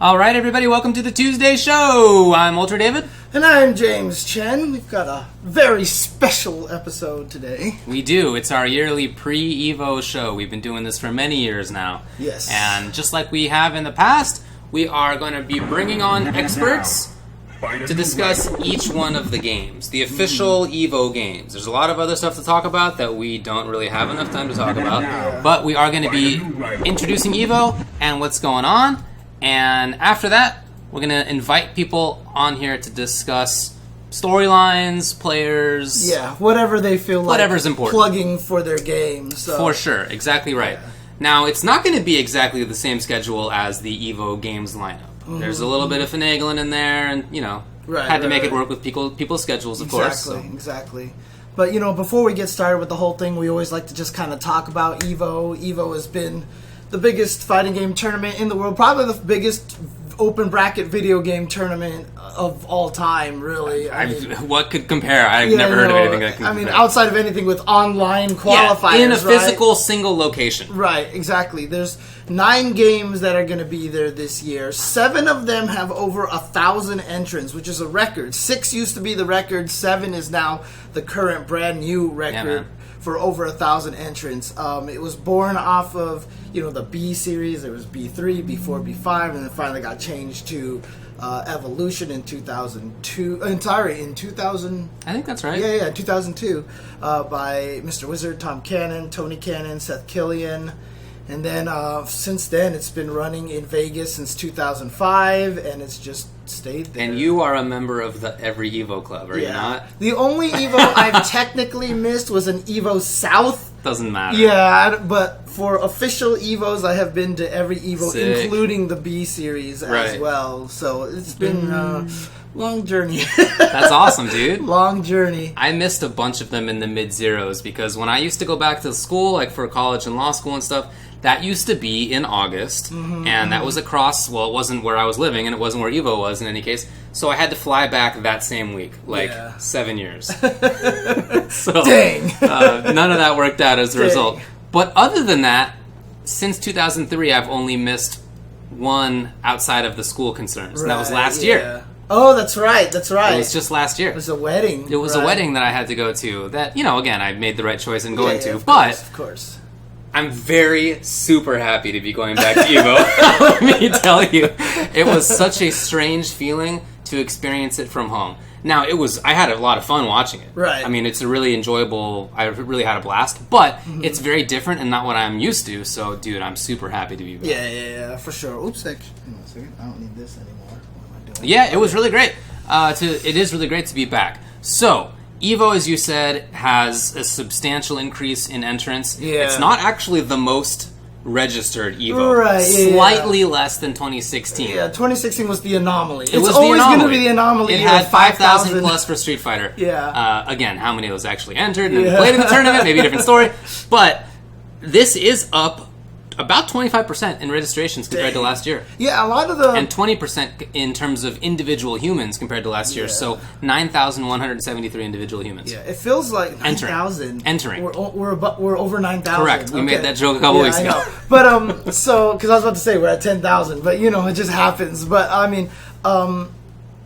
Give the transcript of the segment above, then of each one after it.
All right, everybody, welcome to the Tuesday show. I'm UltraDavid. And I'm James Chen. We've got a very special episode today. We do. It's our yearly Pre-Evo show. We've been doing this for many years now. Yes. And just like we have in the past, we are going to be bringing on experts to discuss each one of the games, the official Evo games. There's a lot of other stuff to talk about that we don't really have enough time to talk about, but we are going to be introducing Evo and what's going on, and after that, we're going to invite people on here to discuss storylines, players... Yeah, whatever they feel like whatever's important. Plugging for their game. So. For sure, exactly right. Yeah. Now, it's not going to be exactly the same schedule as the Evo games lineup. There's a little bit of finagling in there, and, had to make it work with people's schedules, of course. Exactly. But, before we get started with the whole thing, we always like to just kind of talk about Evo. Evo has been the biggest fighting game tournament in the world, probably the biggest open bracket video game tournament of all time, really. What could compare? I've never heard of anything that can compare. Outside of anything with online qualifiers, in a physical single location. Right, exactly. There's 9 games that are going to be there this year. 7 of them have over 1,000 entrants, which is a record. 6 used to be the record. 7 is now the current brand new record for over 1,000 entrants. It was born off of the B series. There was B3, B4, B5, and then finally got changed to Evolution in 2002. In 2000. I think that's right. Yeah, 2002 by Mr. Wizard, Tom Cannon, Tony Cannon, Seth Killian. And then since then, it's been running in Vegas since 2005, and it's just stayed there. And you are a member of the Every Evo Club, are you not? The only Evo I've technically missed was an Evo South. Doesn't matter. Yeah, but for official Evos, I have been to every Evo, Sick. Including the B series as well. So it's been a long journey. That's awesome, dude. Long journey. I missed a bunch of them in the mid-zeros because when I used to go back to school, like for college and law school and stuff, that used to be in August, and that was across, it wasn't where I was living, and it wasn't where Evo was in any case, so I had to fly back that same week, 7 years. So, dang! None of that worked out as a result. But other than that, since 2003, I've only missed one outside of the school concerns, and that was last year. Oh, that's right. It was just last year. It was a wedding. It was a wedding that I had to go to that, again, I made the right choice in going to, of course. I'm very super happy to be going back to Evo. Let me tell you, it was such a strange feeling to experience it from home. Now, I had a lot of fun watching it. Right. I mean, it's a really enjoyable, I really had a blast, but it's very different and not what I'm used to, so, dude, I'm super happy to be back. Yeah, for sure. Oops, hang on a second. I don't need this anymore. What am I doing? Yeah, it was really great. It is really great to be back. So, Evo, as you said, has a substantial increase in entrants. Yeah. It's not actually the most registered Evo. Right, Slightly less than 2016. Yeah, 2016 was the anomaly. It's always going to be the anomaly. It had 5,000 plus for Street Fighter. Yeah. Again, how many of those actually entered and played in the tournament? Maybe a different story. But this is up about 25% in registrations compared to last year. Yeah, a lot of the... And 20% in terms of individual humans compared to last year. So 9,173 individual humans. Yeah, it feels like 9,000. Entering. We're over 9,000. Correct. We made that joke a couple weeks ago. But, because I was about to say we're at 10,000. But, it just happens. But, I mean,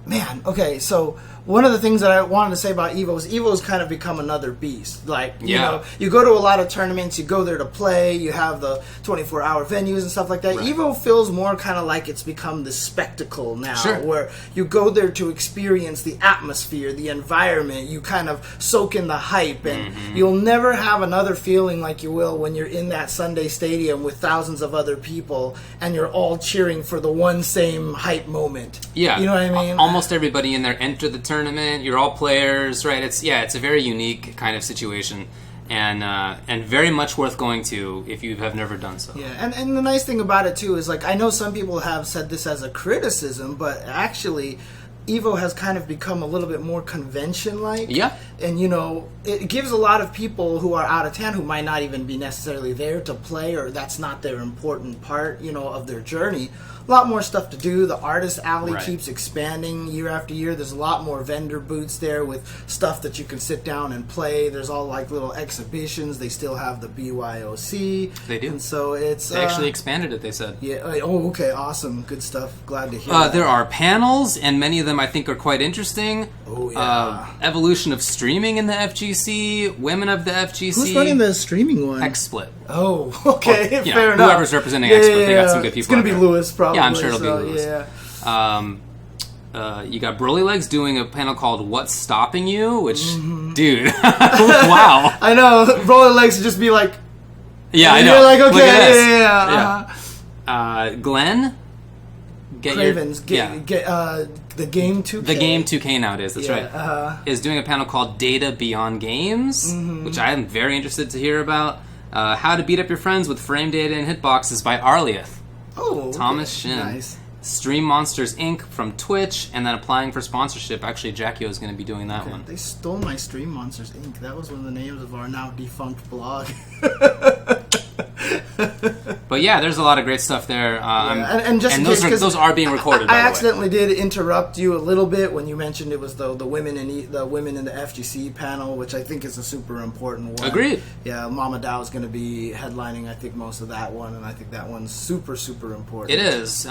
man, okay, so... One of the things that I wanted to say about Evo is Evo's kind of become another beast. Like, you go to a lot of tournaments, you go there to play, you have the 24-hour venues and stuff like that. Right. Evo feels more kind of like it's become this spectacle now, where you go there to experience the atmosphere, the environment, you kind of soak in the hype, and you'll never have another feeling like you will when you're in that Sunday stadium with thousands of other people, and you're all cheering for the one same hype moment. Yeah. You know what I mean? Almost everybody in there entered the tournament. You're all players, right? It's a very unique kind of situation, and very much worth going to if you have never done so. Yeah, and the nice thing about it too is, like, I know some people have said this as a criticism, but actually Evo has kind of become a little bit more convention-like. Yeah. And, it gives a lot of people who are out of town who might not even be necessarily there to play, or that's not their important part, of their journey, a lot more stuff to do. The artist alley Right. keeps expanding year after year. There's a lot more vendor booths there with stuff that you can sit down and play. There's all like little exhibitions. They still have the BYOC. They do. And so it's... They actually expanded it, they said. Yeah. Oh, okay. Awesome. Good stuff. Glad to hear that. There are panels, and many of them I think are quite interesting. Oh, yeah. Evolution of streaming in the FGC, women of the FGC. Who's running the streaming one? XSplit. Oh, okay. Or, Fair enough. Whoever's representing XSplit, they got some good people. It's going to be there. Lewis, probably. Yeah, I'm sure it'll be so, Lewis. Yeah. You got Broly Legs doing a panel called "What's Stopping You," which, dude, wow. I know. Roller legs would just be like... Yeah, I and know. You're like, okay, Look at this. yeah. Glenn, Cravens, the game 2K. The game 2K nowadays. That's Yeah, right. Is doing a panel called "Data Beyond Games," which I am very interested to hear about. How to Beat Up Your Friends with Frame Data and Hitboxes by Arlieth. Oh, Thomas Shin. Nice. Stream Monsters Inc. from Twitch, and then applying for sponsorship. Actually, Jackio is going to be doing that one. They stole my Stream Monsters Inc. That was one of the names of our now defunct blog. But yeah, there's a lot of great stuff there. And just in those case, those are being recorded. I by accidentally did interrupt you a little bit when you mentioned it was the women in the FGC panel, which I think is a super important one. Agreed. Yeah, Mama Dow is going to be headlining. I think most of that one, and I think that one's super important. It is.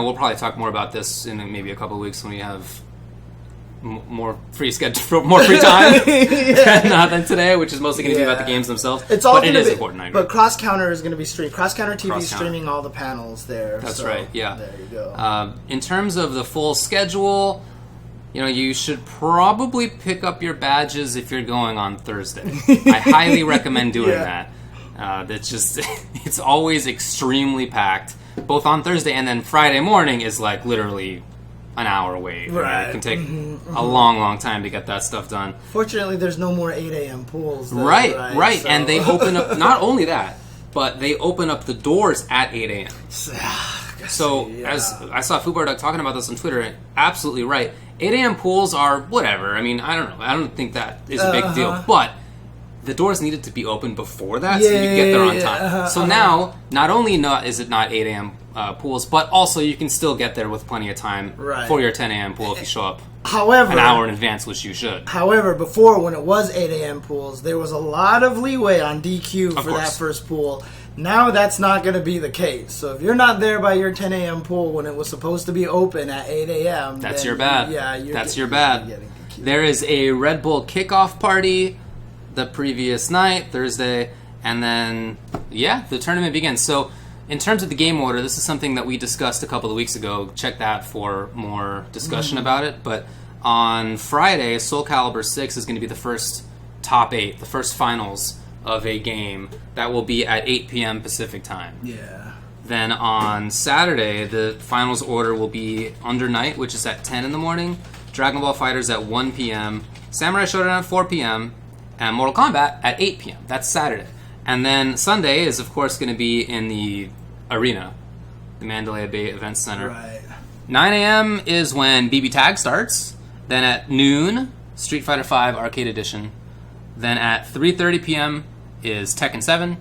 We'll probably talk more about this in maybe a couple of weeks when we have more free schedule, more free time than today, which is mostly going to be about the games themselves. It's all but it is be, important. I agree. But Cross Counter is going to be streamed. Cross Counter TV is streaming all the panels there. That's right. Yeah. There you go. In terms of the full schedule, you should probably pick up your badges if you're going on Thursday. I highly recommend doing that. It's always extremely packed, both on Thursday and then Friday morning is like literally an hour wait. Right. It can take a long time to get that stuff done. Fortunately, there's no more 8 a.m. pools. Though, Right. So. And they open up, not only that, but they open up the doors at 8 a.m. So, as I saw Fubar talking about this on Twitter, and absolutely right. 8 a.m. pools are whatever. I mean, I don't know. I don't think that is a big deal. But the doors needed to be open before that so you could get there on time. So now, not only is it not 8 a.m. Pools, but also you can still get there with plenty of time for your 10 a.m. pool if you show up an hour in advance, which you should. However, before, when it was 8 a.m. pools, there was a lot of leeway on DQ for that first pool. Now that's not going to be the case. So if you're not there by your 10 a.m. pool when it was supposed to be open at 8 a.m., that's your bad. That's your bad. There is a Red Bull kickoff party the previous night, Thursday, and then, the tournament begins. So in terms of the game order, this is something that we discussed a couple of weeks ago. Check that for more discussion about it. But on Friday, Soul Calibur 6 is going to be the first top 8, the first finals of a game that will be at 8 p.m. Pacific time. Yeah. Then on Saturday, the finals order will be Under Night, which is at 10 in the morning, Dragon Ball FighterZ at 1 p.m., Samurai Shodown at 4 p.m., and Mortal Kombat at 8 p.m. That's Saturday. And then Sunday is, of course, going to be in the arena, the Mandalay Bay Event Center. Right. 9 a.m. is when BB Tag starts. Then at noon, Street Fighter V Arcade Edition. Then at 3:30 p.m. is Tekken 7.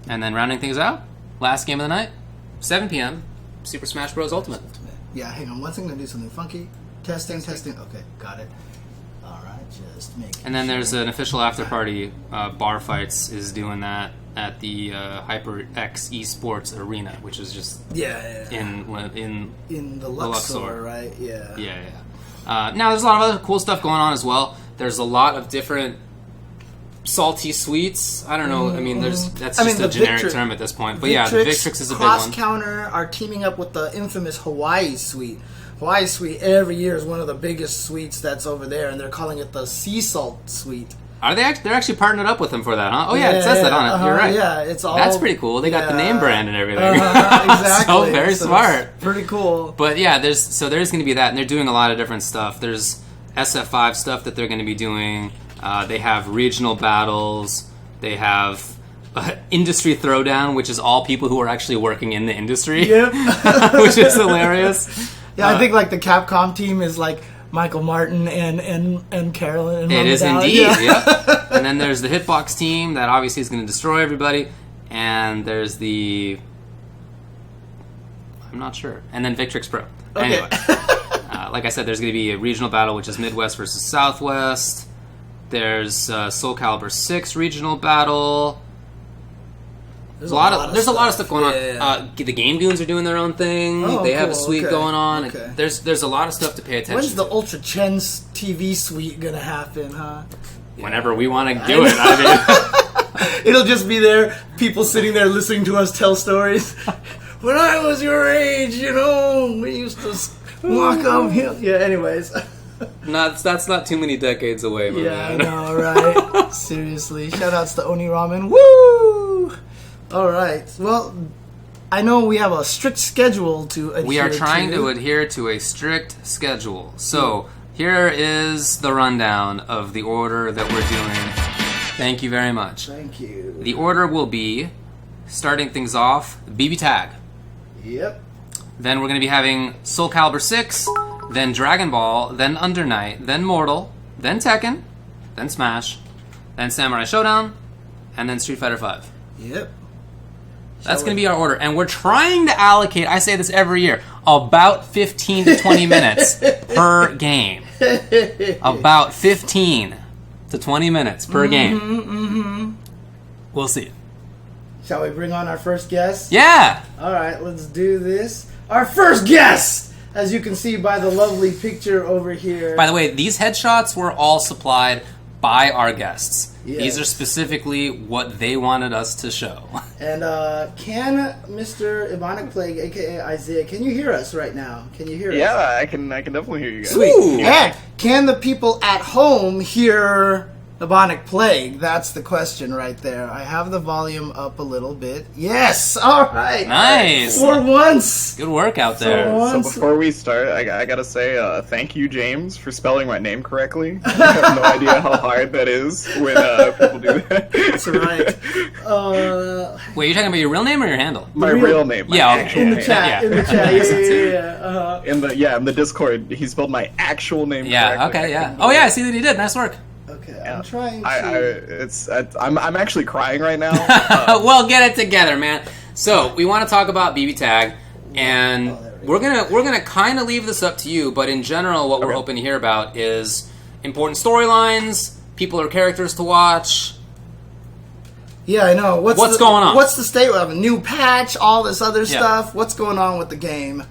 And then rounding things out, last game of the night, 7 p.m., Super Smash Bros. Ultimate. Yeah, hang on. One second, I'm going to do something funky. Testing. Okay, got it. All right, just make And then there's an official after party. Bar Fights is doing that at the HyperX Esports Arena, which is just in the Luxor, right? Yeah. Now there's a lot of other cool stuff going on as well. There's a lot of different salty sweets. I don't know. I mean, that's just a generic term at this point. But the Victrix is a big one. Cross Counter are teaming up with the infamous Hawaii Suite. Hawaii Suite every year is one of the biggest suites that's over there, and they're calling it the Sea Salt Suite. Are they? They're actually partnered up with them for that, huh? Oh yeah, it says that on it. You're right. Yeah, it's all. That's pretty cool. They got the name brand and everything. Exactly. So very smart. Pretty cool. But there's going to be that, and they're doing a lot of different stuff. There's SF5 stuff that they're going to be doing. They have regional battles. They have industry throwdown, which is all people who are actually working in the industry. Yep. Which is hilarious. Yeah, I think like the Capcom team is like Michael Martin and Carolyn. And it is Dowd. indeed, yeah. And then there's the Hitbox team that obviously is going to destroy everybody. And there's the... I'm not sure. And then Victrix Pro. Okay. Anyway, like I said, there's going to be a regional battle, which is Midwest versus Southwest. There's Soul Calibur 6 regional battle. There's a lot of stuff going on. The Game Goons are doing their own thing. They have a suite going on. Okay. There's a lot of stuff to pay attention to. When's the UltraChenTV suite gonna happen, huh? Whenever we want to do it. I mean, it'll just be there, people sitting there listening to us tell stories. When I was your age, we used to walk up hill. Yeah, anyways. That's not too many decades away, man. Yeah, I know, right? Seriously. Shoutouts to Oni Ramen. Woo! All right. Well, I know we have a strict schedule to adhere to. We are trying to adhere to a strict schedule. So, here is the rundown of the order that we're doing. Thank you very much. Thank you. The order will be, starting things off, BB Tag. Yep. Then we're going to be having Soul Calibur 6, then Dragon Ball, then Under Night, then Mortal, then Tekken, then Smash, then Samurai Shodown, and then Street Fighter 5. Yep. That's going to be our order. And we're trying to allocate, I say this every year, about 15 to 20 minutes per game. About 15 to 20 minutes per game. Mm-hmm. We'll see. Shall we bring on our first guest? Yeah! Alright, let's do this. Our first guest! As you can see by the lovely picture over here. By the way, these headshots were all supplied by our guests. Yes. These are specifically what they wanted us to show. And can Mr. EbonicPlague, a.k.a. Isaiah, can you hear us right now? Can you hear us? Yeah, I can definitely hear you guys. Sweet. Ooh. And can the people at home hear EbonicPlague? That's the question right there. I have the volume up a little bit. Yes! All right. Nice. For once. Good work out there. So before we start, I gotta say thank you, James, for spelling my name correctly. I have no idea how hard that is when people do that. That's right. Wait, you're talking about your real name or your handle? My real name. My actual in the name. chat. Yeah. In the chat. In the Discord, he spelled my actual name Yeah, correctly. okay, yeah. Oh, yeah, I see that he did. Nice work. Okay, I'm trying to... I'm actually crying right now. Well, get it together, man. So, we want to talk about BB Tag, and we're gonna kind of leave this up to you, but in general, what we're hoping to hear about is important storylines, people or characters to watch. Yeah, I know. What's going on? What's the state? We have a new patch, all this other stuff. What's going on with the game?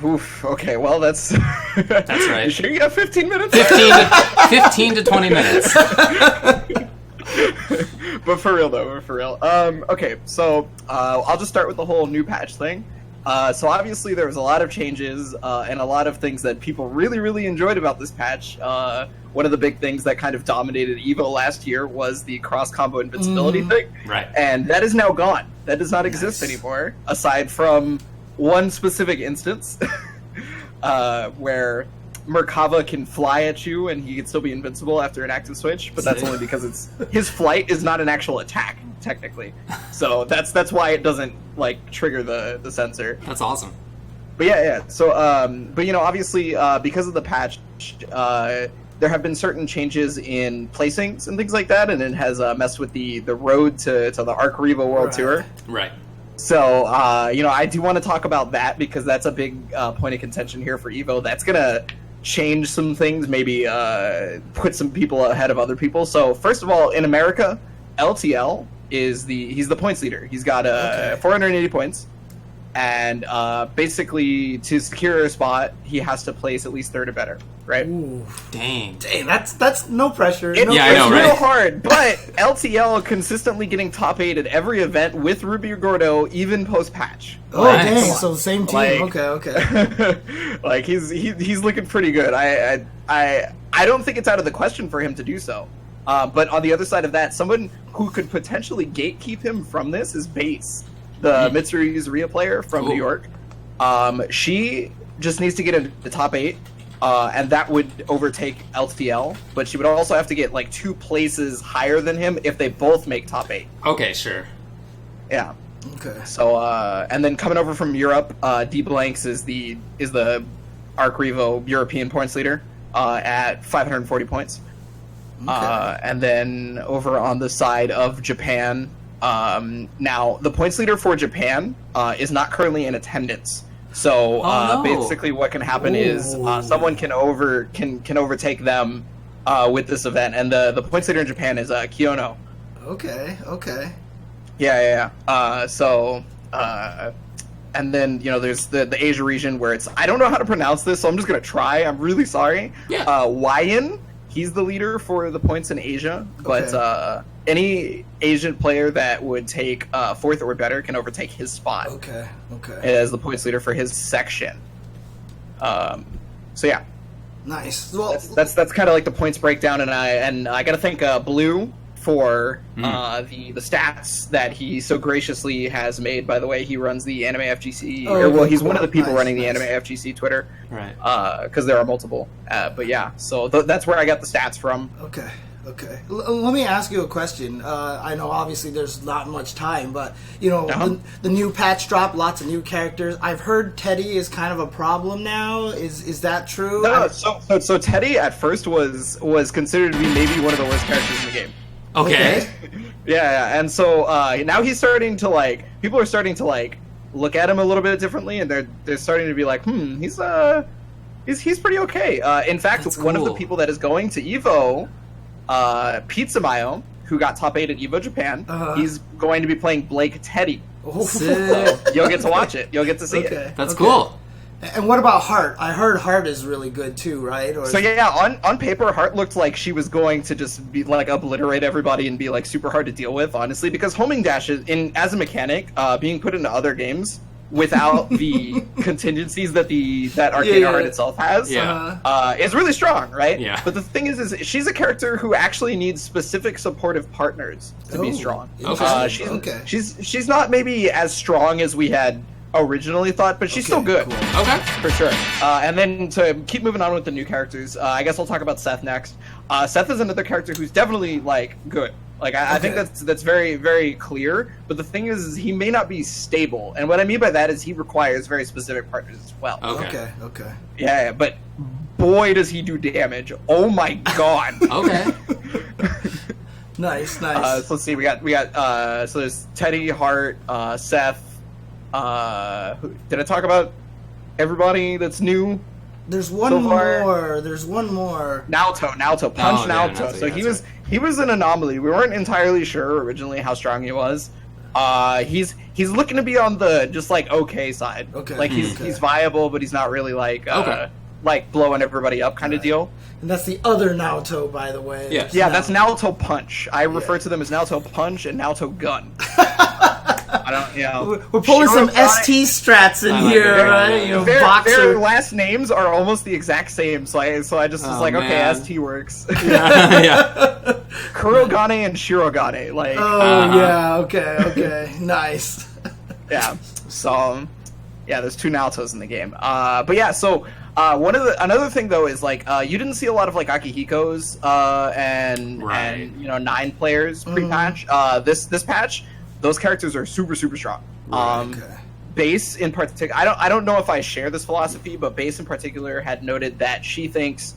Oof, okay, well, that's right. You sure you got 15 minutes? 15 to 20 minutes. But for real, though, okay, so I'll just start with the whole new patch thing. So obviously there was a lot of changes and a lot of things that people really, really enjoyed about this patch. One of the big things that kind of dominated Evo last year was the cross-combo invincibility thing. Right. And that is now gone. That does not exist anymore, aside from one specific instance where Merkava can fly at you and he can still be invincible after an active switch, but that's only because his flight is not an actual attack, technically. So that's why it doesn't trigger the sensor. That's awesome. But yeah. So but obviously because of the patch, there have been certain changes in placings and things like that, and it has messed with the road to the Arc Revo World Tour. Right. So, I do want to talk about that because that's a big point of contention here for Evo. That's going to change some things, maybe put some people ahead of other people. So, first of all, in America, LTL he's the points leader. He's got 480 points. And basically, to secure a spot, he has to place at least third or better, right? Ooh, dang, that's no pressure. It's right? real hard, but LTL consistently getting top 8 at every event with Ruby Gordo, even post-patch. Oh, dang, so the same team. Okay. He's looking pretty good. I don't think it's out of the question for him to do so. But on the other side of that, someone who could potentially gatekeep him from this is Base. The Mitsuru Yuzuria player from New York. She just needs to get into the top 8, and that would overtake LTL, but she would also have to get 2 places higher than him if they both make top 8. Okay, sure. Yeah. Okay. So, and then coming over from Europe, D Blanks is the Arc Revo European points leader at 540 points. Okay. And then over on the side of Japan, Now, the points leader for Japan is not currently in attendance. So no. basically, what can happen is someone can overtake them with this event, and the points leader in Japan is Kyono. Okay. Yeah. And then there's the Asia region where it's I don't know how to pronounce this, so I'm just gonna try. I'm really sorry. Yeah. Wyan, he's the leader for the points in Asia, but any Asian player that would take fourth or better can overtake his spot. Okay. As the points leader for his section. So yeah. Nice. Well, that's kind of like the points breakdown, and I gotta thank Blue for the stats that he so graciously has made. By the way, he runs the Anime FGC. He's one of the people running the Anime FGC Twitter, right? Because there are multiple. But yeah, so that's where I got the stats from. Okay. Let me ask you a question. I know obviously there's not much time, but the new patch drop, lots of new characters. I've heard Teddy is kind of a problem now. Is that true? No. So Teddy at first was considered to be maybe one of the worst characters in the game. Okay. Yeah, and so now he's starting to people are starting to look at him a little bit differently, and they're starting to be like, he's pretty okay. In fact, That's one of the cool. people that is going to Evo, Pizza Mayo, who got top 8 at Evo Japan, he's going to be playing Blake Teddy. Sick. You'll get to watch it. You'll get to see it. That's cool. And what about Heart? I heard Heart is really good too, right? So yeah, on paper, Heart looked like she was going to just be obliterate everybody and be super hard to deal with, honestly, because homing dash as a mechanic, being put into other games without the contingencies that Arcane Heart itself has, is really strong, right? Yeah. But the thing is she's a character who actually needs specific supportive partners to be strong. Okay. She's not maybe as strong as we had originally thought, but she's still good. Cool. Okay. For sure. And then to keep moving on with the new characters, I guess I'll talk about Seth next. Seth is another character who's definitely good. I think that's very, very clear. But the thing is he may not be stable, and what I mean by that is he requires very specific partners as well. Okay. Yeah, but boy does he do damage. Oh my god. Okay. Nice. So let's see. We got so there's Teddy, Hart, Seth. Did I talk about everybody that's new? There's one more. Naoto. Punch yeah, Naoto. Naoto, So yeah, he was an anomaly. We weren't entirely sure originally how strong he was. He's looking to be on the just okay side. Okay. He's viable, but he's not really blowing everybody up kind of deal. And that's the other Naoto, by the way. Yes. Yeah, that's Naoto Punch. I refer to them as Naoto Punch and Naoto Gun. I don't, We're pulling some Shirogane- ST strats in here, it. right? Their Boxer. last names are almost the exact same, so I just was okay, man. ST works. Yeah. Kurogane and Shirogane, Okay. Nice. yeah. So, there's two Naotos in the game. But yeah, so another thing though is you didn't see a lot of Akihikos and 9 players pre-patch. This patch, those characters are super super strong. Base in particular, I don't know if I share this philosophy, but Base in particular had noted that she thinks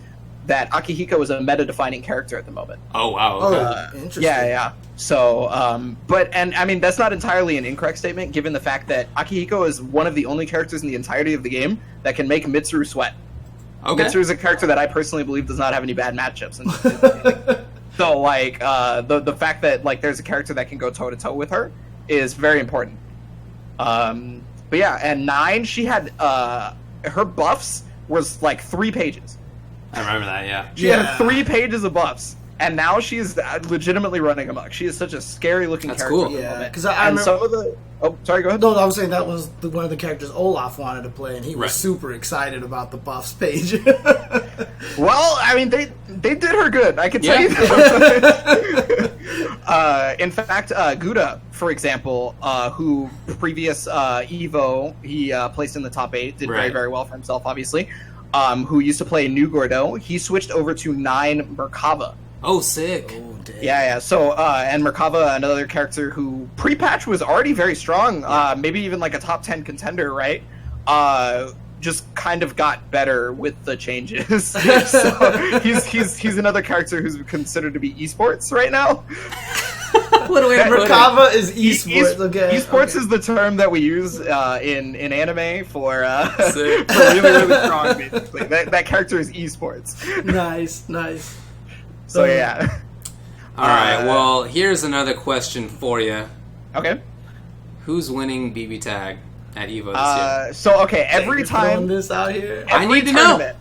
that Akihiko is a meta-defining character at the moment. Oh wow. Okay. Interesting. Yeah. So, and I mean that's not entirely an incorrect statement, given the fact that Akihiko is one of the only characters in the entirety of the game that can make Mitsuru sweat. Okay. Mitsuru is a character that I personally believe does not have any bad matchups. So, the fact that there's a character that can go toe to toe with her is very important. But yeah, and 9, she had her buffs was 3 pages. I remember that. Yeah. She had 3 pages of buffs, and now she is legitimately running amok. She is such a scary looking That's character. cool. Yeah, because some of the. Oh, sorry. Go ahead. No, I was saying that was one of the characters Olaf wanted to play, and he was super excited about the buffs page. Well, I mean, they did her good. I can tell you that. In fact, Gouda, for example, who previous Evo he placed in the top 8, did very very well for himself, obviously. Who used to play New Gordo, he switched over to 9 Merkava. Oh, sick. Oh, damn. Yeah. So, and Merkava, another character who pre-patch was already very strong, maybe even a top 10 contender, right? Just kind of got better with the changes. So he's another character who's considered to be esports right now. What a way to put it. Merkaba is esports. Okay. Esports is the term that we use in anime for really, really strong, basically. That character is esports. Nice. So, yeah. All right, well, here's another question for you. Okay. Who's winning BB Tag at Evo this year? So, okay, every time... this out here. I need to know.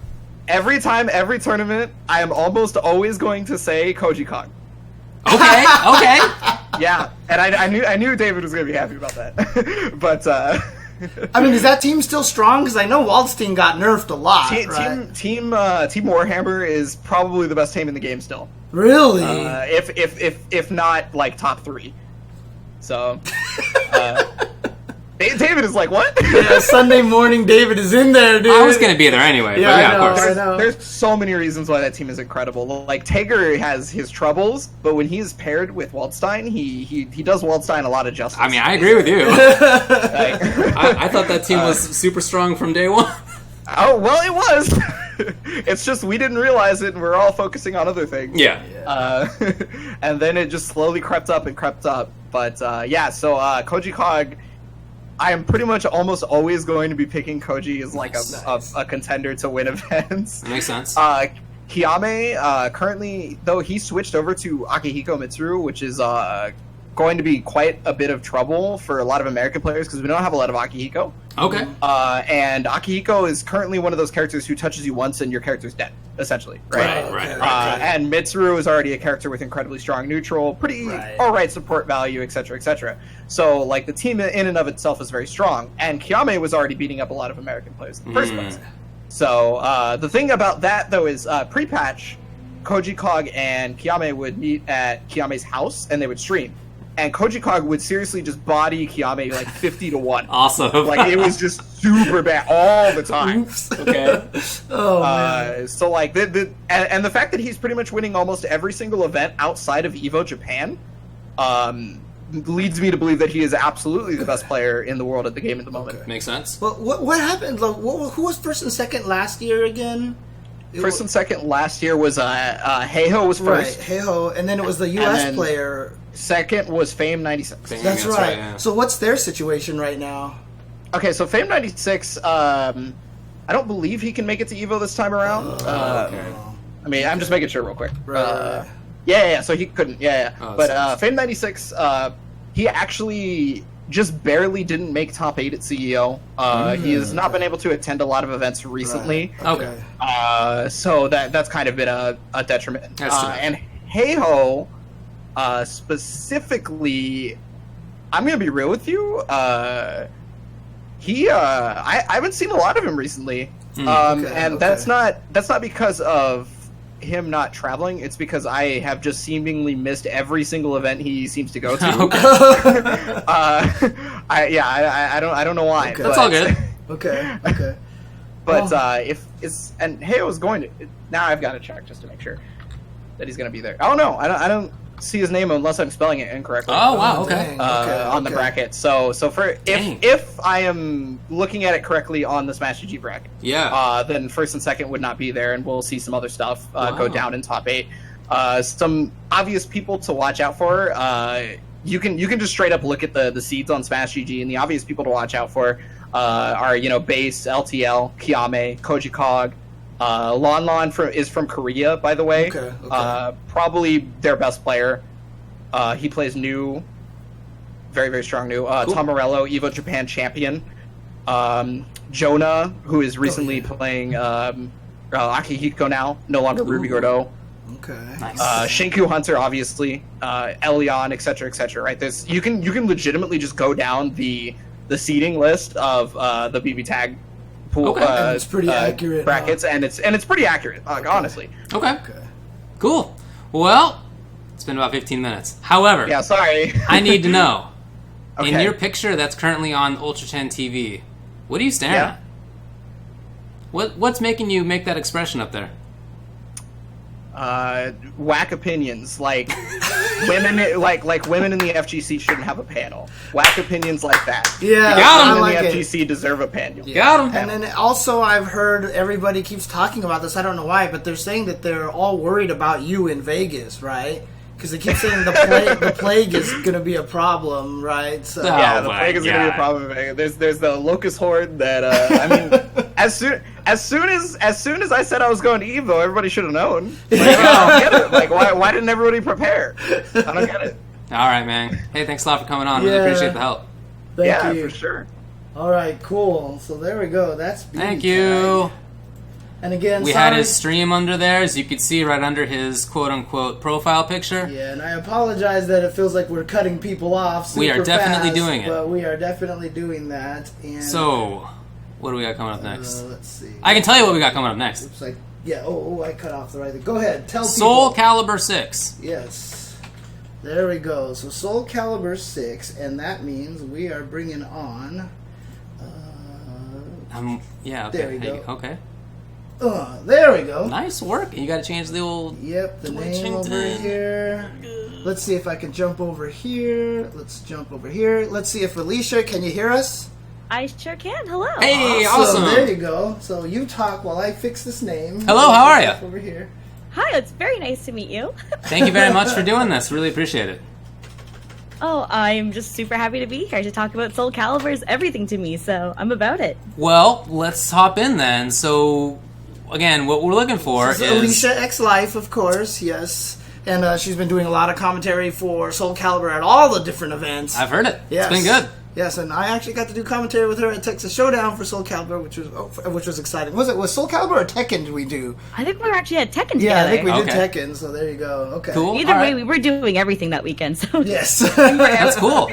Every tournament, I am almost always going to say Koji Kong. Okay. Yeah, and I knew David was going to be happy about that. But I mean, is that team still strong? Because I know Waldstein got nerfed a lot. Team Warhammer is probably the best team in the game still. Really? If not like top 3. So David is like, what? Yeah, Sunday morning David is in there, dude. I was going to be there anyway. Yeah, but yeah, I know, of course. I know. There's so many reasons why that team is incredible. Like, Tager has his troubles, but when he's paired with Waldstein, he does Waldstein a lot of justice. I mean, I agree with you. I thought that team was super strong from day one. Oh, well, it was. It's just we didn't realize it, and we're all focusing on other things. Yeah. And then it just slowly crept up. But, yeah, so Koji Kog... I am pretty much almost always going to be picking Koji as like a contender to win events. That makes sense. Kiyame, currently, though, he switched over to Akihiko Mitsuru, which is going to be quite a bit of trouble for a lot of American players because we don't have a lot of Akihiko. Okay. And Akihiko is currently one of those characters who touches you once and your character's dead, essentially. Right. And Mitsuru is already a character with incredibly strong neutral, pretty alright support value, etc., etc. So, like, the team in and of itself is very strong. And Kiyame was already beating up a lot of American players in the first place. So, the thing about that, though, is pre-patch, Koji Kog and Kiyame would meet at Kiyame's house, and they would stream. And Koji Kog would seriously just body Kiyame like 50-1. Awesome. Like, it was just super bad all the time. Oops. Okay. Oh, man. So, like, and the fact that he's pretty much winning almost every single event outside of Evo Japan leads me to believe that he is absolutely the best player in the world at the game at the moment. Okay. Makes sense. Well, what happened? Like, who was first and second last year again? First and second last year was Heiho was first. Right, Heiho, and then it was the U.S. player. Second was Fame 96. That's right. Yeah. So what's their situation right now? Okay, so Fame 96, I don't believe he can make it to Evo this time around. Okay. I mean, I'm just making sure real quick. Right. Yeah, so he couldn't. Yeah. Oh, but Fame 96, he actually just barely didn't make top 8 at CEO. He has not been able to attend a lot of events recently. Right. Okay. So that's kind of been a detriment. That's true. And Heiho, specifically, I'm going to be real with you. I haven't seen a lot of him recently. That's not because of him not traveling. It's because I have just seemingly missed every single event he seems to go to. Okay. I don't know why. Okay. That's all good. Okay. But if it's and Heiho is going to now, I've got to check just to make sure that he's going to be there. Oh no, I don't see his name unless I'm spelling it incorrectly. Oh wow, okay. On the bracket. So for if I am looking at it correctly on the Smash GG bracket, then first and second would not be there, and we'll see some other stuff go down in top 8. Some obvious people to watch out for. You can just straight up look at the seeds on Smash GG, and the obvious people to watch out for are Base, LTL, Kiyame, Koji Kog. Lon is from Korea, by the way. Okay. Probably their best player. He plays new, very, very strong new. Cool. Tom Morello, Evo Japan champion. Jonah, who is recently playing Akihiko now, no longer Ruby Gordo. Okay. Nice. Shinku Hunter, obviously. Elion, etc., etc. Right? You can legitimately just go down the seeding list of the BB Tag pool. And it's pretty accurate brackets, and it's pretty accurate, honestly. Okay. Cool. Well, it's been about 15 minutes. However, yeah, sorry. I need to know. In your picture that's currently on UltraChenTV, what are you staring at? What's making you make that expression up there? Whack opinions, like women, like women in the FGC shouldn't have a panel. Whack opinions like that. Yeah, women in the FGC deserve a panel. Got him. And then also, I've heard everybody keeps talking about this. I don't know why, but they're saying that they're all worried about you in Vegas, right? Because they keep saying the plague is going to be a problem, right? So, yeah, the plague is going to be a problem. There's the locust horde that I mean, as soon as I said I was going to Evo, everybody should have known. Like, I don't get it. Like, why didn't everybody prepare? I don't get it. All right, man. Hey, thanks a lot for coming on. Really appreciate the help. Thank you. For sure. All right, cool. So there we go. That's Thank you. And again, we had his stream under there, as you could see right under his quote-unquote profile picture. Yeah, and I apologize that it feels like we're cutting people off super We are definitely fast, doing it. But we are definitely doing that. And so, what do we got coming up next? Let's see. I can tell you what we got coming up next. Looks like, yeah, I cut off the right thing. Go ahead, tell Soul people. Calibur 6. Yes. There we go. So Soul Calibur 6, and that means we are bringing on... yeah, okay. There we go. Okay. There we go. Nice work. You got to change the old... Yep, the name over here. Let's see if I can jump over here. Let's jump over here. Let's see if Alicia, can you hear us? I sure can. Hello. Hey, awesome. There you go. So you talk while I fix this name. Hello, how are you? Over here. Hi, it's very nice to meet you. Thank you very much for doing this. Really appreciate it. Oh, I'm just super happy to be here to talk about Soul Calibur. Is everything to me, so I'm about it. Well, let's hop in then. So, again, what we're looking for is... Alicia X Life, of course, yes. And she's been doing a lot of commentary for Soul Calibur at all the different events. I've heard it. Yes. It's been good. Yes, and I actually got to do commentary with her at Texas Showdown for Soul Calibur, which was exciting. Was Soul Calibur or Tekken did we do? I think we were actually at Tekken together. Yeah, I think we did Tekken, so there you go. Okay. Cool. Either way, we were doing everything that weekend. So yes. That's cool.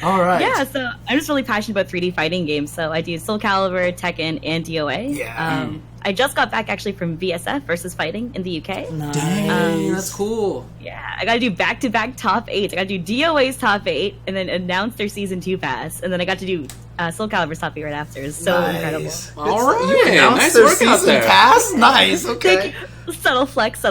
All right. Yeah, so I'm just really passionate about 3D fighting games. So I do Soul Calibur, Tekken, and DOA. Yeah. I just got back actually from VSF versus Fighting in the UK. Nice. Dang, that's cool. Yeah, I got to do back-to-back top 8s. I got to do DOA's top 8 and then announce their season 2 pass. And then I got to do Soul Calibur's top 8 right after. It's so incredible. All right. You announced Nice their work out season there. pass? Nice. Okay. Subtle flex,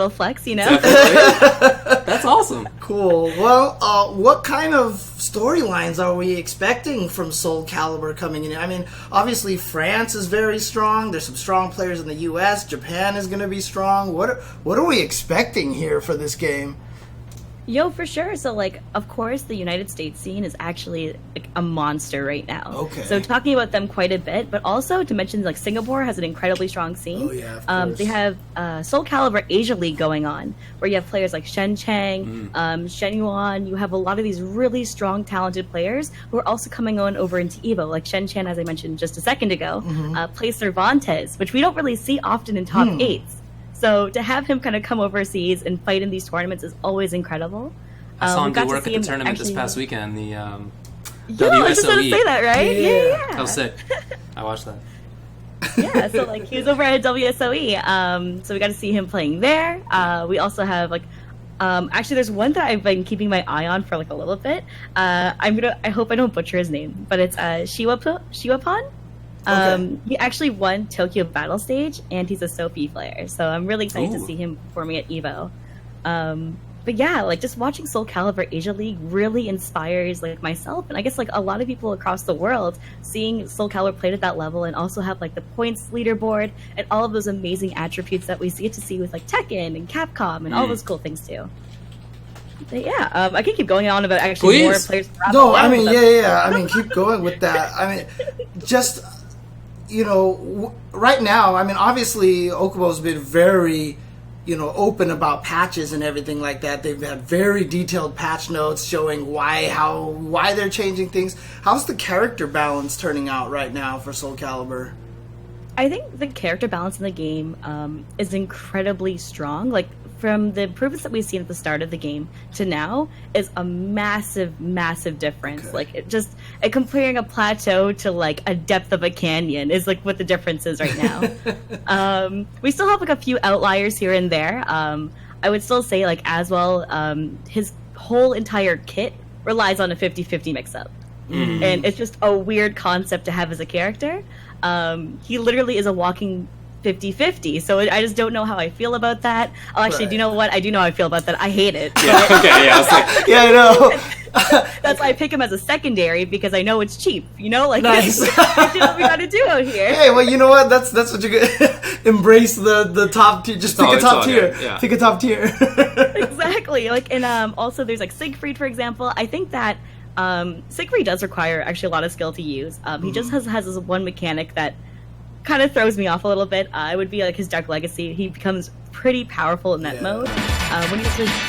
you know? Definitely. That's awesome. Cool. Well, what kind of storylines are we expecting from Soul Calibur coming in? I mean, obviously France is very strong. There's some strong players in the U.S. Japan is going to be strong. What are we expecting here for this game? Yo, for sure. So, like, of course, the United States scene is actually like a monster right now. Okay. So, talking about them quite a bit, but also to mention, like, Singapore has an incredibly strong scene. Oh, yeah, of course. They have Soul Calibur Asia League going on, where you have players like Shen Chang, Shen Yuan. You have a lot of these really strong, talented players who are also coming on over into Evo. Like Shen Chan, as I mentioned just a second ago, plays Cervantes, which we don't really see often in top 8s. So to have him kind of come overseas and fight in these tournaments is always incredible. I saw him do work at the tournament this past weekend, the WSOE. I was just going to say that, right? Yeah. That was sick. I watched that. Yeah, so like he was over at WSOE. So we got to see him playing there. We also have like actually there's one that I've been keeping my eye on for like a little bit. I hope I don't butcher his name, but it's Shiwapan. He actually won Tokyo Battle Stage, and he's a Sophie player, so I'm really excited to see him performing at Evo. But yeah, like just watching Soul Calibur Asia League really inspires like myself, and I guess like a lot of people across the world, seeing Soul Calibur played at that level and also have like the points leaderboard and all of those amazing attributes that we get to see with like Tekken and Capcom and all those cool things too. But yeah, I can keep going on about actually more players. No, I mean, yeah. I mean, keep going with that. I mean, just... You know, right now, I mean, obviously, Okubo's been very, open about patches and everything like that. They've had very detailed patch notes showing why they're changing things. How's the character balance turning out right now for Soul Calibur? I think the character balance in the game is incredibly strong. Like, from the improvements that we've seen at the start of the game to now is a massive difference. Okay. Like comparing a plateau to like a depth of a canyon is like what the difference is right now. We still have like a few outliers here and there. I would still say like as well, his whole entire kit relies on a 50-50 mix-up. And it's just a weird concept to have as a character. He literally is a walking 50-50, so I just don't know how I feel about that. Oh, actually, do you know what? I do know how I feel about that. I hate it. Yeah, okay, yeah. I was like, yeah, I know. That's why I pick him as a secondary, because I know it's cheap. You know, like Nice. that's what we gotta do out here. Hey, well, you know what? That's what you get. Embrace the top tier. Just pick a top tier. Yeah. Pick a top tier. Exactly. Like, and also there's like Siegfried, for example. I think that Siegfried does require actually a lot of skill to use. He just has this one mechanic that kind of throws me off a little bit. It would be like his Dark Legacy. He becomes pretty powerful in that mode. When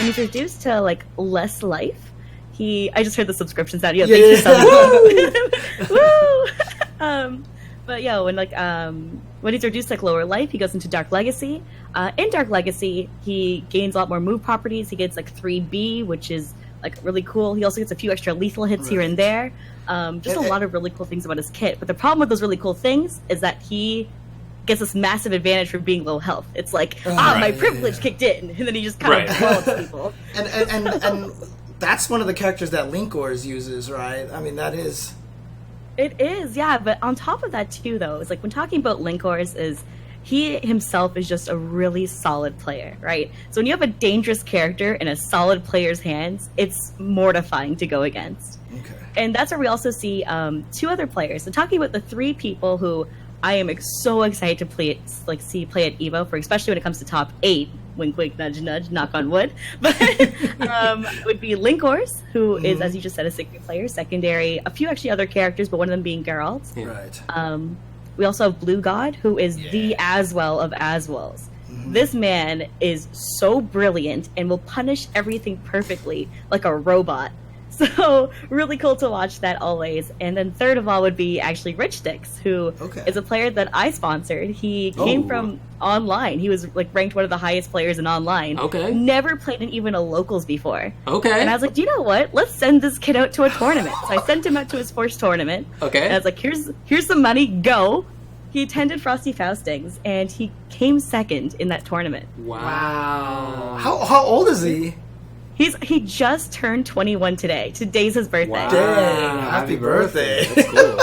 he's reduced to like less life, I just heard the subscription sound. Yeah, thank you so much. Woo! But yeah, when he's reduced to like lower life, he goes into Dark Legacy. In Dark Legacy, he gains a lot more move properties. He gets like 3B, which is like really cool. He also gets a few extra lethal hits here and there. Just a lot of really cool things about his kit. But the problem with those really cool things is that he gets this massive advantage for being low health. It's like, my privilege kicked in, and then he just kind of blows people. And that's one of the characters that Linkors uses, right? I mean, that is... It is, yeah. But on top of that, too, though, is like when talking about Linkors is he himself is just a really solid player, right? So when you have a dangerous character in a solid player's hands, it's mortifying to go against. Okay. And that's where we also see two other players. So talking about the three people who I am so excited to play at Evo for, especially when it comes to top 8. Wink, wink, nudge, nudge, knock on wood. But would be Linkors, who is, as you just said, a Siegfried player, secondary, a few actually other characters, but one of them being Geralt. Yeah. Right. We also have Blue God, who is the Aswell of Aswells. This man is so brilliant and will punish everything perfectly, like a robot. So really cool to watch that always. And then third of all would be actually Rich Sticks, who is a player that I sponsored. He came from online. He was like ranked one of the highest players in online. Okay. Never played in even a locals before. Okay. And I was like, do you know what? Let's send this kid out to a tournament. So I sent him out to his first tournament. Okay. And I was like, here's some money, go. He attended Frosty Faustings, and he came second in that tournament. Wow. How old is he? He just turned 21 today. Today's his birthday. Wow. Dang, happy birthday. That's cool.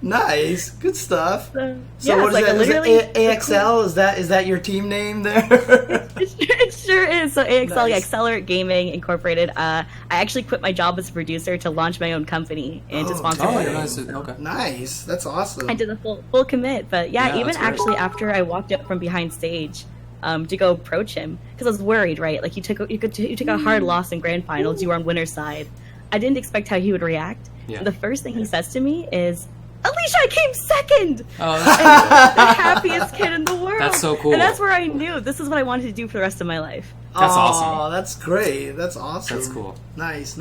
Nice, good stuff. So So what is like that? Is literally it AXL? Is that your team name there? It sure is. So AXL, Nice. Accelerate Gaming Incorporated. I actually quit my job as a producer to launch my own company and to sponsor Oh, tournaments. okay. Nice, that's awesome. I did a full commit. But yeah, even that's great. actually after I walked up from behind stage to go approach him, because I was worried, right? Like you took a hard loss in grand finals. You were on winner's side. I didn't expect how he would react. Yeah. The first thing he says to me is, "Alicia, I came second." Oh, And he's the happiest kid in the world. That's so cool. And that's where I knew this is what I wanted to do for the rest of my life. That's Oh, awesome. that's great. That's awesome. That's cool. Nice.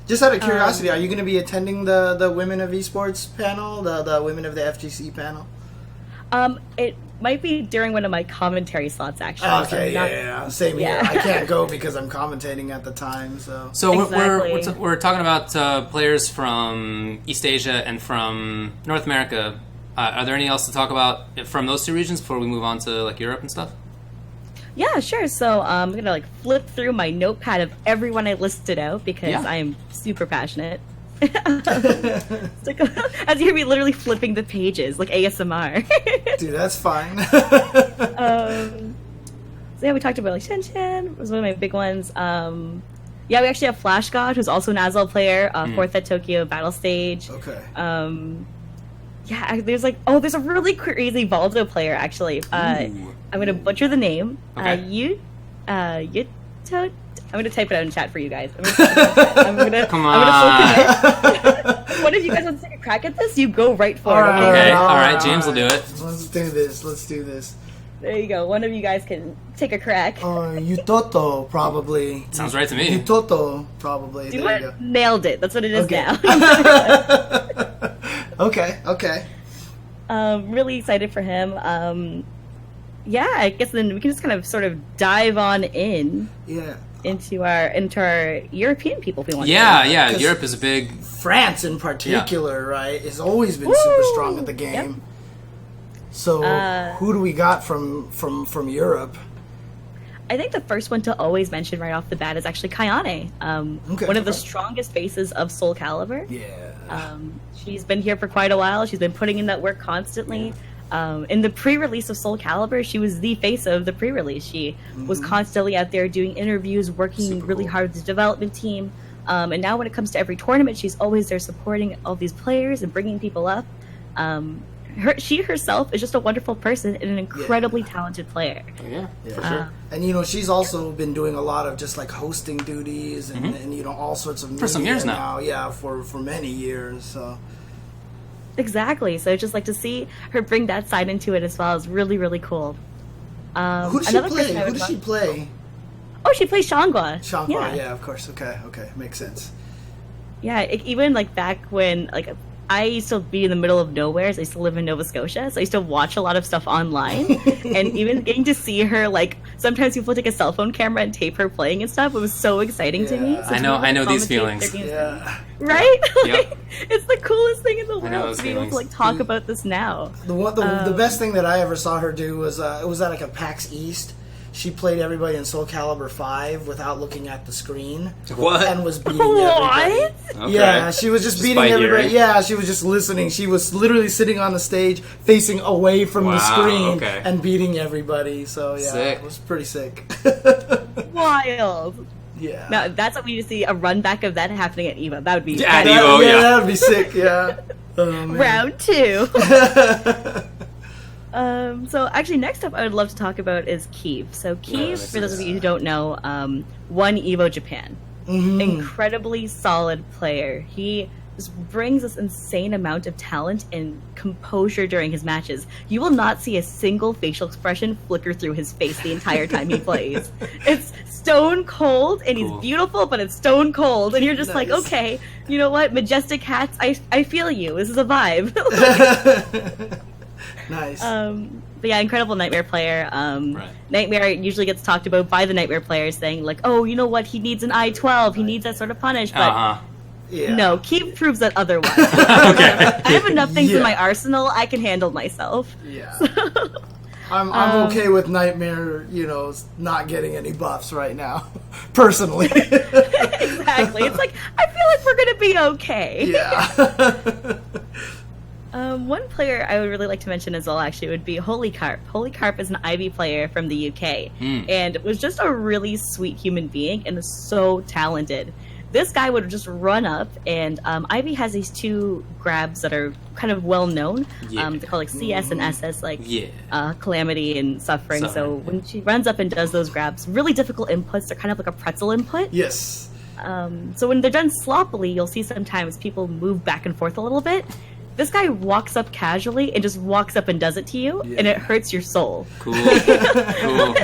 Just out of curiosity, are you going to be attending the Women of Esports panel, the Women of the FGC panel? It might be during one of my commentary slots, actually. so Okay, I'm not- yeah. Same here. I can't go because I'm commentating at the time. So Exactly. we're talking about players from East Asia and from North America. Are there any else to talk about from those two regions before we move on to like Europe and stuff? Yeah, sure. So I'm gonna like flip through my notepad of everyone I listed out because Yeah. I am super passionate. It's like, as you hear me literally flipping the pages like ASMR. dude, that's fine. So yeah, we talked about like Shen was one of my big ones. Yeah, we actually have Flash God, who's also an Aswell player, fourth at Tokyo Battle Stage. Okay. Yeah, there's a really crazy Baldo player actually. I'm gonna butcher the name. Okay. I'm gonna type it out in chat for you guys. I'm gonna Come I'm gonna full on. commit. What if you guys want to take a crack at this? You go right for All it. right, Okay, all all right, right, James all will do right. it. Let's do this. There you go. One of you guys can take a crack. Yutoto, probably. Sounds right to me. Yutoto, probably. Do There you it. Nailed it. That's what it is Okay. now. go. Okay. Really excited for him. Yeah, I guess then we can just kind of sort of dive on in Yeah. into our European people if we want Yeah, to. yeah. 'Cause- Europe is a big. France in particular, right, has always been super strong at the game. Yep. So who do we got from Europe? I think the first one to always mention right off the bat is actually Kayane, one of the strongest faces of Soul Calibur. Yeah. She's been here for quite a while. She's been putting in that work constantly. In the pre-release of Soul Calibur, she was the face of the pre-release. She was constantly out there doing interviews, working Super really cool. hard with the development team. And now when it comes to every tournament, she's always there supporting all these players and bringing people up. She herself is just a wonderful person and an incredibly talented player. Yeah, for sure. And she's also been doing a lot of just like hosting duties and all sorts of for some years now. Yeah, for many years. So exactly. So just like to see her bring that side into it as well is really, really cool. Who does she play? Who does she play? Oh, she plays Shangwa. Shangwa, yeah, of course. Okay, makes sense. Yeah, even like back when I used to be in the middle of nowhere. So I used to live in Nova Scotia, so I used to watch a lot of stuff online. And even getting to see her, like, sometimes people take a cell phone camera and tape her playing and stuff. It was so exciting to me. So I know these feelings. Yeah. Right? Yep. It's the coolest thing in the I know world those to be able to feelings. talk about this now. The best thing that I ever saw her do was it was at like a PAX East. She played everybody in Soul Calibur 5 without looking at the screen. What? And was beating everybody. Okay. Yeah, she was just beating everybody. hearing? Yeah, she was just listening. She was literally sitting on the stage, facing away from the screen, and beating everybody. So yeah, Sick. it was pretty sick. Wild. Yeah. Now, that's what we need to see, a run back of that happening at EVO. That would be At Evo, yeah. that would be sick, yeah. Oh, man. round 2. So actually, next up I would love to talk about is Kiev. So Kiev, for those of you who don't know, won Evo Japan. Incredibly solid player. He just brings this insane amount of talent and composure during his matches. You will not see a single facial expression flicker through his face the entire time he plays. It's stone cold, and he's beautiful, but it's stone cold, and you're just like, okay, you know what? Majestic hats, I feel you. This is a vibe. Nice. But yeah, incredible Nightmare player. Nightmare usually gets talked about by the Nightmare players, saying like, "Oh, you know what? He needs an I-12. He needs that sort of punish." But no, Keep proves that otherwise. I have enough things in my arsenal. I can handle myself. Yeah. I'm okay with Nightmare, not getting any buffs right now, personally. Exactly. It's like I feel like we're gonna be okay. Yeah. One player I would really like to mention as well, actually, would be Holycarp. Holycarp is an Ivy player from the UK, and was just a really sweet human being and is so talented. This guy would just run up, and Ivy has these 2 grabs that are kind of well known. They're called like CS and SS, like Calamity and Suffering. So when she runs up and does those grabs, really difficult inputs. They're kind of like a pretzel input. Yes. So when they're done sloppily, you'll see sometimes people move back and forth a little bit. This guy walks up casually and just walks up and does it to you, and it hurts your soul. Cool. Cool.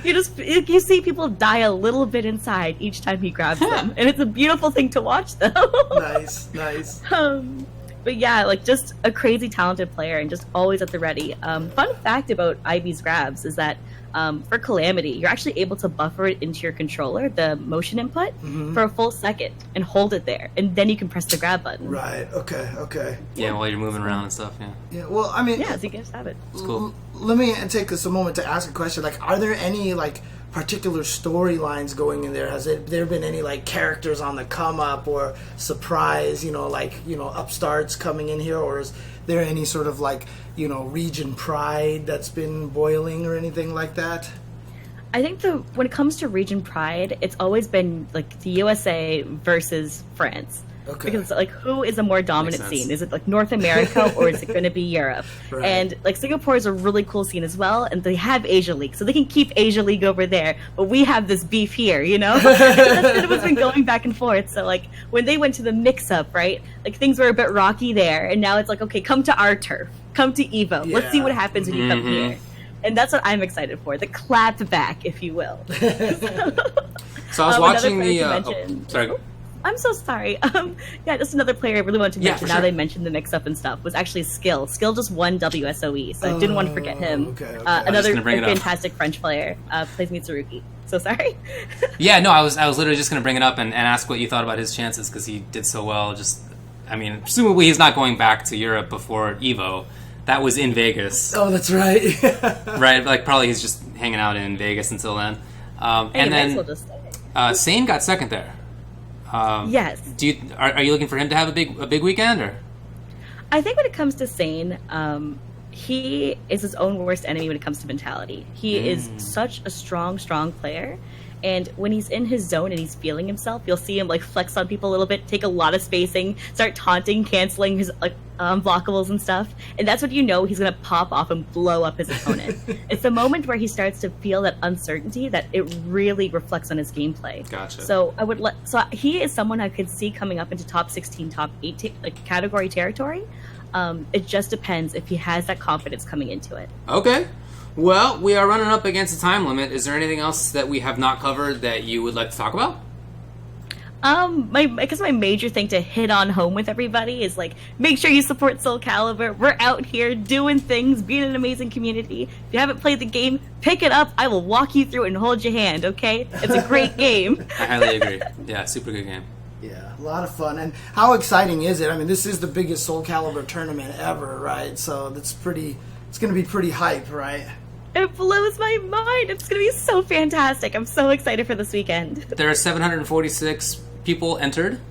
You see people die a little bit inside each time he grabs them, and it's a beautiful thing to watch, though. Nice. But yeah, like just a crazy talented player and just always at the ready. Fun fact about Ivy's grabs is that for Calamity, you're actually able to buffer it into your controller, the motion input, for a full second and hold it there, and then you can press the grab button. Right. Okay. Yeah, while you're moving around and stuff. Yeah. Well, I mean, so you can just have it. It's cool. Let me take this a moment to ask a question. Like, are there any particular storylines going in there? Has there been any characters on the come up or surprise? Upstarts coming in here, or is there any sort of region pride that's been boiling or anything like that? I think when it comes to region pride, it's always been the USA versus France. Okay. Because who is a more dominant scene? Is it North America or is it going to be Europe? Right. And Singapore is a really cool scene as well, and they have Asia League, so they can keep Asia League over there. But we have this beef here, That's kind of what's been going back and forth. So when they went to the mix-up, right? Things were a bit rocky there, and now it's okay, come to our turf, come to Evo. Let's see what happens when you come here. And that's what I'm excited for, the clap back, if you will. So I was watching sorry. I'm so sorry. Just another player I really wanted to mention now they mentioned the mix-up and stuff was actually Skill. Skill just won WSOE, so I didn't want to forget him. Okay. Another fantastic French player plays Mitsurugi. So sorry. Yeah, no, I was literally just going to bring it up and ask what you thought about his chances because he did so well. Presumably he's not going back to Europe before Evo. That was in Vegas. Oh, that's right. Right, probably he's just hanging out in Vegas until then. And then Sane got second there. Yes. Are you looking for him to have a big weekend, or? I think when it comes to Sane, he is his own worst enemy when it comes to mentality. He is such a strong player, And when he's in his zone and he's feeling himself, you'll see him like flex on people a little bit, take a lot of spacing, start taunting, canceling his blockables and stuff. And that's when you know he's going to pop off and blow up his opponent. It's the moment where he starts to feel that uncertainty that it really reflects on his gameplay. Gotcha. So so he is someone I could see coming up into top 16, top 8 category territory. It just depends if he has that confidence coming into it. Okay. Well, we are running up against a time limit. Is there anything else that we have not covered that you would like to talk about? I guess my major thing to hit on home with everybody is like, make sure you support Soul Calibur. We're out here doing things, being an amazing community. If you haven't played the game, pick it up. I will walk you through it and hold your hand, okay? It's a great game. I highly agree. Yeah, super good game. Yeah, a lot of fun. And how exciting is it? I mean, this is the biggest Soul Calibur tournament ever, right? So it's going to be pretty hype, right? It blows my mind. It's going to be so fantastic. I'm so excited for this weekend. There are 746 people entered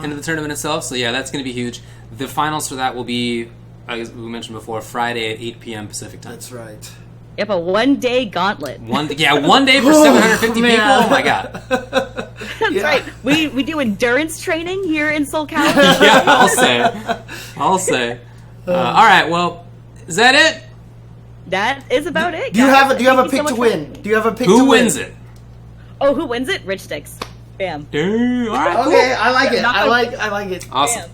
into the tournament itself, so yeah, that's going to be huge. The finals for that will be, as we mentioned before, Friday at 8 p.m. Pacific time. That's right. Yep, a one-day gauntlet. One day for 750 people? Oh my god. That's right. We do endurance training here in Soul Calibur. Yeah, I'll say. All right, well, is that it? That is about it. Do you have a pick to win? Do you have a pick to win? Who wins it? Oh, who wins it? Rich Sticks. Bam. All right, cool. Okay, I like it. I like it. Awesome. Bam.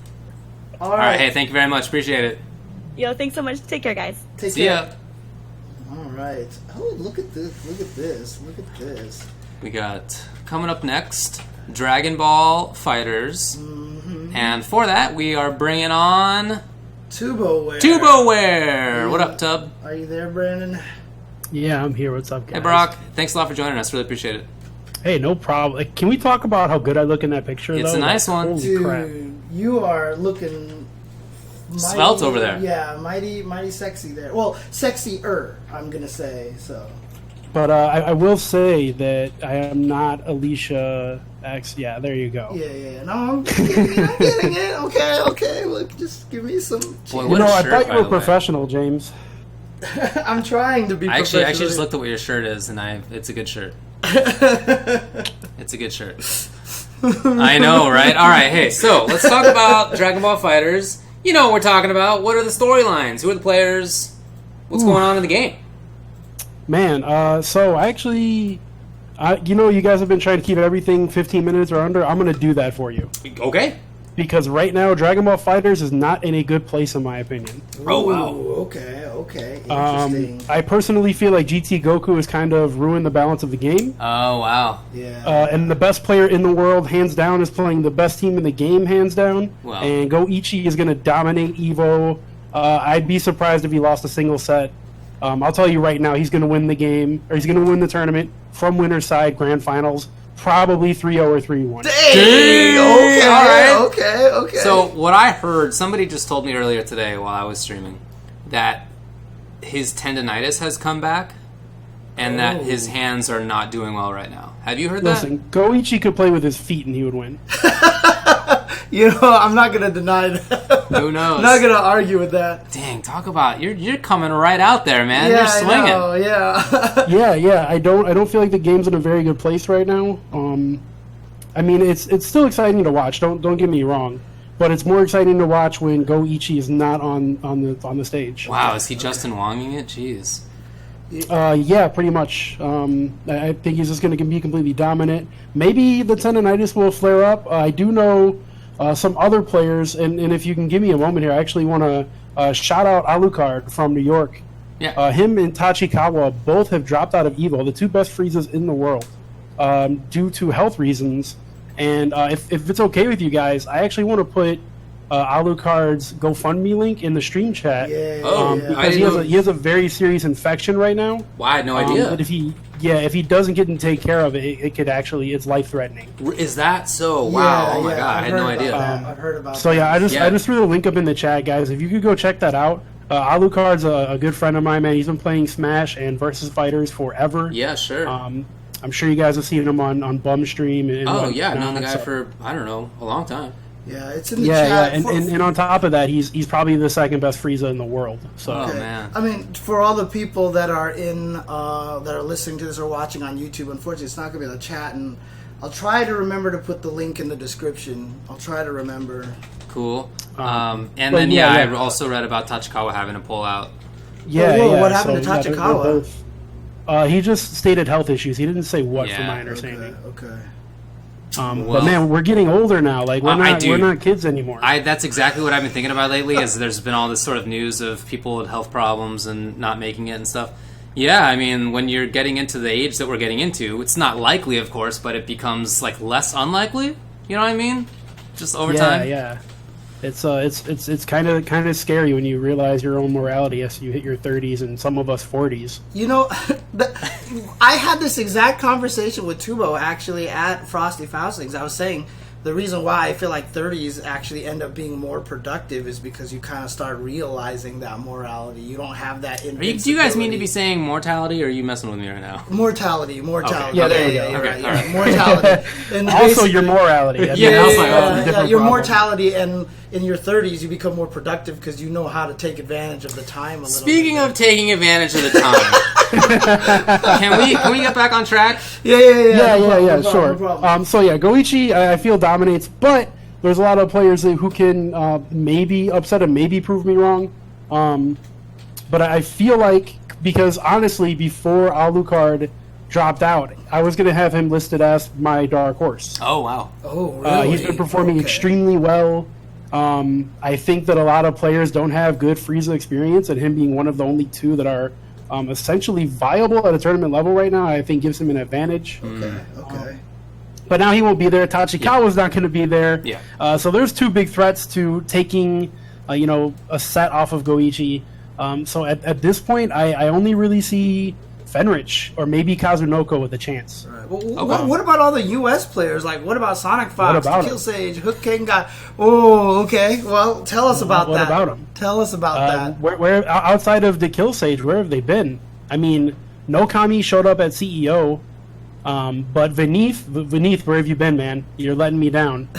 All All right, right. hey, thank you very much. Appreciate it. Yo, thanks so much. Take care, guys. Take See care. ya. All right. Oh, look at this. Look at this. Look at this. We got, coming up next, Dragon Ball FighterZ. Mm-hmm. And for that, we are bringing on TuboWare. TuboWare. What up, Tub? Are you there, Brandon? Yeah, I'm here. What's up, guys? Hey, Brock. Thanks a lot for joining us. Really appreciate it. Hey, no problem. Can we talk about how good I look in that picture, It's though? a nice one. Holy Dude, crap. you are looking mighty, Svelte over there. Yeah, mighty sexy there. Well, sexier, I'm gonna say. So. But I will say that I am not Alicia X. Yeah, there you go. Yeah. No, I'm getting it. Okay. Look, just give me some. Boy, You what know, a I shirt, thought by you were the way. professional, James. I'm trying to be. I actually professional. just looked at what your shirt is, and it's a good shirt. It's a good shirt. I know, right? All right, hey, so let's talk about Dragon Ball FighterZ. You know what we're talking about. What are the storylines? Who are the players? What's going on in the game? Man, so I actually... you guys have been trying to keep everything 15 minutes or under. I'm going to do that for you. Okay. Because right now, Dragon Ball FighterZ is not in a good place, in my opinion. Oh, wow. Ooh, okay. Interesting. I personally feel like GT Goku has kind of ruined the balance of the game. Oh, wow. Yeah. And the best player in the world, hands down, is playing the best team in the game, hands down. Wow. And Goichi is going to dominate Evo. I'd be surprised if he lost a single set. I'll tell you right now, he's going to win the game, or he's going to win the tournament from winner's side, grand finals, probably 3-0 or 3-1. Dang! Okay, All right. okay. So what I heard, somebody just told me earlier today while I was streaming, that his tendonitis has come back, and that his hands are not doing well right now. Have you heard Listen, Goichi could play with his feet and he would win. I'm not gonna deny that. Who knows? I'm not gonna argue with that. Dang, talk about you're coming right out there, man. Yeah, You're swinging. I know, yeah. Yeah. I don't feel like the game's in a very good place right now. I mean, it's still exciting to watch. Don't get me wrong, but it's more exciting to watch when Goichi is not on the stage. Wow, is he Justin Wonging it? Jeez. Yeah, pretty much. I think he's just going to be completely dominant. Maybe the tendonitis will flare up. I do know some other players, and if you can give me a moment here, I actually want to shout out Alucard from New York. Yeah. Him and Tachikawa both have dropped out of Evo, the two best freezes in the world, due to health reasons. And if it's okay with you guys, I actually want to put Alucard's GoFundMe link in the stream chat. Yeah, Oh, yeah. I Because didn't know. he has a very serious infection right now. Well, I had no idea. But if he doesn't get and take care of it, it could actually, it's life threatening. Is that so? Wow. Oh my god, I I've had no heard about idea. that. I've heard about So that. yeah, I Yeah. just threw the link up in the chat, guys. If you could go check that out. Alucard's a good friend of mine, man. He's been playing Smash and Versus Fighters forever. Yeah, sure. I'm sure you guys have seen him on Bum Stream. And oh yeah, I've known the whatnot, guy so- for I don't know a long time. Yeah, it's in the Yeah, chat. and on top of that, he's probably the second best Frieza in the world. So Oh, man. I mean, for all the people that are that are listening to this or watching on YouTube, unfortunately, it's not going to be in the chat, and I'll try to remember to put the link in the description. I'll try to remember. Cool. And but then, yeah, I yeah. also read about Tachikawa having to pull out. Whoa, what happened to they're Tachikawa? both- he just stated health issues. He didn't say what, from Yeah. my understanding. Okay. Well- But man, we're getting older now. Like we're not kids anymore. That's exactly what I've been thinking about lately. Is there's been all this sort of news of people with health problems and not making it and stuff. Yeah, I mean, when you're getting into the age that we're getting into, it's not likely, of course, but it becomes like less unlikely. You know what I mean? Just over time. Yeah. It's kind of scary when you realize your own morality as you hit your 30s and some of us 40s. You know, I had this exact conversation with Tubo actually at Frosty Faustings. I was saying the reason why I feel like 30s actually end up being more productive is because you kind of start realizing that morality. You don't have that invincibility. Do you guys mean to be saying mortality, or are you messing with me right now? Mortality. Okay. Yeah, there you go. you're Okay, right, all right. yeah, mortality. And Also, basically- your morality. I mean, Yeah, that's yeah, a yeah. different your problem. mortality, and in your 30s you become more productive because you know how to take advantage of the time a little Speaking bit. of taking advantage of the time, can we get back on track? Yeah, no problem, Sure. no problem. So yeah, Goichi, I feel dominates, but there's a lot of players who can maybe upset him, maybe prove me wrong. But I feel like, because honestly, before Alucard dropped out, I was going to have him listed as my dark horse. Oh wow. Oh, really? He's been performing Okay. extremely well. I think that a lot of players don't have good Frieza experience, and him being one of the only two that are essentially viable at a tournament level right now, I think gives him an advantage. Okay. But now he won't be there. Tachikawa's not going to be there. Yeah. So there's two big threats to taking, a set off of Goichi. So at this point, I only really see Fenrich or maybe Kazunoko with a chance. Right. Well, what about all the U.S. players? Like, what about Sonic Fox, about Kill Sage, Hook King Guy? Oh, okay. Well, tell us about what that. about 'em? Tell us about that. Where outside of the Kill Sage, where have they been? I mean, Nokami showed up at CEO, but Vineeth, where have you been, man? You're letting me down.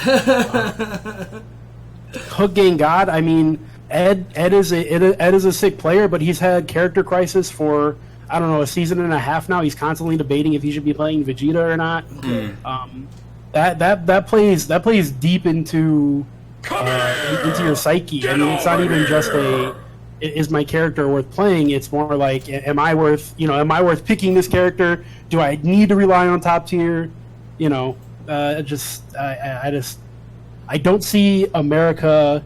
Hook Gang God, I mean, Ed is a sick player, but he's had character crisis for, I don't know, a season and a half now. He's constantly debating if he should be playing Vegeta or not. That plays deep into your psyche. I mean, it's not even just is my character worth playing? It's more like, am I worth picking this character? Do I need to rely on top tier? I don't see America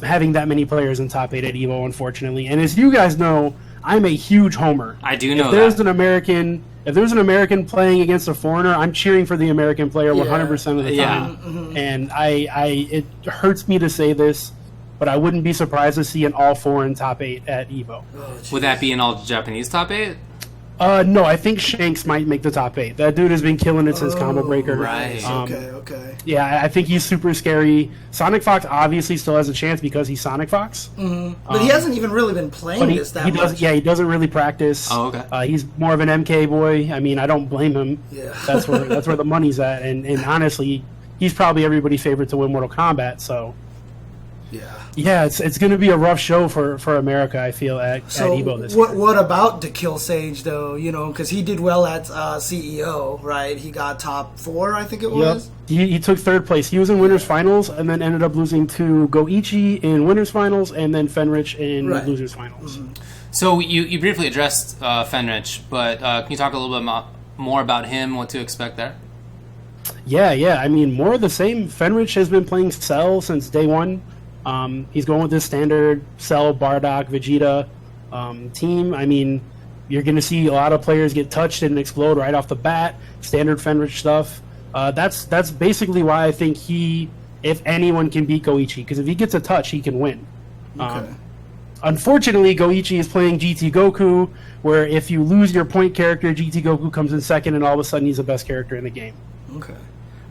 having that many players in top 8 at Evo, unfortunately. And as you guys know, I'm a huge homer. I do know if there's that. If there's an American playing against a foreigner, I'm cheering for the American player 100% of the Yeah. time. And it hurts me to say this, but I wouldn't be surprised to see an all foreign top 8 at Evo. Would that be an all Japanese top 8? No, I think Shanks might make the top 8. That dude has been killing it since Combo Breaker. right. Okay. Yeah, I think he's super scary. Sonic Fox obviously still has a chance because he's Sonic Fox. But he hasn't even really been playing this that much. He doesn't really practice. Oh, okay. He's more of an MK boy. I mean, I don't blame him. Yeah. That's where the money's at. And honestly, he's probably everybody's favorite to win Mortal Kombat. So yeah, it's going to be a rough show for America, I feel, at Evo this year. What about the Kill Sage though? Because he did well at CEO, right? He got top 4, I think it was. He took 3rd place. He was in winners finals and then ended up losing to Goichi in winners finals and then Fenrich in losers finals. Mm-hmm. So you briefly addressed Fenrich, but can you talk a little bit more about him? What to expect there? Yeah. I mean, more of the same. Fenrich has been playing Cell since day one. He's going with his standard Cell, Bardock, Vegeta team. I mean, you're going to see a lot of players get touched and explode right off the bat. Standard Fenrich stuff. That's basically why I think he, if anyone, can beat Goichi. Because if he gets a touch, he can win. Okay. Unfortunately, Goichi is playing GT Goku, where if you lose your point character, GT Goku comes in second, and all of a sudden he's the best character in the game. Okay.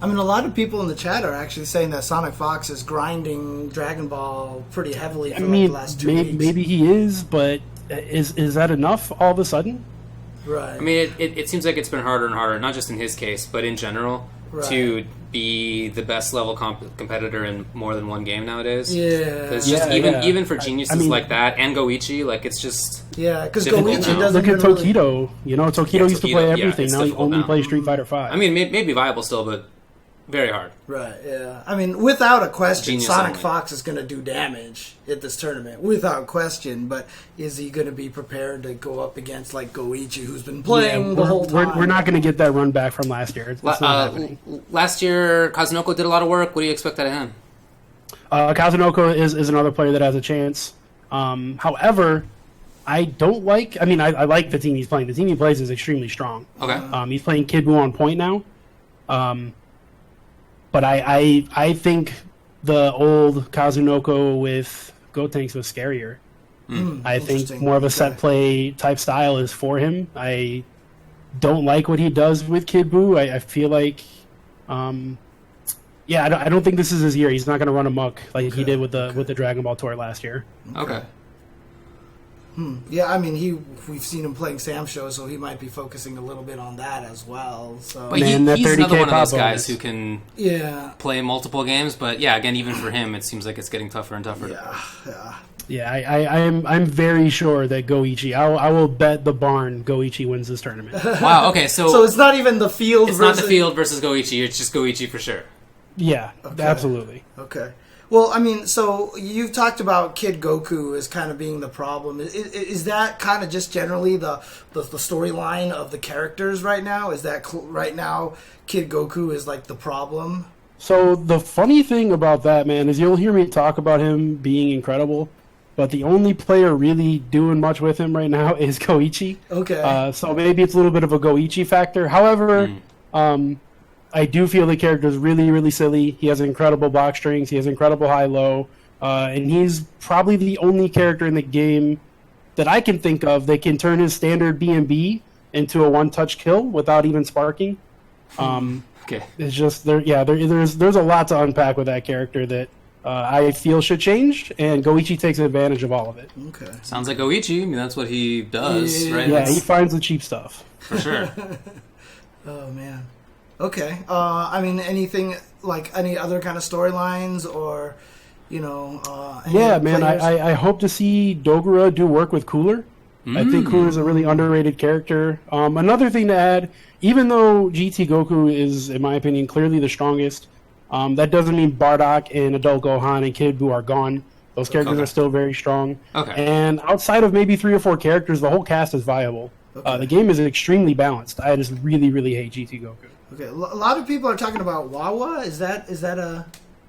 I mean, a lot of people in the chat are actually saying that Sonic Fox is grinding Dragon Ball pretty heavily for the last 2 weeks. Maybe he is, but is that enough all of a sudden? Right. I mean, it seems like it's been harder and harder, not just in his case, but in general, to be the best level competitor in more than one game nowadays. Yeah. Because even for geniuses like that and Goichi, like it's just because difficult Goichi now. doesn't Look at even really... Tokido. You know, Tokido used to play everything. it's Now he difficult only now. plays Street Fighter 5. I mean, maybe viable still, but very hard. Right, yeah. I mean, without a question, Genius Sonic only. Fox is going to do damage at this tournament, without question. But is he going to be prepared to go up against, like, Goichi, who's been playing the whole time? We're not going to get that run back from last year. It's not happening. Last year, Kazunoko did a lot of work. What do you expect out of him? Kazunoko is another player that has a chance. However, I don't like... I mean, I like the team he's playing. The team he plays is extremely strong. Okay. He's playing Kid Buu on point now. But I think the old Kazunoko with Gotenks was scarier. I think more of a set play type style is for him. I don't like what he does with Kid Buu. I feel like, I don't think this is his year. He's not going to run amok like he did with the Dragon Ball Tour last year. Okay. Yeah, I mean, we've seen him playing Sam Show, so he might be focusing a little bit on that as well. So, But Man, that he's 30K another one of those pop guys bonus. who can yeah, play multiple games. But yeah, again, even for him, it seems like it's getting tougher and tougher. yeah. I'm very sure that Goichi. I will bet the barn Goichi wins this tournament. Wow. Okay. So it's not even the field. It's not the field versus Goichi. It's just Goichi for sure. Yeah, absolutely. Okay. Well, I mean, so you've talked about Kid Goku as kind of being the problem. Is that kind of just generally the storyline of the characters right now? Is that right now Kid Goku is like the problem? So the funny thing about that, man, is you'll hear me talk about him being incredible, but the only player really doing much with him right now is Goichi. Okay. So maybe it's a little bit of a Goichi factor. However, I do feel the character is really, really silly. He has incredible box strings. He has incredible high-low. And he's probably the only character in the game that I can think of that can turn his standard B&B into a one-touch kill without even sparking. Okay. It's just there's a lot to unpack with that character that I feel should change, and Goichi takes advantage of all of it. Okay. Sounds like Goichi. I mean, that's what he does, right? Yeah, he finds the cheap stuff. For sure. Oh man. Okay. I mean, anything like any other kind of storylines or, any Yeah, other man. players? I hope to see Dogura do work with Cooler. I think Cooler is a really underrated character. Another thing to add, even though GT Goku is, in my opinion, clearly the strongest, that doesn't mean Bardock and Adult Gohan and Kid Buu are gone. Those characters are still very strong. Okay. And outside of maybe 3 or 4 characters, the whole cast is viable. Okay. The game is extremely balanced. I just really, really hate GT Goku. Okay. A lot of people are talking about Wawa. Is that a?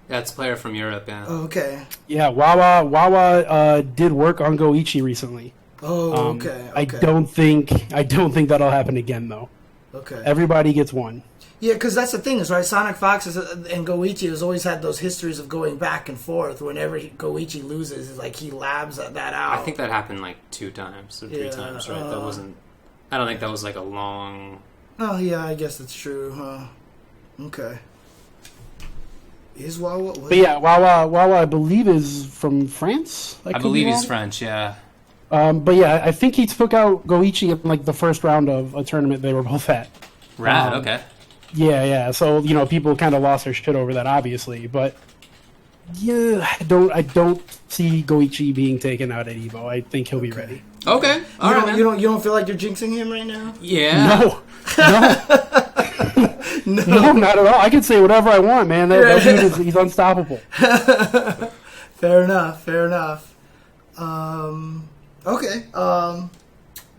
That's a player from Europe, yeah. Oh, okay. Yeah, Wawa did work on Goichi recently. Oh, okay. I don't think that'll happen again though. Okay. Everybody gets one. Yeah, because that's the thing is, right, Sonic Fox and Goichi has always had those histories of going back and forth. Whenever Goichi loses, it's like he labs that out. I think that happened like 2 times or 3 times, right? That wasn't... I don't think that was like a long... Oh, yeah, I guess that's true, huh? Okay. Is Wawa... But yeah, Wawa I believe is from France? I believe he's French, yeah. But yeah, I think he took out Goichi in like the first round of a tournament they were both at. Rad, okay. Yeah. So people kind of lost their shit over that, obviously. But yeah, I don't see Goichi being taken out at Evo. I think he'll be ready. Okay, all right, man. You don't feel like you're jinxing him right now? Yeah. No, not at all. I can say whatever I want, man. That dude he's unstoppable. Fair enough. Okay. All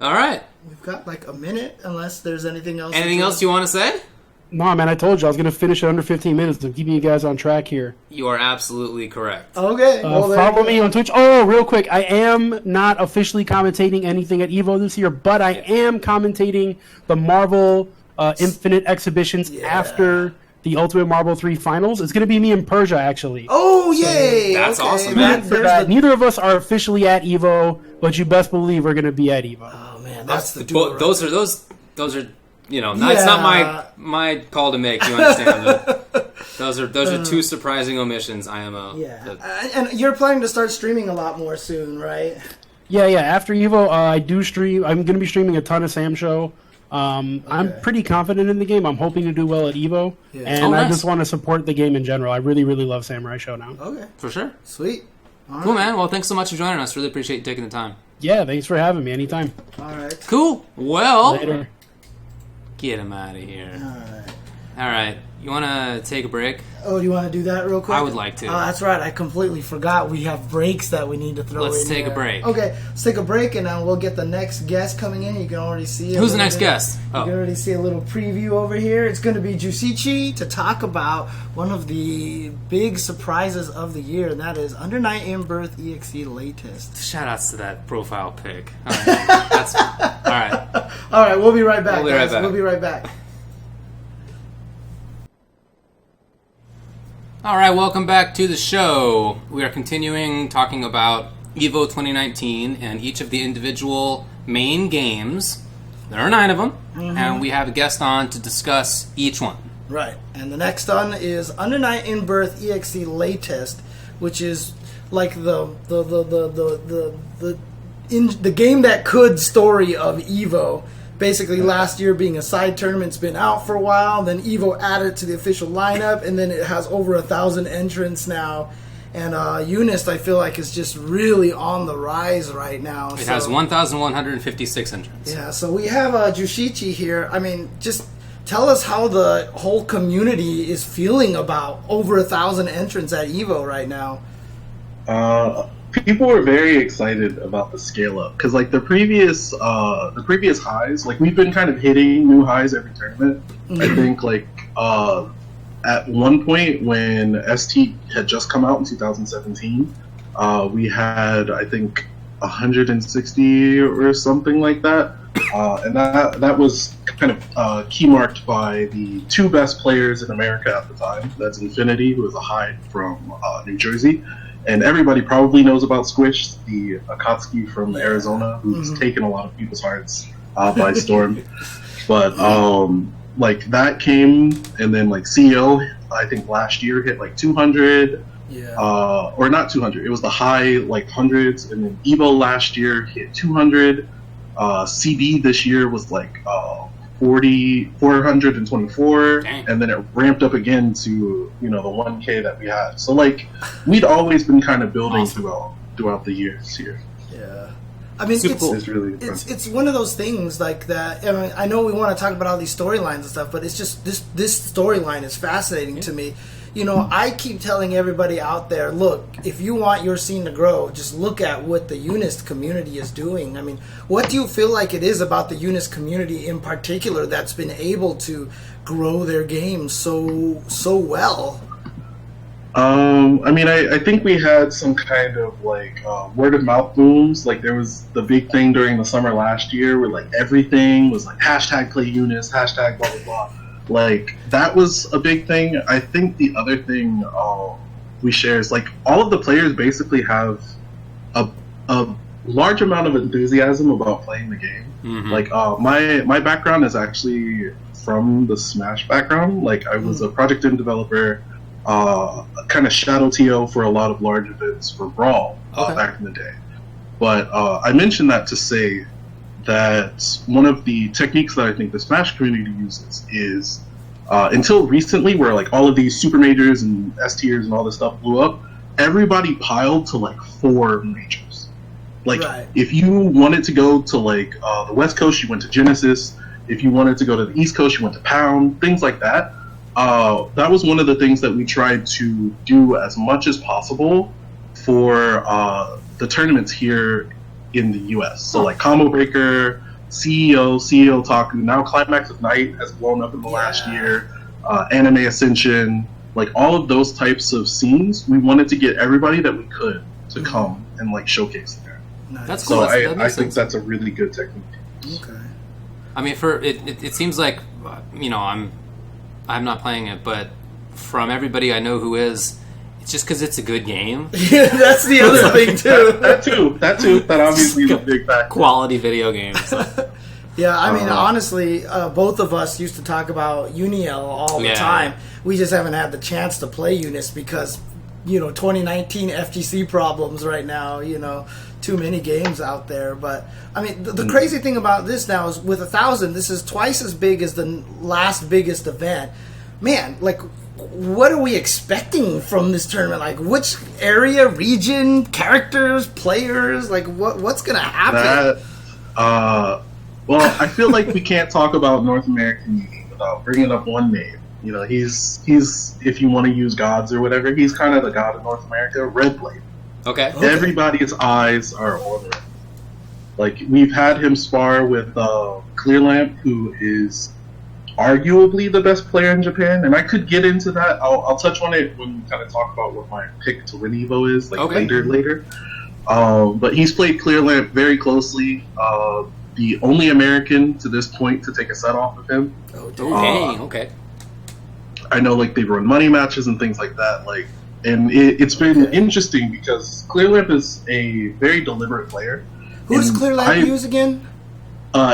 right. We've got like a minute, unless there's anything else. Anything else you want to say? No, man, I told you I was going to finish it under 15 minutes. I'm keeping you guys on track here. You are absolutely correct. Okay. Follow me on Twitch. Oh, real quick. I am not officially commentating anything at EVO this year, but I am commentating the Marvel Infinite exhibitions after the Ultimate Marvel 3 finals. It's going to be me in Persia, actually. Oh, yay! That's awesome, man. man. Neither of us are officially at EVO, but you best believe we're going to be at EVO. Oh man, that's the But those are it's not my call to make. You understand? But those are 2 surprising omissions. and you're planning to start streaming a lot more soon, right? Yeah. After EVO, I do stream. I'm going to be streaming a ton of Sam Show. I'm pretty confident in the game. I'm hoping to do well at Evo, and I just want to support the game in general. I really, really love Samurai Shodown. Okay. For sure. Sweet. All Cool, right. man. Well, thanks so much for joining us. Really appreciate you taking the time. Yeah, thanks for having me. Anytime. All right. Cool. Well, Later. get him out of here. All right. All right. You want to take a break? Oh, do you want to do that real quick? I would like to. Oh, that's right. I completely forgot we have breaks that we need to throw in. Let's take a there. break. Okay, let's take a break, and then we'll get the next guest coming in. You can already see it. Who's the next guest? You can already see a little preview over here. It's going to be Juushichi to talk about one of the big surprises of the year, and that is Under Night in Birth EXE latest. Shout outs to that profile pic. All right. That's, all right. All right, we'll be right back. We'll be right guys. back. We'll be right back. All right, welcome back to the show. We are continuing talking about Evo 2019 and each of the individual main games. There are 9 of them, and we have a guest on to discuss each one. Right, and the next one is Under Night in Birth EXE latest, which is like the game that could story of Evo. Basically, last year being a side tournament's been out for a while. Then Evo added to the official lineup, and then it has over 1,000 entrants now. And Eunice, I feel like, is just really on the rise right now. It has 1,156 entrants. Yeah, so we have Juushichi here. I mean, just tell us how the whole community is feeling about over 1,000 entrants at Evo right now. People were very excited about the scale up because, like, the previous highs, like, we've been kind of hitting new highs every tournament. I think, like, at one point when ST had just come out in 2017, we had, I think, 160 or something like that, and that was kind of key marked by the 2 best players in America at the time. That's Infinity, who is a hide from New Jersey. And everybody probably knows about Squish, the Akatsuki from Arizona, who's taken a lot of people's hearts by storm. But like, that came, and then, like, CL, I think last year hit like 200, or not 200. It was the high, like, hundreds, and then Evo last year hit 200. CB this year was like 424, and then it ramped up again to, you know, the 1K that we had. So, like, we'd always been kind of building throughout the years here. Yeah, I mean, It's really it's one of those things like that. I mean, I know we want to talk about all these storylines and stuff, but it's just this storyline is fascinating to me. You know, I keep telling everybody out there, look, if you want your scene to grow, just look at what the Eunice community is doing. I mean, what do you feel like it is about the Eunice community in particular that's been able to grow their game so well? I mean, I think we had some kind of, like, word of mouth booms. Like, there was the big thing during the summer last year where, like, everything was like hashtag play Eunice, hashtag blah blah blah. Like, that was a big thing. I think the other thing we share is, like, all of the players basically have a large amount of enthusiasm about playing the game. Like, my background is actually from the Smash background. Like, I was a project and developer, kind of shadow TO for a lot of large events for Brawl back in the day. But I mentioned that to say that one of the techniques that I think the Smash community uses is, until recently, where, like, all of these super majors and S tiers and all this stuff blew up, everybody piled to, like, 4 majors. Like, if you wanted to go to, like, the West Coast, you went to Genesis. If you wanted to go to the East Coast, you went to Pound, things like that. That was one of the things that we tried to do as much as possible for the tournaments here in the U.S. So, like, Combo Breaker, CEO Otaku, now Climax of Night has blown up in the last year, Anime Ascension, like, all of those types of scenes, we wanted to get everybody that we could to come and, like, showcase there. Nice. That's cool. So That I think that's a really good technique. Okay. I mean, for it seems like, you know, I'm not playing it, but from everybody I know who is, it's just because it's a good game. Yeah, that's the other thing too. That obviously is a big factor. Quality video games. Yeah, I mean, honestly, both of us used to talk about Uniel all the time. We just haven't had the chance to play Eunice because 2019 FGC problems right now. Too many games out there. But I mean, the crazy thing about this now is with 1,000, this is twice as big as the last biggest event. Man, like, what are we expecting from this tournament? Like, which area, region, characters, players? Like, what's gonna happen? Well, I feel like we can't talk about North American Union without bringing up one name. He's if you want to use gods or whatever, he's kind of the god of North America, Redblade. Okay. Everybody's eyes are on him. Like, we've had him spar with Clearlamp, who is arguably the best player in Japan, and I could get into that. I'll touch on it when we kind of talk about what my pick to win Evo is, later. But he's played Clearlamp very closely. The only American to this point to take a set off of him. Okay. I know, like, they run money matches and things like that. Like, and it's been interesting because Clearlamp is a very deliberate player. Who does Clearlamp use again?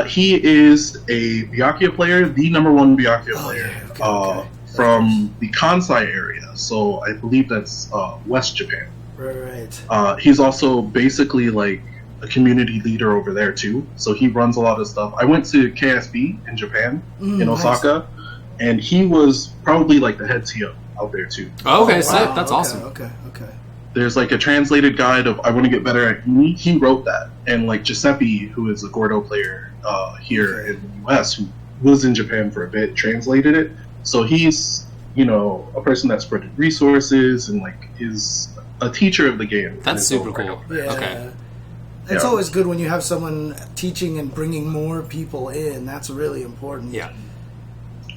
He is a Byakuya player, the #1 Byakuya player from the Kansai area. So I believe that's West Japan. Right. He's also basically like a community leader over there too. So he runs a lot of stuff. I went to KSB in Japan, in Osaka, and he was probably like the head TO out there too. Okay, that's awesome. Okay. There's like a translated guide of I want to get better at Uni. He wrote that, and like Giuseppe, who is a Gordo player here in the US, who was in Japan for a bit, translated it. So he's a person that spread resources and like is a teacher of the game. That's super cool. Yeah. Okay. It's always good when you have someone teaching and bringing more people in. That's really important. Yeah.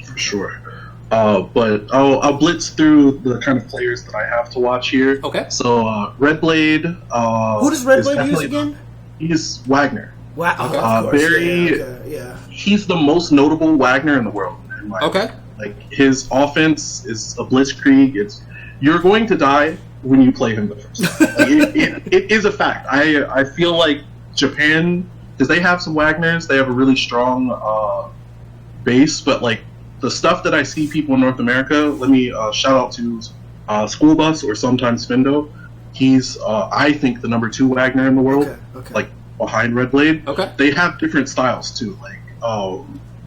For sure. But I'll blitz through the kind of players that I have to watch here. Okay. So Redblade. Who does Redblade use again? He's Wagner. Of course. He's the most notable Wagner in the world. In my opinion. Like, his offense is a blitzkrieg. You're going to die when you play him the first time. It is a fact. I feel like Japan, because they have some Wagners, they have a really strong base, but like the stuff that I see people in North America, let me shout out to School Bus or sometimes Findo. He's, I think, the #2 Wagner in the world, like behind Redblade. Okay. They have different styles too. Like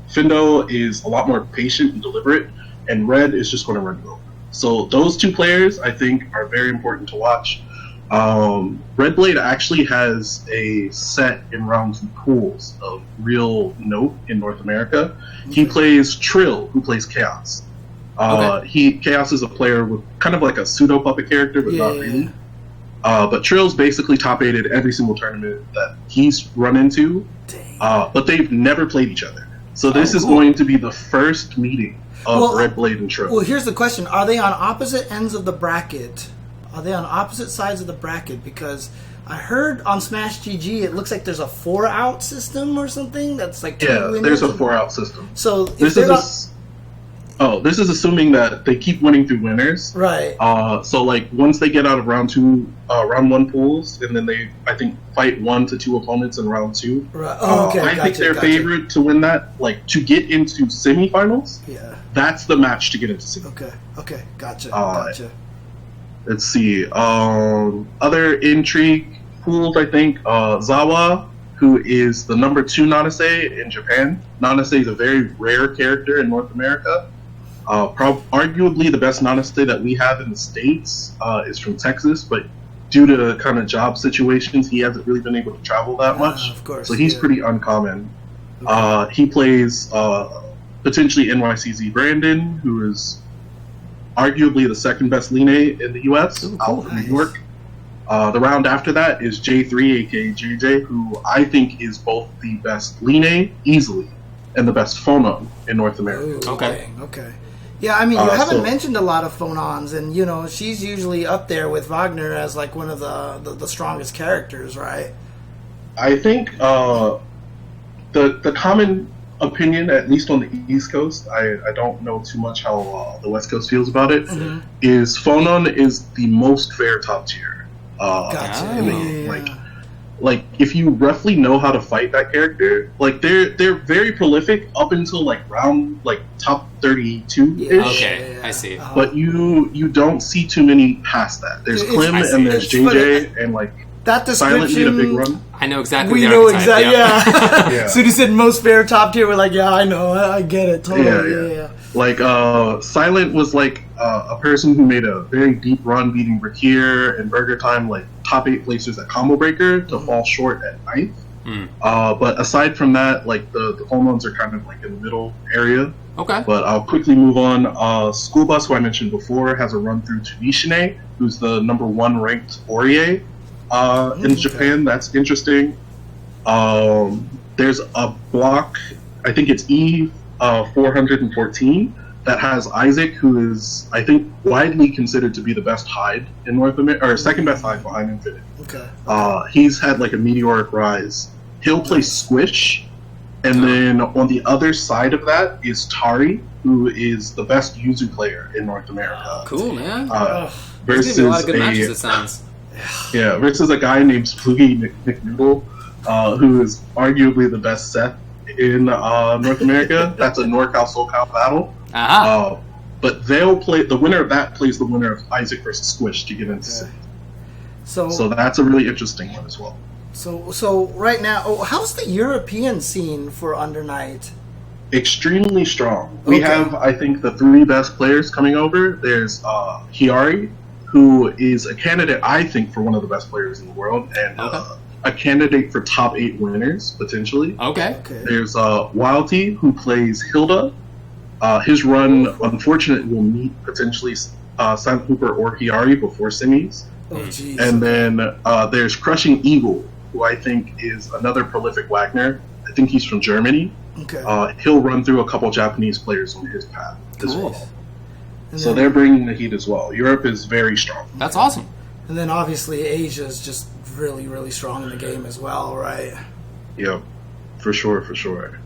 Findo is a lot more patient and deliberate, and Red is just going to run you over. So those two players, I think, are very important to watch. Redblade actually has a set in round 2 pools of real note in North America. He plays Trill, who plays Chaos. Chaos is a player with kind of like a pseudo puppet character, but not really. But Trill's basically top 8 at every single tournament that he's run into. But they've never played each other. So this is going to be the first meeting of Redblade and Trill. Well, here's the question. Are they on opposite ends of the bracket? Are they on opposite sides of the bracket? Because I heard on Smash GG it looks like there's a 4-out system or something. That's like 2 winners. There's a 4-out system. So this is assuming that they keep winning through winners. Right. So like once they get out of round 1 pools, and then they, I think, fight 1 to 2 opponents in round 2. Right. I think they're favored to win that, like to get into semifinals. Yeah. That's the match to get into semifinals. Okay. Gotcha. Let's see. Other intrigue pools, I think. Zawa, who is the #2 Nanase in Japan. Nanase is a very rare character in North America. Arguably the best Nanase that we have in the States is from Texas, but due to kind of job situations, he hasn't really been able to travel that much. Of course. So he's pretty uncommon. He plays potentially NYCZ Brandon, who is arguably the second best Line in the U.S. out of New York. The round after that is J3, aka JJ, who I think is both the best Line easily and the best Phonon in North America. Ooh, okay. Yeah, I mean, you haven't mentioned a lot of Phonons, and she's usually up there with Wagner as like one of the strongest characters, right? I think the common opinion, at least on the East Coast, I don't know too much how the West Coast feels about it, is Phonon is the most fair top tier. Gotcha. like if you roughly know how to fight that character, like they're very prolific up until like round like top 32 ish. Okay, I see. But you don't see too many past that. There's Clem and there's JJ and like that Silent made a big description. run. I know exactly. We the know archetype, exactly. Yeah. Yeah. So you said most fair top tier. We're like, yeah, I know, I get it totally. Yeah. Like Silent was like a person who made a very deep run beating Rakir and Burger Time, like top 8 placers at Combo Breaker to fall short at 9th. But aside from that, like the home runs are kind of like in the middle area. Okay. But I'll quickly move on. School Bus, who I mentioned before, has a run through to Nishine, who's the number 1 ranked Orie in Japan. That's interesting. There's a block, I think it's E414, that has Isaac, who is, I think, widely considered to be the best Hyde in North America, or second best Hyde behind Infinite. Okay. He's had like a meteoric rise. He'll play Squish, and then on the other side of that is Tari, who is the best Yuzu player in North America. Cool, man. Versus There's gonna be a lot of good matches, it sounds. Yeah, versus a guy named Spooky McNoodle, who is arguably the best Seth in North America. That's a NorCal SoCal battle. But they'll play, the winner of that plays the winner of Isaac versus Squish to get into City. So that's a really interesting one as well. So right now, how's the European scene for Under Night? Extremely strong. We have, I think, the 3 best players coming over. There's Hiyari, who is a candidate, I think, for one of the best players in the world, and a candidate for top 8 winners, potentially. Okay. There's Wildty, who plays Hilda. His run, unfortunately, will meet potentially Silent Hooper or Hiyari before semis. And then there's Crushing Eagle, who I think is another prolific Wagner. I think he's from Germany. He'll run through a couple Japanese players on his path as well. So they're bringing the heat as well. Europe is very strong. That's awesome. And then obviously Asia is just really, really strong in the game as well, right? Yep, for sure.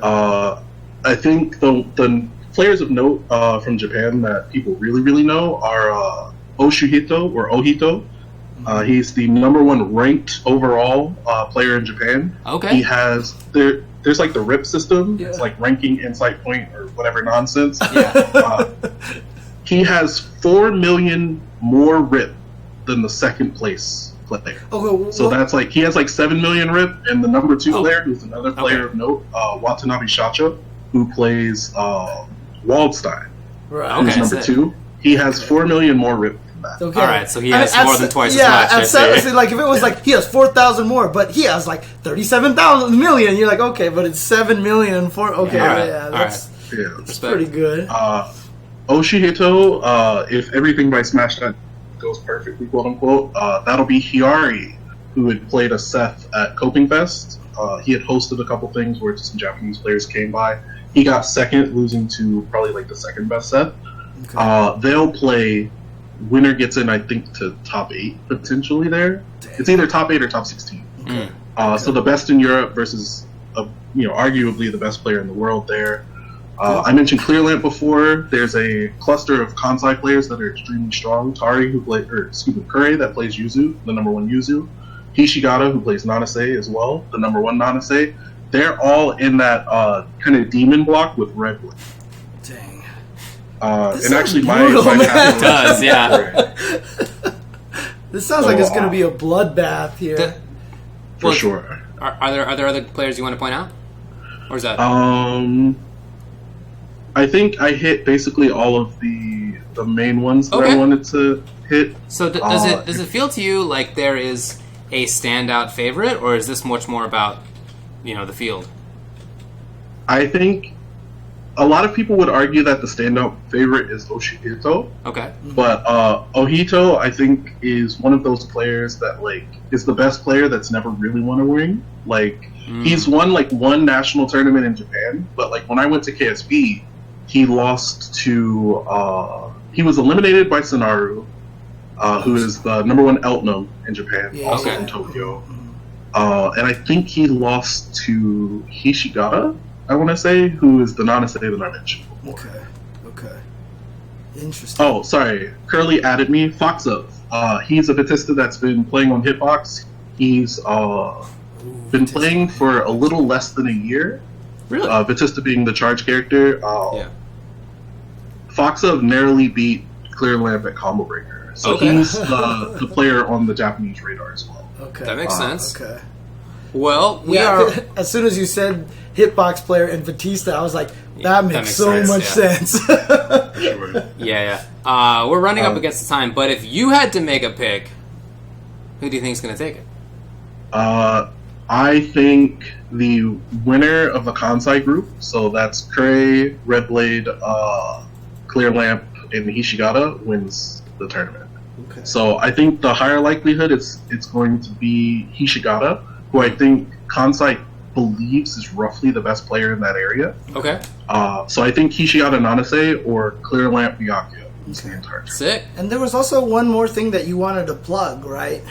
I think the players of note from Japan that people really, really know are Oshuhito or Ohito. He's the number 1 ranked overall player in Japan. He has there's like the RIP system. It's like ranking insight point or whatever nonsense. He has 4 million more RIP than the second place player. So that's like he has like 7 million RIP, and the number 2 player, who's another player of note, Watanabe Shacha, who plays Waldstein. Who's number 2. He has 4 million more RIP. All right, so he has more than twice as much. Like if it was like he has 4,000 more, but he has like 37,000 million. You're like, okay, but it's 7 million for that's pretty good. Oshihito, if everything by Smash Cut goes perfectly, quote unquote, that'll be Hiyari, who had played a Seth at Coping Fest. He had hosted a couple things where some Japanese players came by. He got second, losing to probably like the second best Seth. They'll play. Winner gets in, I think, to top 8 potentially there. It's either top 8 or top 16. So the best in Europe versus, arguably the best player in the world there. I mentioned Clearlamp before. There's a cluster of Kansai players that are extremely strong. Tari, Kure, that plays Yuzu, the number 1 Yuzu. Hishigata, who plays Nanase as well, the number 1 Nanase. They're all in that kind of demon block with Red Blade. And actually, my it does, yeah. This sounds like it's going to be a bloodbath here. For sure. Are there other players you want to point out, or is that? I think I hit basically all of the main ones that I wanted to hit. So does it feel to you like there is a standout favorite, or is this much more about the field? I think a lot of people would argue that the standout favorite is Oshihito. But Ohito, I think, is one of those players that is the best player that's never really won a ring. He's won one national tournament in Japan, but when I went to KSB, he lost to he was eliminated by Sonaru, who is the number 1 Eltnum in Japan, also from Tokyo. And I think he lost to Hishigata, I want to say, who is the Nanase that I mentioned before. Okay. Interesting. Oh, sorry. Curly added me. Fox Up. He's a Batista that's been playing on Hitbox. He's been playing for a little less than a year. Really? Batista being the charge character. Yeah. Foxa narrowly beat Clear Lamp at Combo Breaker. So Okay. he's the player on the Japanese radar as well. Okay. That makes sense. Okay. Well, we are. As soon as you said hitbox player and Batista, I was like, that makes so much sense. Sure. Yeah. We're running up against the time, but if you had to make a pick, who do you think is going to take it? I think the winner of the Kansai group, so that's Kurei, Red Blade, Clear Lamp, and Hishigata, wins the tournament. Okay. So I think the higher likelihood it's going to be Hishigata, who I think Kansai believes is roughly the best player in that area. Okay. So I think Hishigata Nanase or Clear Lamp Byakuya is the entire tournament. Sick. And there was also one more thing that you wanted to plug, right?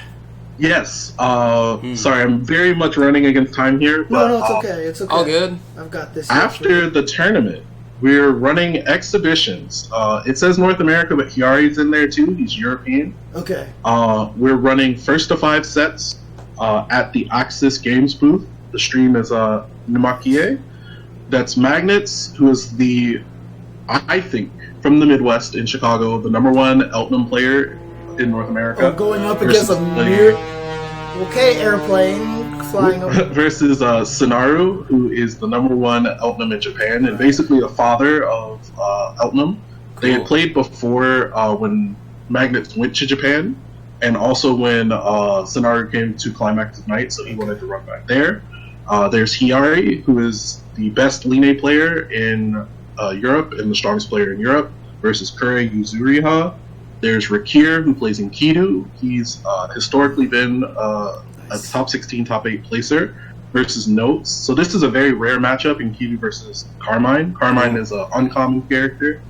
Yes. Sorry, I'm very much running against time here. But, No, it's okay. It's okay. All good. I've got this. After the tournament, we're running exhibitions. It says North America, but Hiari's in there too. He's European. Okay. We're running first to 5 sets at the Axis Games booth. The stream is Numakie. That's Magnets, who is I think, from the Midwest in Chicago, the #1 Eltnum player in North America. Going up against a mere... Okay, airplane flying over. versus Sonaru, who is the #1 Eltnum in Japan, and basically the father of Eltnum. They had played before when Magnets went to Japan, and also when Sonaru came to Climax Night, so he wanted to run back there. There's Hiari, who is the best Line player in Europe and the strongest player in Europe, versus Kurei Yuzuriha. There's Rakir, who plays in Kidu. He's historically been a top 16, top 8 placer, versus Notes. So this is a very rare matchup in Kidu versus Carmine. Carmine is an uncommon character.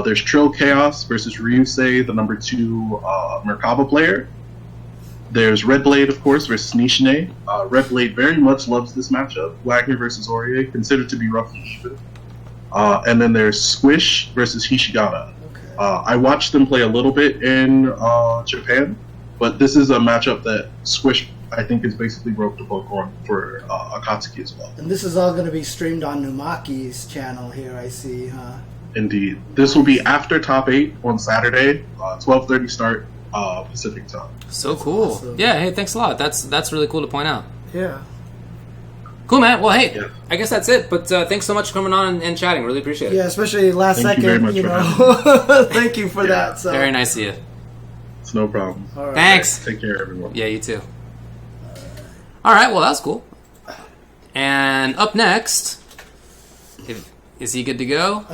There's Trill Chaos versus Ryusei, the #2 Merkaba player. There's Red Blade, of course, versus Nishine. Red Blade very much loves this matchup. Wagner versus Orie, considered to be roughly even. And then there's Squish versus Hishigata. I watched them play a little bit in Japan, but this is a matchup that Squish, I think, is basically wrote the book on for Akatsuki as well. And this is all going to be streamed on Numaki's channel here, I see, huh? Indeed. This will be after top 8 on Saturday, 12:30 start Pacific time. So cool. Awesome. Yeah, hey, thanks a lot. That's really cool to point out. Yeah. Cool, man. Well, hey, Yeah. I guess that's it. But thanks so much for coming on and chatting. Really appreciate it. Yeah, especially last Thank you second, very much for know. Thank you for Yeah. that. So. Very nice of you. It's no problem. All right. Thanks. Take care, everyone. Yeah, you too. All right, well, that's cool. And up next, is he good to go?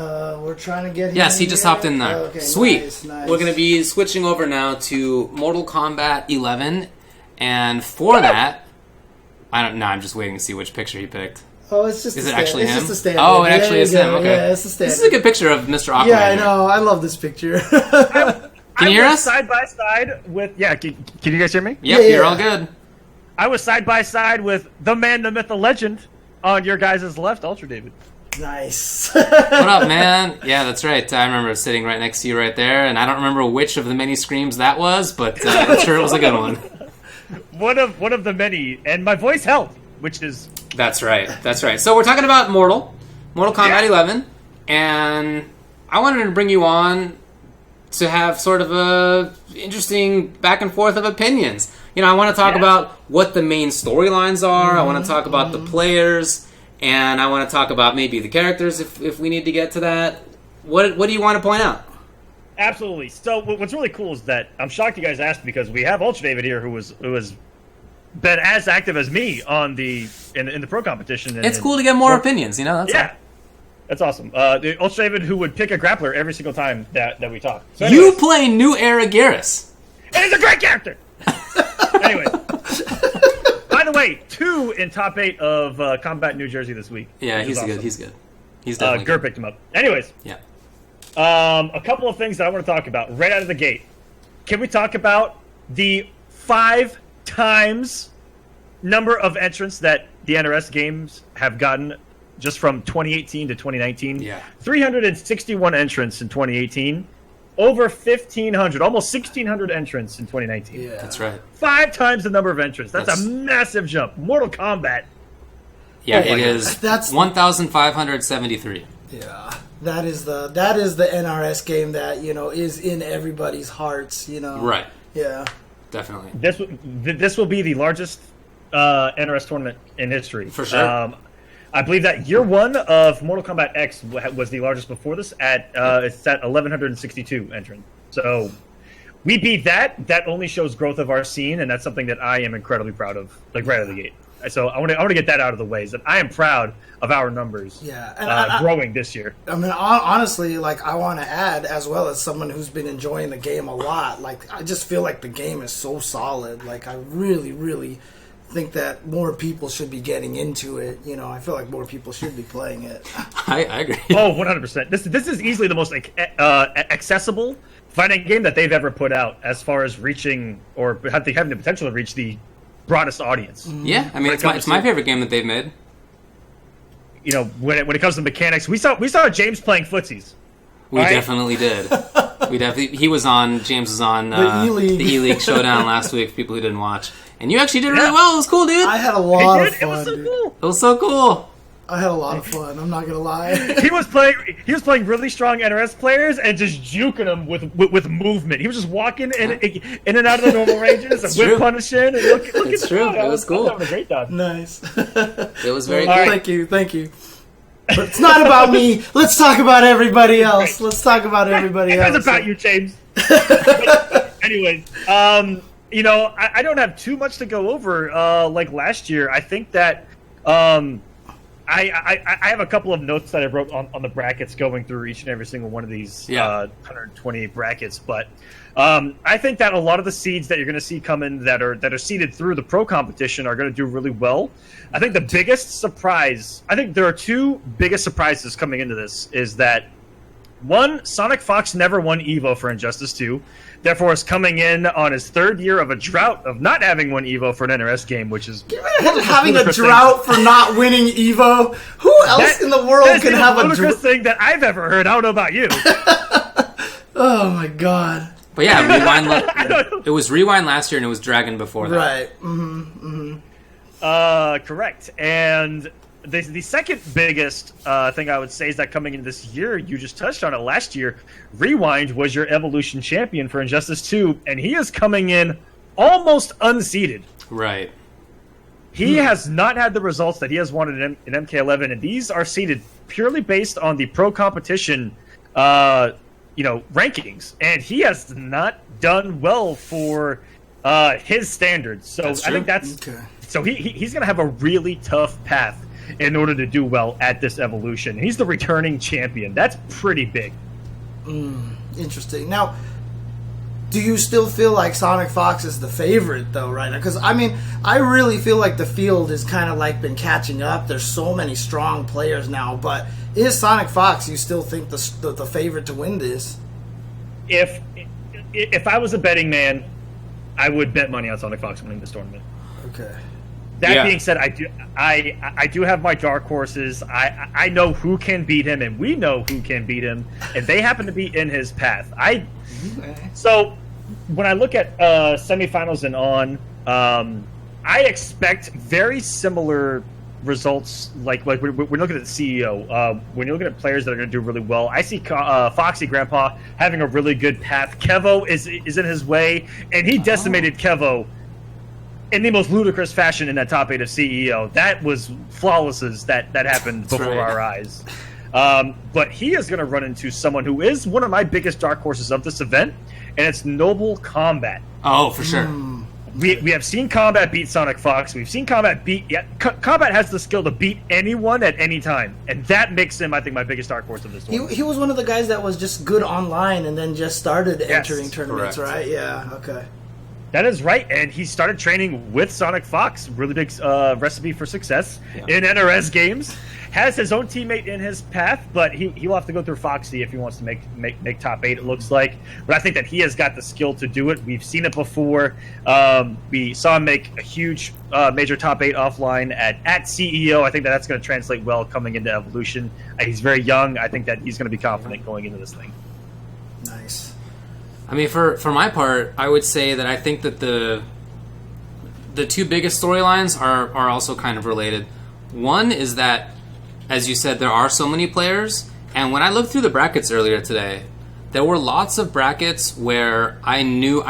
We're trying to get him Yes, he in just here. hopped in there. Okay, Sweet. nice. We're going to be switching over now to Mortal Kombat 11. And for that, I don't know. I'm just waiting to see which picture he picked. Oh, it's just Is a it actually it's him? just a standard. Oh, it actually There is you him. go. Okay. Yeah, it's a standard. This is a good picture of Mr. Aquaman. Yeah, I here. know. I love this picture. Can you hear was us? side by side with can you guys hear me? Yep, Yeah, you're yeah. all good. I was side by side with the man, the myth, the legend on your guys' left, UltraDavid. Nice. What up, man? Yeah, that's right. I remember sitting right next to you right there, and I don't remember which of the many screams that was, but I'm sure it was a good one. One of the many, and my voice held, which is That's right. That's right. So we're talking about Mortal Kombat 11, and I wanted to bring you on to have sort of a interesting back and forth of opinions. You know, I want to talk about what the main storylines are. I want to talk about the players, and I want to talk about maybe the characters if we need to get to that. What do you want to point out? absolutely. So what's really cool is that I'm shocked you guys asked because we have UltraDavid here who has been as active as me on in the pro competition. It's cool to get more opinions, you know? That's Yeah. That's awesome. The UltraDavid who would pick a grappler every single time that we talk. So You anyways, play New Era Garrus. and he's a great character! Anyway. By the way, 2 in top 8 of Combat New Jersey this week. Yeah, which is he's awesome. good. He's good. He's definitely Gur good. picked him up. Anyways, Yeah. a couple of things that I want to talk about right out of the gate. Can we talk about the 5 times number of entrants that the NRS games have gotten just from 2018 to 2019? Yeah. 361 entrants in 2018, over 1,500, almost 1,600 entrants in 2019. Yeah. That's right. 5 times the number of entrants. That's a massive jump. Mortal Kombat. Yeah, Oh my it is. That's 1,573. Yeah, that is the NRS game that is in everybody's hearts. Right. Yeah. Definitely. This will be the largest NRS tournament in history. For sure. I believe that year one of Mortal Kombat X was the largest before this. It's at 1,162 entrants. So we beat that. That only shows growth of our scene, and that's something that I am incredibly proud of. Like right out of the gate. So I want to get that out of the way. Is that I am proud of our numbers. Yeah, and growing this year. I mean, honestly, like I want to add, as well as someone who's been enjoying the game a lot. Like I just feel like the game is so solid. Like I really, really think that more people should be getting into it. I feel like more people should be playing it. I agree. Oh, 100%. This is easily the most accessible fighting game that they've ever put out, as far as reaching or having the potential to reach the broadest audience. Yeah, I mean, it's my favorite game that they've made. When it comes to mechanics, we saw James playing footsies. We right? definitely did. James was on the E-League Showdown last week, for people who didn't watch. And you actually did really well. It was cool, dude. I had a lot of It fun. was so dude. cool. It was so cool. I had a lot of fun. I'm not gonna lie. He was playing really strong NRS players and just juking them with movement. He was just walking in and out of the normal ranges and whip punishing and looking. It's true. It was cool. I was having a great time. Nice. It was very Well, cool. Thank you. But it's not about me. Let's talk about everybody else. Let's talk about everybody else. It's about you, James. Anyways, I don't have too much to go over. Like last year, I think that I have a couple of notes that I wrote on the brackets going through each and every single one of these 120 brackets. But I think that a lot of the seeds that you're going to see coming that are seeded through the pro competition are going to do really well. I think the biggest surprise, I think there are 2 biggest surprises coming into this, is that one, Sonic Fox never won Evo for Injustice 2. Therefore, is coming in on his 3rd year of a drought of not having won Evo for an NRS game, which is having a drought for not winning Evo. Who else in the world can have a ludicrous thing that I've ever heard? I don't know about you. Oh my god! But yeah, Rewind. It was Rewind last year, and it was Dragon before that. Right. Correct. And the second biggest thing I would say is that coming into this year, you just touched on it last year, Rewind was your Evolution champion for Injustice 2, and he is coming in almost unseeded. Right. He has not had the results that he has wanted in MK11, and these are seeded purely based on the pro competition rankings, and he has not done well for his standards. So I think that's okay. So he's going to have a really tough path in order to do well at this Evolution. He's the returning champion. That's pretty big. Interesting. Now, do you still feel like Sonic Fox is the favorite, though, right now? Because, I mean, I really feel like the field has kind of, like, been catching up. There's so many strong players now, but is Sonic Fox, you still think, the favorite to win this? If I was a betting man, I would bet money on Sonic Fox winning this tournament. Okay. That being said, I do have my dark horses. I know who can beat him, and we know who can beat him, and they happen to be in his path. So when I look at semifinals and on, I expect very similar results. Like we're looking at the CEO. When you're looking at players that are going to do really well, I see Foxy Grandpa having a really good path. Kevo is in his way, and he decimated Kevo in the most ludicrous fashion in that top 8 of CEO. That was flawlesses that happened before our eyes. But he is going to run into someone who is one of my biggest dark horses of this event, and it's Noble Kombat. Oh, for sure. We have seen Kombat beat Sonic Fox. We've seen Kombat beat... Yeah, Kombat has the skill to beat anyone at any time, and that makes him, I think, my biggest dark horse of this tournament. He was one of the guys that was just good online and then just started entering tournaments, correct. right? Yeah, okay. That is right, and he started training with Sonic Fox. Really big recipe for success in NRS games. Has his own teammate in his path, but he'll have to go through Foxy if he wants to make top 8, it looks like. But I think that he has got the skill to do it. We've seen it before. We saw him make a huge major top 8 offline at CEO. I think that's going to translate well coming into Evolution. He's very young. I think that he's going to be confident going into this thing. Nice. I mean, for my part, I would say that I think that the two biggest storylines are also kind of related. One is that, as you said, there are so many players, and when I looked through the brackets earlier today, there were lots of brackets where I knew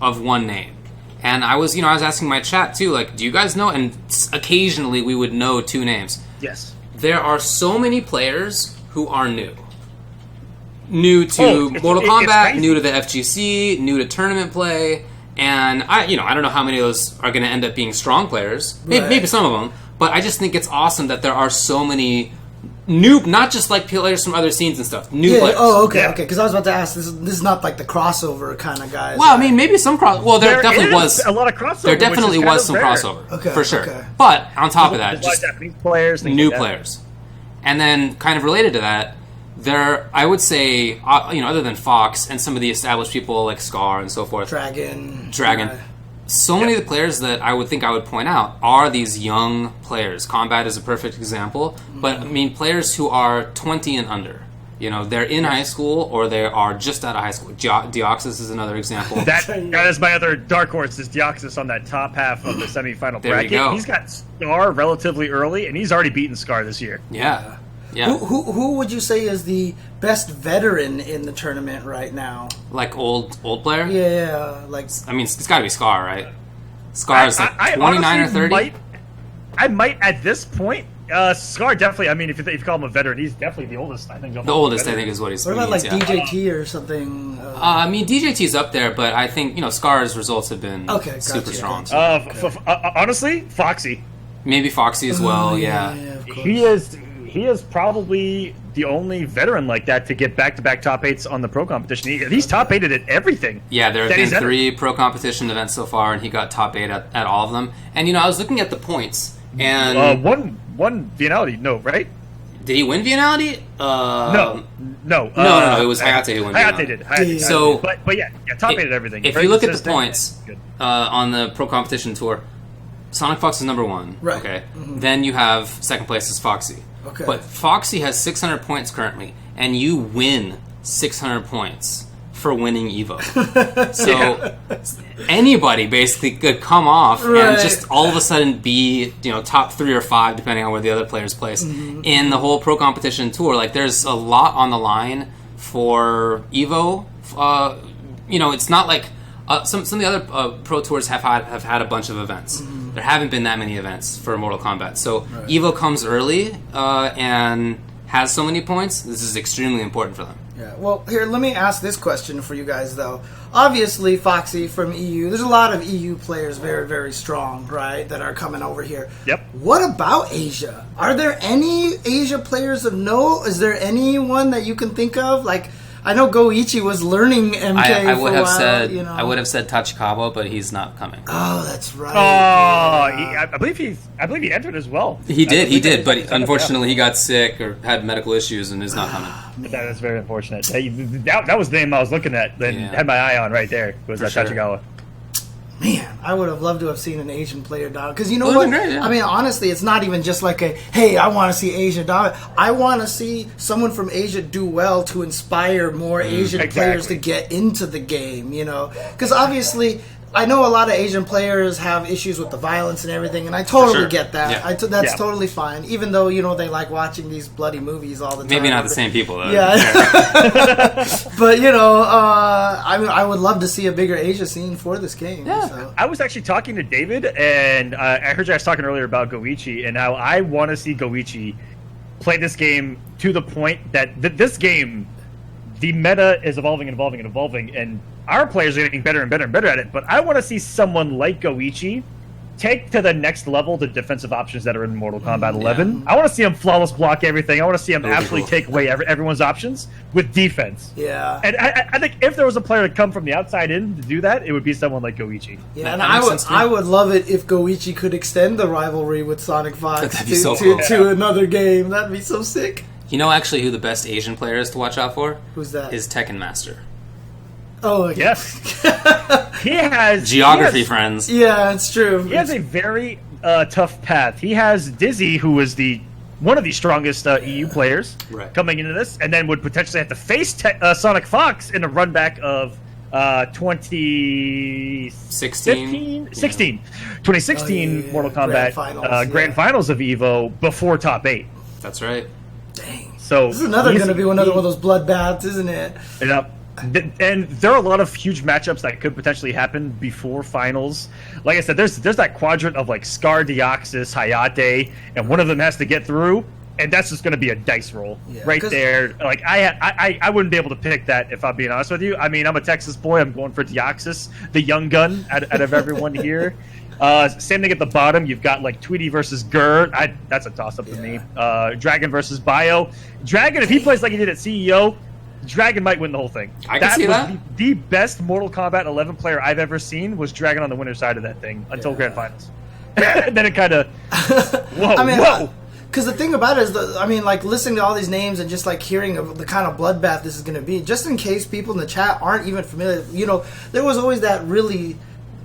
of one name. And I was asking my chat too, like, do you guys know? And occasionally we would know two names. Yes. There are so many players who are new. New to Mortal Kombat, new to the FGC, new to tournament play, and I don't know how many of those are going to end up being strong players. Maybe some of them, but I just think it's awesome that there are so many new, not just like players from other scenes and stuff. New players. Oh, okay. Because I was about to ask, this is not like the crossover kind of guys. Well, I mean, maybe some cross. Well, there definitely was a lot of crossover. There definitely was some crossover, for sure. Okay. But on top of that, just Japanese players, new players, and then kind of related to that, there I would say, other than Fox and some of the established people like Scar and so forth, Dragon. So many of the players that I would point out are these young players. Kombat is a perfect example, but I mean players who are 20 and under. They're in high school or they are just out of high school. Deoxys is another example. That is my other dark horse, is Deoxys on that top half of the semifinal there bracket. You go. He's got Scar relatively early, and he's already beaten Scar this year. Yeah. Who would you say is the best veteran in the tournament right now? Like old player? Yeah, I mean, it's got to be Scar, right? Scar's like 29 or 30. I might at this point. Scar definitely. I mean, if you call him a veteran, he's definitely the oldest. I think. The oldest, I think, is what he's. What about DJT or something? I mean, DJT's up there, but I think Scar's results have been super strong. Honestly, Foxy. Maybe Foxy as well. Yeah. He is probably the only veteran like that to get back-to-back top 8s on the pro competition. He's top 8 at everything. Yeah, there have been 3 pro competition events so far, and he got top 8 at all of them. And I was looking at the points, and one Viennality, no, right? Did he win Viennality? No. It was Hayate who won Viennality. Hayate did. So, but yeah, top 8 at everything. If you look at the points on the pro competition tour, Sonic Fox is number 1. Right. Okay. Mm-hmm. Then you have second place is Foxy. Okay. But Foxy has 600 points currently, and you win 600 points for winning Evo. So anybody basically could come off and just all of a sudden be top 3 or 5 depending on where the other players place in the whole pro competition tour. Like there's a lot on the line for Evo. It's not like some of the other pro tours have had a bunch of events. There haven't been that many events for Mortal Kombat. So Evo comes early and has so many points. This is extremely important for them. Yeah. Well, here, let me ask this question for you guys, though. Obviously, Foxy from EU, there's a lot of EU players very, very strong, right, that are coming over here. Yep. What about Asia? Are there any Asia players of note? Is there anyone that you can think of? Like, I know Goichi was learning MK I would for a have while, said I would have said Tachikawa, but he's not coming. Oh, that's right. I believe he entered as well. He did, but unfortunately he got sick or had medical issues and is not coming. That is very unfortunate. That was the name I was looking at and had my eye on right there. Was that Tachikawa? Man, I would have loved to have seen an Asian player dominate. Because you know what? Great, yeah. I mean, honestly, it's not even just like hey, I want to see Asia dominate. I want to see someone from Asia do well to inspire more Asian players to get into the game, Because obviously, I know a lot of Asian players have issues with the violence and everything, and I totally get that. Yeah. That's totally fine, even though, they like watching these bloody movies all the time. Maybe not the same people, though. Yeah. But, I would love to see a bigger Asia scene for this game. Yeah. So. I was actually talking to David, and I heard you guys talking earlier about Goichi, and how I want to see Goichi play this game to the point that this game, the meta is evolving and evolving and evolving, and our players are getting better and better and better at it, but I want to see someone like Goichi take to the next level the defensive options that are in Mortal Kombat 11. I want to see him flawless block everything. I want to see him absolutely take away everyone's options with defense. Yeah. And I think if there was a player to come from the outside in to do that, it would be someone like Goichi. Yeah, and I would love it if Goichi could extend the rivalry with Sonic Fox to another game. That'd be so sick. Actually who the best Asian player is to watch out for? Who's that? Is Tekken Master. Oh, okay. Yes. He has geography friends. Yeah, it's true. He has a very tough path. He has Dizzy, who was the one of the strongest EU players Right. coming into this, and then would potentially have to face Sonic Fox in a run back of 2016, 2016 Mortal Kombat Grand Finals of Evo before top 8. That's right. Dang. So This is going to be another one of those bloodbaths, isn't it? And there are a lot of huge matchups that could potentially happen before finals. Like I said, there's that quadrant of like Scar, Deoxys, Hayate, and one of them has to get through, and that's just going to be a dice roll right there. Like I wouldn't be able to pick that if I'm being honest with you. I mean, I'm a Texas boy. I'm going for Deoxys, the young gun out of everyone here. Same thing at the bottom. You've got like Tweety versus Gur. That's a toss up to me. Dragon versus Bio. Dragon, if he plays like he did at CEO, Dragon might win the whole thing. I can see that. The best Mortal Kombat 11 player I've ever seen was Dragon on the winner's side of that thing until Grand Finals. And then it kind of, whoa. Because the thing about it is, like listening to all these names and just like hearing of the kind of bloodbath this is going to be, just in case people in the chat aren't even familiar, there was always that really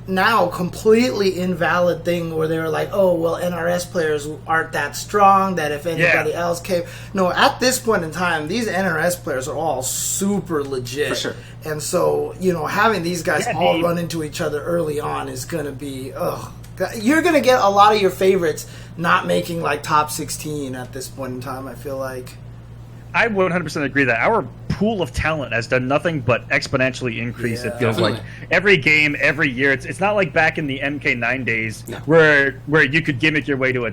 now completely invalid thing where they were like, oh, well, NRS players aren't that strong, that if anybody else came. No, at this point in time, these NRS players are all super legit. For sure. And so, having these guys all run into each other early on is going to be, you're going to get a lot of your favorites not making like top 16 at this point in time, I feel like. I 100% agree that our pool of talent has done nothing but exponentially increase. It feels like every game, every year. It's not like back in the MK9 days where you could gimmick your way to a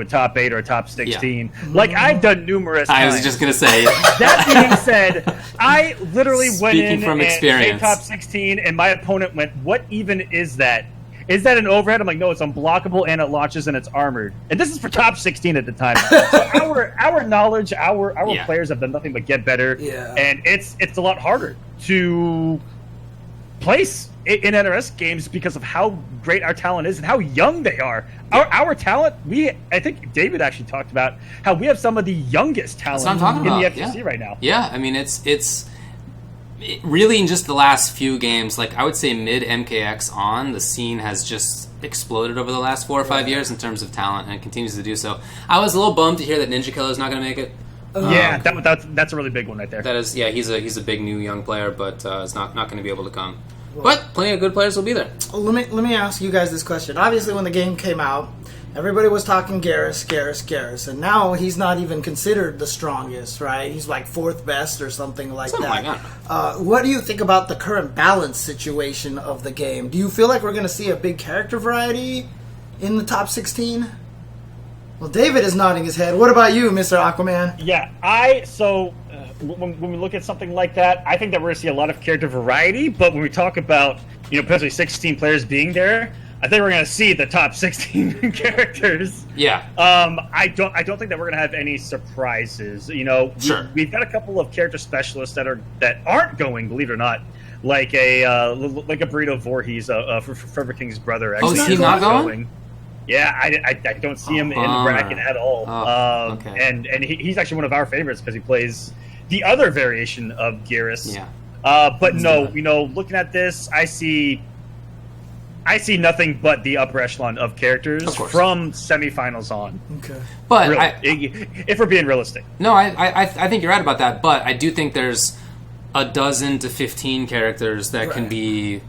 top 8 or a top 16. Yeah. Like I've done numerous times. I was just gonna say. That being said, I literally went in from and experience. top 16, and my opponent went, "What even is that? Is that an overhead?" I'm like, no, it's unblockable and it launches and it's armored. And this is for top 16 at the time. So our knowledge, our players have done nothing but get better. Yeah. And it's a lot harder to place in NRS games because of how great our talent is and how young they are. Our talent, I think David actually talked about how we have some of the youngest talent in the FGC right now. Yeah, I mean it's really in just the last few games, like I would say mid MKX on, the scene has just exploded over the last 4 or 5 years in terms of talent, and it continues to do so. I was a little bummed to hear that Ninja Killer's not going to make it. That's a really big one right there. That is, he's a big new young player, but is not going to be able to come. But plenty of good players will be there. Let me ask you guys this question. Obviously, when the game came out, everybody was talking Garrus, and now he's not even considered the strongest, right? He's like 4th best or something like that. What do you think about the current balance situation of the game? Do you feel like we're going to see a big character variety in the top 16? Well, David is nodding his head. What about you, Mr. Aquaman? Yeah, when we look at something like that, I think that we're going to see a lot of character variety, but when we talk about, potentially 16 players being there, I think we're going to see the top 16 characters. Yeah. I don't think that we're going to have any surprises. Sure. We've got a couple of character specialists that aren't going, believe it or not, like a Burrito Voorhees, Forever King's brother. Actually, is he not going? Yeah, I don't see him in the bracket at all. Okay. And he's actually one of our favorites because he plays the other variation of Garrus. Yeah. But no, looking at this, I see nothing but the upper echelon of characters from semifinals on. Okay. But really, if we're being realistic. No, I think you're right about that, but I do think there's a dozen to 15 characters that can be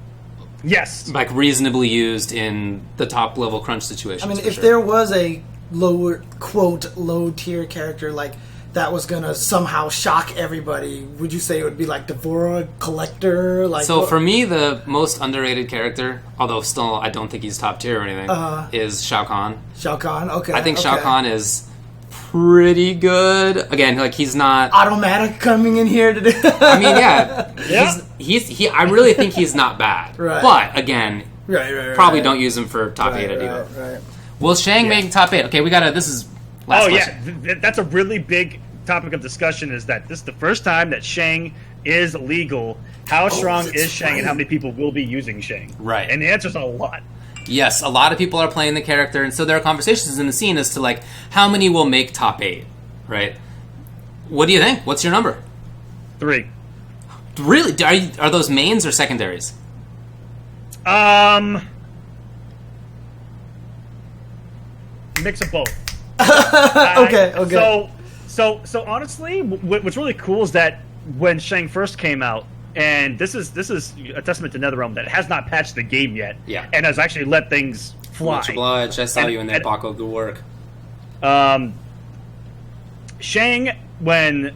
like reasonably used in the top level crunch situations. I mean, if there was a low tier character like that was gonna somehow shock everybody, would you say it would be like Devora Collector? For me, the most underrated character, although still I don't think he's top tier or anything, is Shao Kahn. Shao Kahn, okay. I think Shao Kahn is pretty good. Again, like he's not automatic coming in here today. I mean, I really think he's not bad. Right. But again, probably don't use him for top 8 at Evo. Right. Will Shang make top 8? Okay, this is last question. Yeah, that's a really big topic of discussion. Is that this is the first time that Shang is legal? How strong is Shang, and how many people will be using Shang? Right. And the answer's a lot. Yes, a lot of people are playing the character, and so there are conversations in the scene as to like how many will make top 8, right? What do you think? What's your number? 3. Really? Are those mains or secondaries? Mix of both. Okay. So honestly, what's really cool is that when Shang first came out, and this is a testament to NetherRealm that has not patched the game yet, and has actually let things fly. Much obliged. I saw you in there, Paco. Good work. Shang, when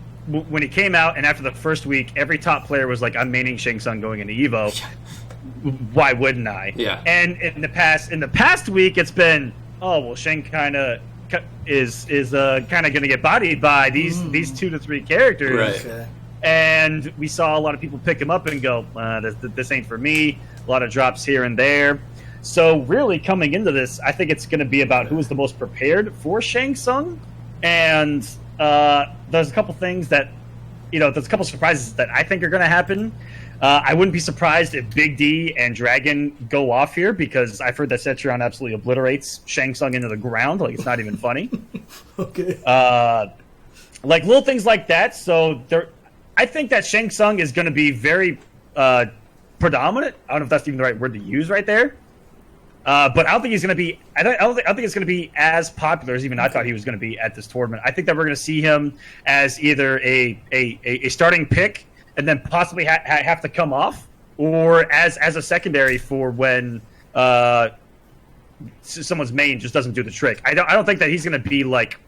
he came out, and after the first week, every top player was like, "I'm maining Shang Tsung going into Evo." Why wouldn't I? Yeah. And in the past week, it's been, oh well, Shang kind of is kind of going to get bodied by these 2 to 3 characters. Right. Okay. And we saw a lot of people pick him up and go, this ain't for me. A lot of drops here and there. So really coming into this, I think it's going to be about who is the most prepared for Shang Tsung. And there's a couple things that, there's a couple surprises that I think are going to happen. I wouldn't be surprised if Big D and Dragon go off here, because I've heard that Cetrion absolutely obliterates Shang Tsung into the ground. Like, it's not even funny. Okay. Like little things like that. So I think that Shang Tsung is going to be very predominant. I don't know if that's even the right word to use right there. But I don't think he's going to be. I don't think it's going to be as popular as even I thought he was going to be at this tournament. I think that we're going to see him as either a starting pick and then possibly have to come off, or as a secondary for when someone's main just doesn't do the trick. I don't think that he's going to be like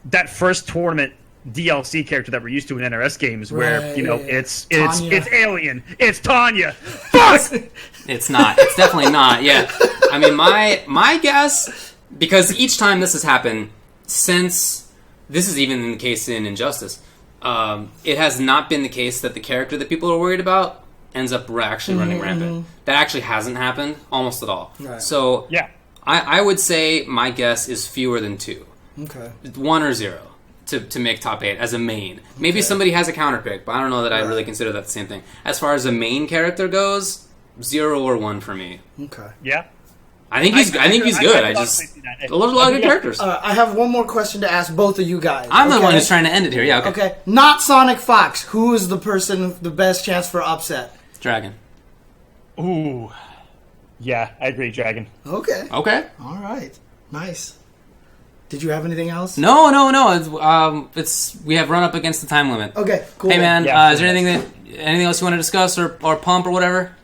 that first tournament DLC character that we're used to in NRS games, where it's Alien, it's Tanya. Fuck. It's not. It's definitely not. Yeah. I mean, my guess, because each time this has happened since, this is even the case in Injustice, it has not been the case that the character that people are worried about ends up actually running rampant. That actually hasn't happened almost at all. Right. So yeah, I would say my guess is fewer than 2. Okay. 1 or 0. To make top 8 as a main. Maybe somebody has a counter pick, but I don't know that I really consider that the same thing. As far as a main character goes, 0 or 1 for me. Okay. Yeah. I think he's good. I just a lot of good characters. I have one more question to ask both of you guys. I'm the one who's trying to end it here. Yeah. Okay. Not Sonic Fox. Who is the person the best chance for upset? Dragon. Ooh. Yeah, I agree, Dragon. Okay. Okay. All right. Nice. Did you have anything else? No. It's we have run up against the time limit. Okay, cool. Hey man, is there anything else you want to discuss or pump or whatever?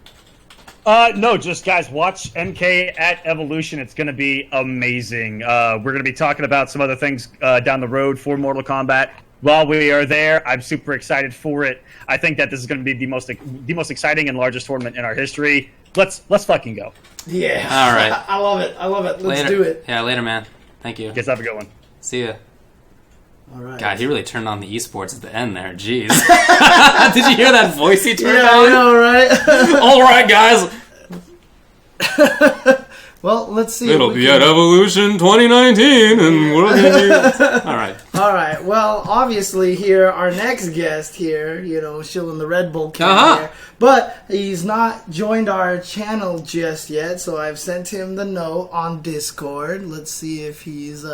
No, just guys, watch NK at Evolution. It's going to be amazing. We're going to be talking about some other things down the road for Mortal Kombat. While we are there, I'm super excited for it. I think that this is going to be the most exciting and largest tournament in our history. Let's fucking go. Yeah. All right. I love it. Let's do it. Yeah, later, man. Thank you. Guess have a good one. See ya. All right. God, he really turned on the esports at the end there. Jeez. Did you hear that voice he turned on? I know, right? All right, guys. Well, let's see. It'll be at Evolution 2019, and we're all right. All right. Well, obviously, here our next guest here, shilling the Red Bull can here, but he's not joined our channel just yet. So I've sent him the note on Discord. Let's see if he's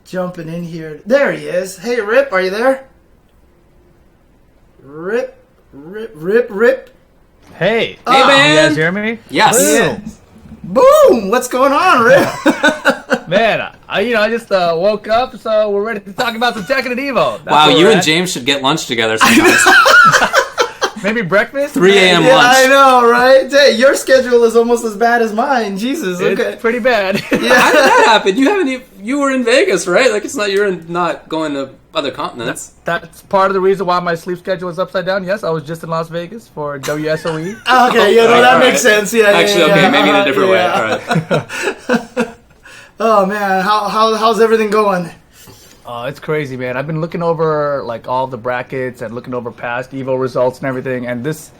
jumping in here. There he is. Hey, Rip, are you there? Rip. Hey, man. You guys hear me? Yes. Boom! What's going on, Rip? Man, I just woke up, so we're ready to talk about some Tekken and Evo. Wow, you and James should get lunch together sometimes. Maybe breakfast? 3 a.m. Yeah, lunch. I know, right? Hey, your schedule is almost as bad as mine. Jesus, okay. It's pretty bad. How did that happen? You were in Vegas, right? Like, it's not you're not going to other continents. That's part of the reason why my sleep schedule is upside down. Yes, I was just in Las Vegas for WSOE. Okay, that makes sense. Yeah, actually, yeah, okay, maybe in a different way. Yeah. All right. Oh man, how's everything going? It's crazy, man. I've been looking over like all the brackets and looking over past Evo results and everything, and this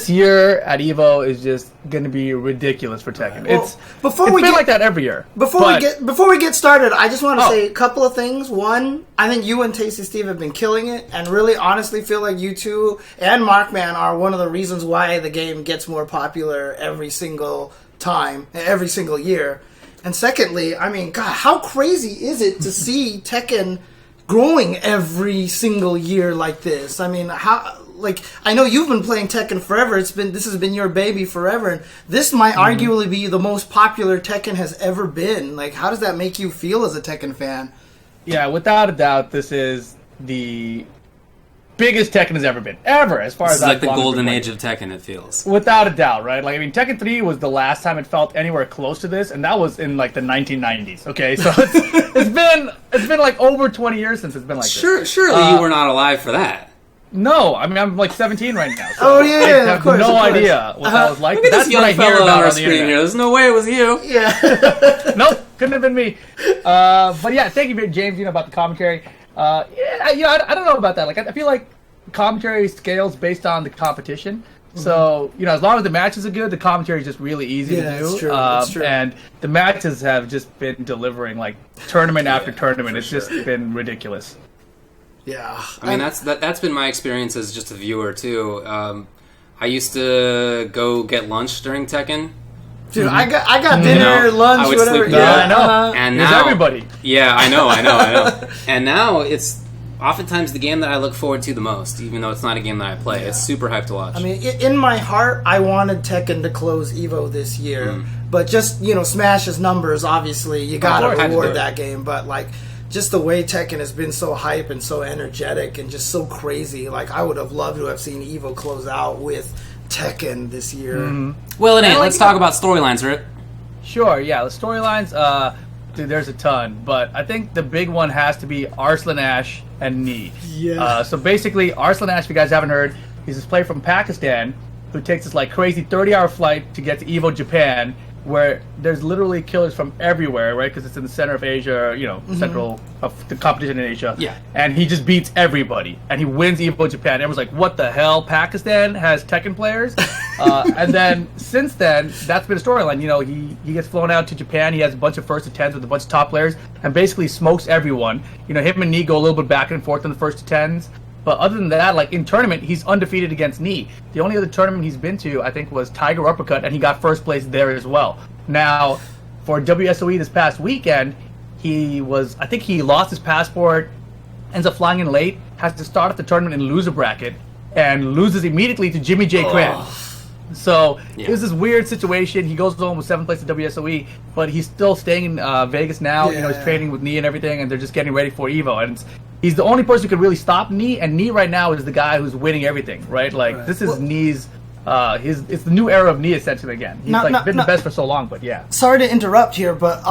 year at Evo is just going to be ridiculous for Tekken. Well, It's been like that every year. Before we get started, I just want to say a couple of things. One, I think you and Tasty Steve have been killing it, and really honestly feel like you two and Markman are one of the reasons why the game gets more popular every single time, every single year. And secondly, I mean, God, how crazy is it to see Tekken growing every single year like this? I mean, like I know you've been playing Tekken forever. This has been your baby forever, and this might arguably be the most popular Tekken has ever been. Like, how does that make you feel as a Tekken fan? Yeah, without a doubt, this is the biggest Tekken has ever been, as far This as is like the golden age of Tekken. It feels. Without a doubt, right? Like, I mean, Tekken 3 was the last time it felt anywhere close to this, and that was in like the 1990s. Okay, so it's been like over 20 years since it's been like this. Surely you were not alive for that. No, I mean, I'm like 17 right now. So Oh, yeah, I have of course, no of course. idea what that was like. Look at That's this what I young hear fellow on about our on the screen internet. here. There's no way it was you. Yeah. Nope, couldn't have been me. But yeah, thank you, James. About the commentary. I don't know about that. Like, I feel like commentary scales based on the competition. So as long as the matches are good, the commentary is just really easy to do. That's true. That's true. And the matches have just been delivering like tournament after tournament. It's just been ridiculous. Yeah. I mean, that's been my experience as just a viewer too. I used to go get lunch during Tekken. Dude, I got dinner, lunch, I would whatever. sleep Yeah, there. I know. And There's now everybody. Yeah, I know. And now it's oftentimes the game that I look forward to the most, even though it's not a game that I play. It's super hyped to watch. I mean, in my heart, I wanted Tekken to close Evo this year, but just Smash's numbers. Obviously, you gotta course, had to do reward it. that game. But like, just the way Tekken has been so hype and so energetic and just so crazy. Like, I would have loved to have seen Evo close out with Tekken this year. Well, it ain't. Let's talk about storylines, Rip. Sure, yeah. The storylines, dude, there's a ton, but I think the big one has to be Arslan Ash and Knee. Yeah. So basically, Arslan Ash, if you guys haven't heard, he's this player from Pakistan who takes this like crazy 30-hour flight to get to Evo Japan, where there's literally killers from everywhere, right? Because it's in the center of Asia, central of the competition in Asia. Yeah. And he just beats everybody, and he wins Evo Japan. Everyone's like, "What the hell? Pakistan has Tekken players?" And then since then, that's been a storyline. He gets flown out to Japan. He has a bunch of first to tens with a bunch of top players, and basically smokes everyone. Him and Knee go a little bit back and forth in the first to tens. But other than that, like in tournament, he's undefeated against Knee. The only other tournament he's been to, I think, was Tiger Uppercut, and he got first place there as well. Now, for WSOE this past weekend, he lost his passport, ends up flying in late, has to start at the tournament in loser bracket, and loses immediately to Jimmy J. Cran. So it was this weird situation. He goes home with 7th place at WSOE, but he's still staying in Vegas now. Yeah. He's training with Knee and everything, and they're just getting ready for Evo. And he's the only person who could really stop Knee, and Knee right now is the guy who's winning everything, right? Like, this is Knee's, it's the new era of Knee essentially again. He's been the best for so long, but yeah. Sorry to interrupt here, but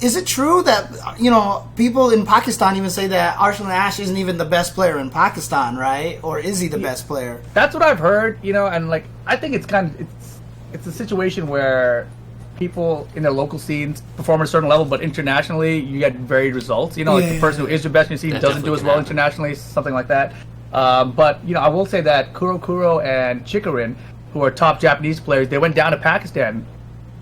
is it true that people in Pakistan even say that Arslan Ash isn't even the best player in Pakistan, right? Or is he the best player? That's what I've heard, and like I think it's a situation where people in their local scenes perform at a certain level, but internationally you get varied results. The person who is your best in your scene That doesn't do definitely as can well happen. internationally, something like that. But I will say that Kuro and Chikarin, who are top Japanese players, they went down to Pakistan,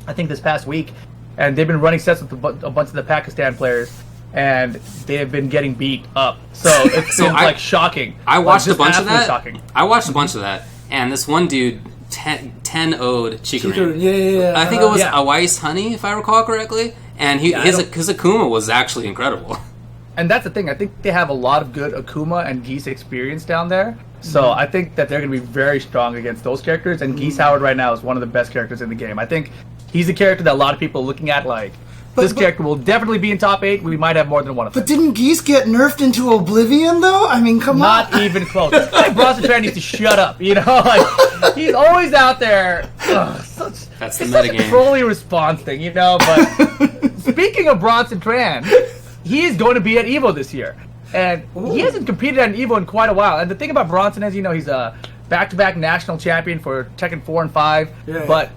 I think this past week, and they've been running sets with a bunch of the Pakistan players, and they have been getting beat up. So it's been shocking. I watched a Just bunch of absolutely that. Shocking. I watched a bunch of that, and this one dude 10-0'd Chikarin. Yeah. I think it was Yeah. Awais Honey, if I recall correctly, and his Akuma was actually incredible. And that's the thing. I think they have a lot of good Akuma and Geese experience down there. So I think that they're going to be very strong against those characters. And Geese Howard right now is one of the best characters in the game. I think he's a character that a lot of people are looking at like, this character will definitely be in top 8. We might have more than one of them. But didn't Geese get nerfed into oblivion, though? I mean, come Not on. even close. This guy Bronson Tran needs to shut up. Like, he's always out there. That's the It's such a metagame. trolly response thing, But speaking of Bronson Tran, he is going to be at Evo this year. And he hasn't competed at an Evo in quite a while. And the thing about Bronson is, he's a back-to-back national champion for Tekken 4 and 5. Yeah. But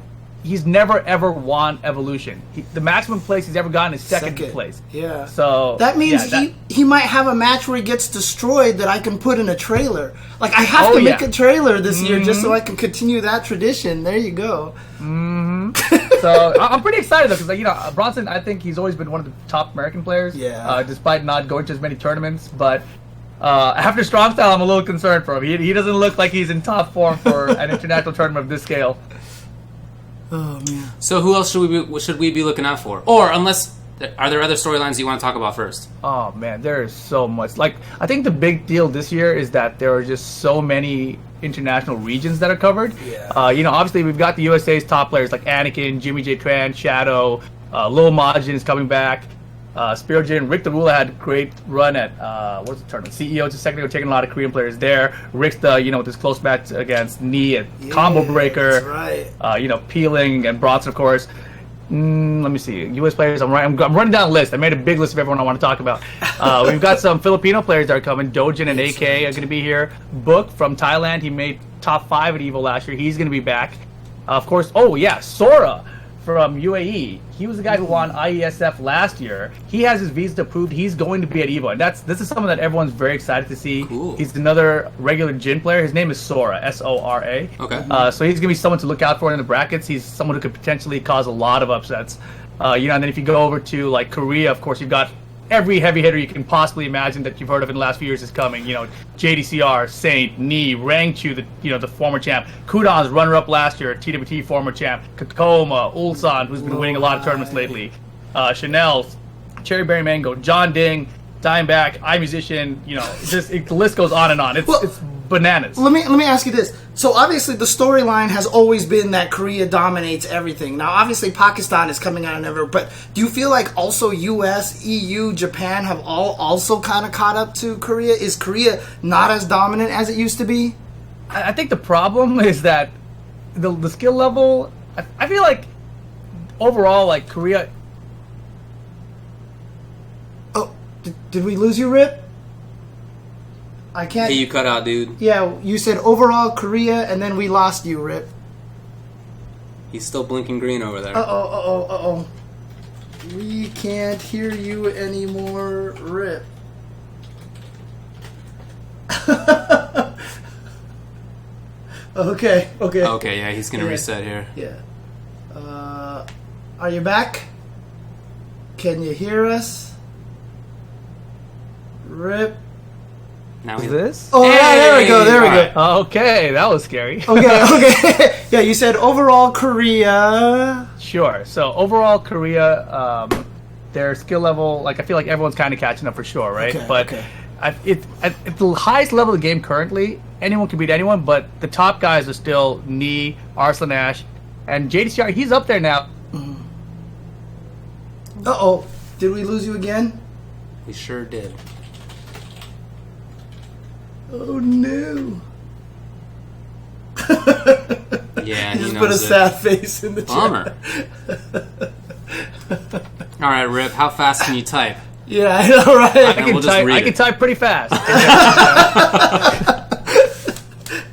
he's never, ever won Evolution. The maximum place he's ever gotten is second place. Yeah. So that means he might have a match where he gets destroyed that I can put in a trailer. Like, I have to make a trailer this year just so I can continue that tradition. There you go. So I'm pretty excited though, because Bronson, I think he's always been one of the top American players. Yeah. Despite not going to as many tournaments, but after Strong Style, I'm a little concerned for him. He doesn't look like he's in top form for an international tournament of this scale. Oh man. So who else should we be looking out for? Or are there other storylines you want to talk about first? Oh man, there is so much. Like, I think the big deal this year is that there are just so many international regions that are covered. Yeah. You know, obviously we've got the USA's top players like Anakin, Jimmy J. Tran, Shadow, Lil Majin is coming back. Spirogen, Rick the Ruler had a great run at what's the tournament? CEO just a second ago, taking a lot of Korean players there. Rick's with his close match against Knee and Combo Breaker. That's right. Peeling and Bronson, of course. Let me see. U.S. players. I'm running down a list. I made a big list of everyone I want to talk about. We've got some Filipino players that are coming. Dojin and AK are going to be here. Book from Thailand. He made top 5 at Evo last year. He's going to be back. Of course. Oh yeah, Sora from UAE. He was the guy who won IESF last year. He has his visa approved. He's going to be at Evo, and this is someone that everyone's very excited to see. Cool. He's another regular Jin player. His name is Sora, Sora. Okay. So he's gonna be someone to look out for in the brackets. He's someone who could potentially cause a lot of upsets. And then if you go over to like Korea, of course you've got every heavy hitter you can possibly imagine that you've heard of in the last few years is coming. JDCR, Saint, Knee, Rangchu, the former champ, Kudan's runner-up last year, TWT former champ, Kakoma, Ulsan, who's been winning a lot of tournaments lately, Chanel, Cherryberry Mango, John Ding, Dimeback, iMusician. The list goes on and on. It's bananas. Let me ask you this. So obviously the storyline has always been that Korea dominates everything. Now obviously Pakistan is coming out of nowhere, but do you feel like also US, EU, Japan have all also kind of caught up to Korea? Is Korea not as dominant as it used to be? I think the problem is that the skill level. I feel like overall, like Korea. Oh, did we lose you, Rip? I can't. Hey, you cut out, dude. Yeah, you said overall Korea, and then we lost you, Rip. He's still blinking green over there. Uh-oh. We can't hear you anymore, Rip. Okay. Okay, yeah, he's gonna reset here. Yeah. Are you back? Can you hear us? Rip. Now Is this? Oh, yeah, there we go. Alright. Okay, that was scary. Okay. Yeah, you said overall Korea. Sure. So overall Korea, their skill level, like I feel like everyone's kind of catching up for sure, right? Okay, but okay. At the highest level of the game currently, anyone can beat anyone, but the top guys are still Knee, Arslan Ash, and JDCR. He's up there now. Uh-oh. Did we lose you again? We sure did. Oh, no. Yeah, He he just knows put a it. sad face in the Bummer. All right, Rip. How fast can you type? Yeah, I know, right? I can type pretty fast.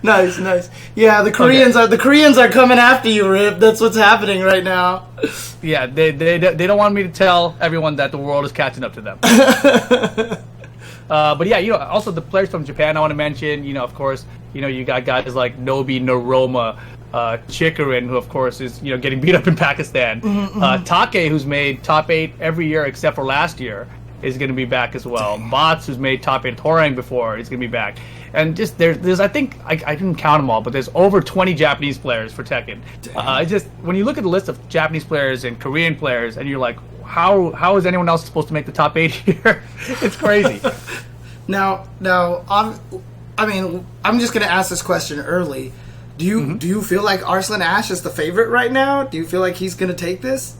Nice. Yeah, the Koreans are coming after you, Rip. That's what's happening right now. Yeah, they don't want me to tell everyone that the world is catching up to them. But yeah, also the players from Japan I want to mention. Of course, you got guys like Nobi, Naroma, Chikarin, who of course is getting beat up in Pakistan. Take, who's made top 8 every year except for last year, is going to be back as well. Bots, who's made top 8 at Horang before, is going to be back. And just there's I think I didn't count them all, but there's over 20 Japanese players for Tekken. When you look at the list of Japanese players and Korean players, and you're like, how is anyone else supposed to make the top 8 here? It's crazy. Now, I'm just gonna ask this question early. Do you feel like Arslan Ash is the favorite right now? Do you feel like he's gonna take this?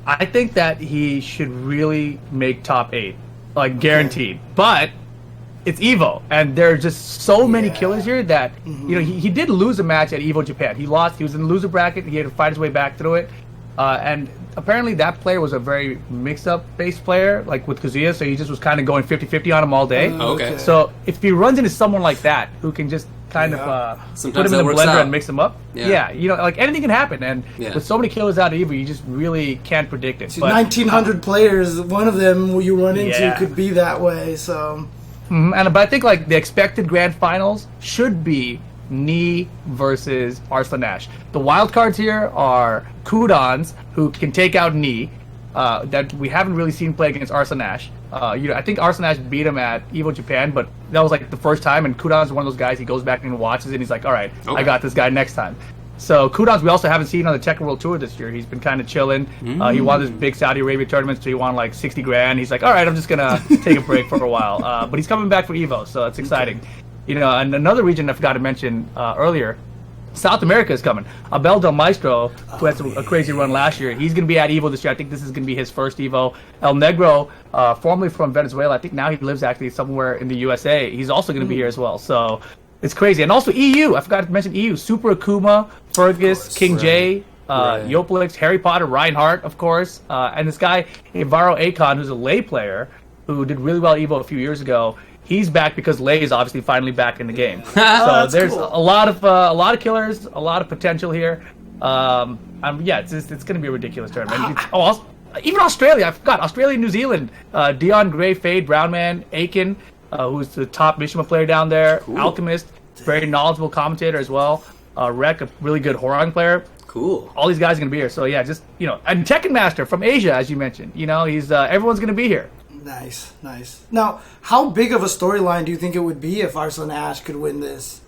I think that he should really make top 8, like guaranteed. But it's Evo, and there are just so many killers here that he did lose a match at Evo Japan. He lost. He was in the loser bracket. He had to fight his way back through it, and apparently that player was a very mix-up based player, like with Kazuya. So he just was kind of going 50-50 on him all day. Okay. So if he runs into someone like that who can just kind of put Sometimes him in that the works blender out. and mix him up, like anything can happen. And with so many killers out of Evo, you just really can't predict it. See, But 1,900 players, one of them you run into Yeah. could be that way. So but I think like the expected grand finals should be Knee versus Arslan Ash. The wild cards here are Kudans, who can take out Knee, that we haven't really seen play against Arslan Ash. I think Arslan Ash beat him at Evo Japan, but that was like the first time, and Kudans is one of those guys, he goes back and watches it, and he's like, all right, I got this guy next time. So Kudans we also haven't seen on the Tekken World Tour this year. He's been kind of chilling. He won this big Saudi Arabia tournament, so he won like 60 grand. He's like, all right, I'm just going to take a break for a while. But he's coming back for Evo, so it's exciting. You know, and another region I forgot to mention earlier, South America is coming. Abel Del Maestro, who had a crazy run last year, he's going to be at Evo this year. I think this is going to be his first Evo. El Negro, formerly from Venezuela, I think now he lives actually somewhere in the USA. He's also going to be here as well. So it's crazy. And also EU, I forgot to mention EU. Super Akuma, Fergus, King J, Yoplix, Harry Potter, Reinhardt, of course. And this guy, Ivaro Akon, who's a lay player, who did really well at Evo a few years ago. He's back because Lei is obviously finally back in the game. So there's a lot of killers, a lot of potential here. Yeah, it's going to be a ridiculous tournament. Even Australia, I forgot. Australia, New Zealand, Dion Gray, Fade, Brownman, Aiken, who's the top Mishima player down there. Cool. Alchemist, very knowledgeable commentator as well. Rek, a really good Horang player. Cool. All these guys are going to be here. So yeah, just, you know, and Tekken Master from Asia, as you mentioned. You know, he's everyone's going to be here. Nice. Now, how big of a storyline do you think it would be if Arslan Ash could win this?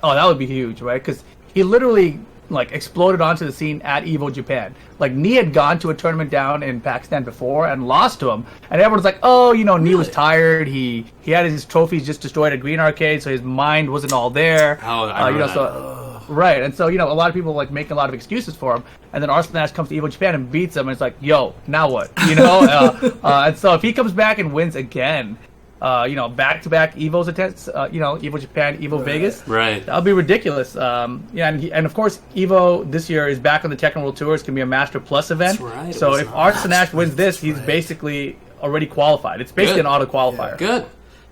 Oh, that would be huge, right? Because he literally like exploded onto the scene at Evo Japan. Like, Nee had gone to a tournament down in Pakistan before and lost to him, and everyone's like, "Oh, you know, Nee was tired. He had his trophies just destroyed at Green Arcade, so his mind wasn't all there." Oh, I remember that. Right, and so, you know, a lot of people like making a lot of excuses for him, and then Arslan Ash comes to Evo Japan and beats him, and it's like, yo, now what? You know, and so if he comes back and wins again, you know, back-to-back Evo's attempts, you know, Evo Japan, Evo Vegas, right? That'll be ridiculous. Yeah, and of course, Evo this year is back on the Tekken World Tour. It's gonna be a Master Plus event. That's right. So if Arslan Ash wins this, he's basically already qualified. It's basically an auto qualifier. Good.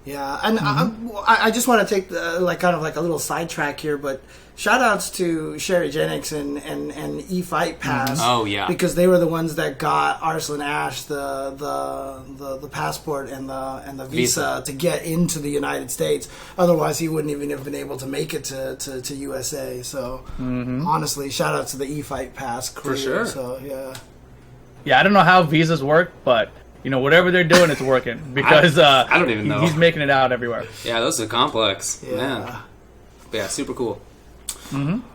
Yeah, and I just want to take kind of like a little sidetrack here, but shout outs to Sherry Genix and E-Fight Pass. Oh yeah, because they were the ones that got Arslan Ash the passport and the visa to get into the United States. Otherwise, he wouldn't even have been able to make it to USA. So honestly, shout out to the E-Fight Pass crew. For sure. So yeah, I don't know how visas work, but you know, whatever they're doing, it's working because I don't even know. He's making it out everywhere. Yeah, those are complex. Yeah. Man. But yeah, super cool.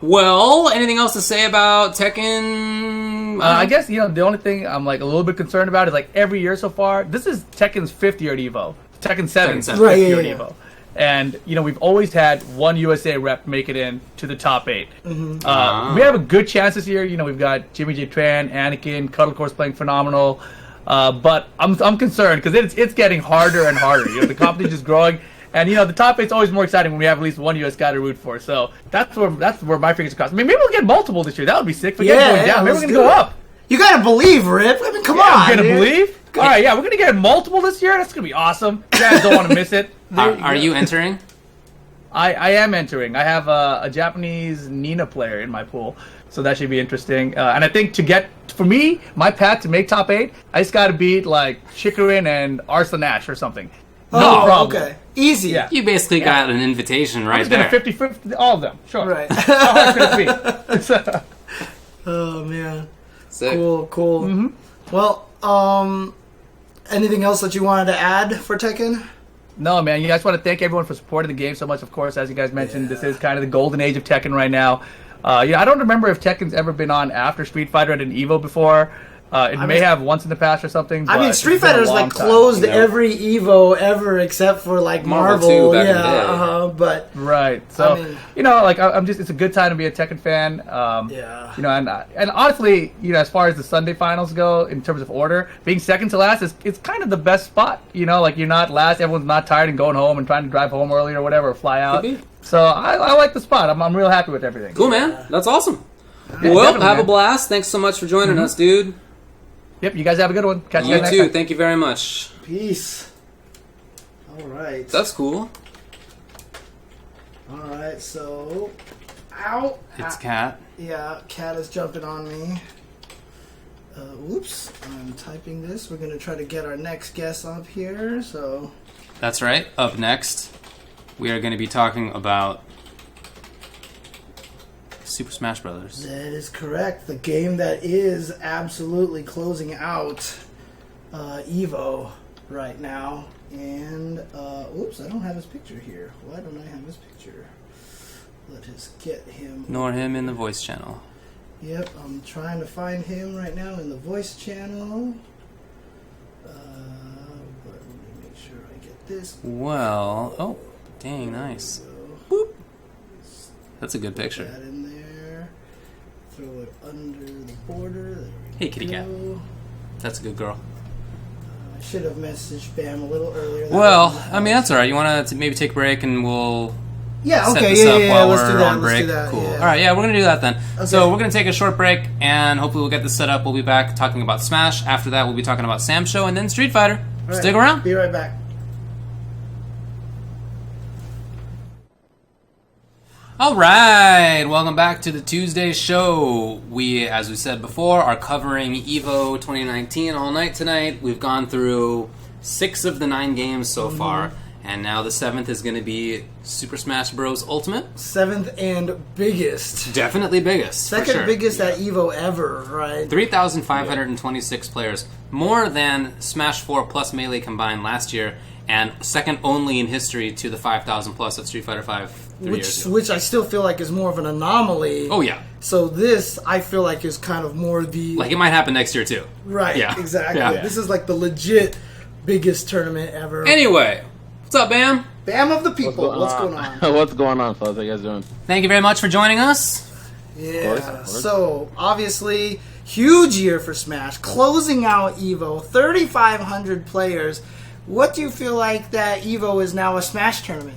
Well, anything else to say about Tekken? I guess, you know, the only thing I'm like a little bit concerned about is like every year so far, this is Tekken's 5th year at Evo. Tekken 7's 5th year at Evo. And, you know, we've always had one USA rep make it in to the top 8. We have a good chance this year. You know, we've got Jimmy J. Tran, Anakin, Cuddlecore's playing phenomenal. But I'm concerned because it's getting harder and harder. You know, the competition is growing. And, you know, the top 8's always more exciting when we have at least one U.S. guy to root for. So that's where my fingers are crossed. I mean, maybe we'll get multiple this year. That would be sick. Forget going down. Maybe we're going to go up. You got to believe, Rip. I mean, come on. I'm going to believe? All right, yeah, we're going to get multiple this year. That's going to be awesome. You guys don't want to miss it. Are you entering? I am entering. I have a Japanese Nina player in my pool. So that should be interesting. And I think for me, my path to make top 8, I just got to beat, like, Chikarin and Arslan Ash or something. No problem. Okay. Easy. Yeah. You basically got an invitation right there. 50-50, all of them. Sure. Right. How hard could it be? Oh, man. Sick. Cool. Well, anything else that you wanted to add for Tekken? No, man. I just want to thank everyone for supporting the game so much. Of course, as you guys mentioned, this is kind of the golden age of Tekken right now. I don't remember if Tekken's ever been on after Street Fighter at an Evo before. It may have once in the past or something. But I mean, Street Fighter's like closed every Evo ever except for like Marvel. But right. So I mean, you know, like it's a good time to be a Tekken fan. You know, and honestly, you know, as far as the Sunday finals go in terms of order, being second to last it's kind of the best spot. You know, like you're not last, everyone's not tired and going home and trying to drive home early or whatever, or fly out. So I like the spot. I'm real happy with everything. Cool, man. That's awesome. Yeah, well, have a blast. Thanks so much for joining us, dude. Yep, you guys have a good one. Catch you guys next too. time. Thank you very much. Peace. All right. That's cool. All right, so... Ow! It's Cat. Yeah, Cat is jumping on me. Whoops. I'm typing this. We're going to try to get our next guest up here, so... That's right. Up next, we are going to be talking about Super Smash Brothers. That is correct. The game that is absolutely closing out Evo right now. And, oops, I don't have his picture here. Why don't I have his picture? Let us get him. Ignore him in the voice channel. Yep, I'm trying to find him right now in the voice channel. But let me make sure I get this. Well, Dang, nice. Boop. That's a good Put picture. that in there. Throw it under the border. There we Hey, kitty cat. go. That's a good girl. I should have messaged Bam a little earlier. That Well, would be I mean, that's all right. You want to maybe take a break and we'll Yeah, set okay, this up while let's we're do that. on break? Let's do that. Cool. Yeah. All right, yeah, we're going to do that then. Okay. So we're going to take a short break, and hopefully we'll get this set up. We'll be back talking about Smash. After that, we'll be talking about Sam Show and then Street Fighter. All right, Stick around. Be right back. All right, welcome back to the Tuesday show. We, as we said before, are covering EVO 2019 all night tonight. We've gone through 6 of the 9 games so far, and now the 7th is going to be Super Smash Bros. Ultimate. 7th and biggest. Definitely biggest. for Second sure. biggest at EVO ever, right? 3,526 players, more than Smash 4 plus Melee combined last year, and second only in history to the 5,000 plus of Street Fighter 5 3 years ago. Which I still feel like is more of an anomaly. Oh yeah, So this, I feel like, is kind of more the... like it might happen next year too. Right, Yeah. exactly. Yeah. This is like the legit biggest tournament ever. Anyway, what's up, Bam? Bam of the people, what's going on? What's going on, fellas? How you guys doing? Thank you very much for joining us. Yeah, Of course. so obviously, huge year for Smash. Closing out EVO, 3,500 players. What do you feel like that EVO is now a Smash tournament?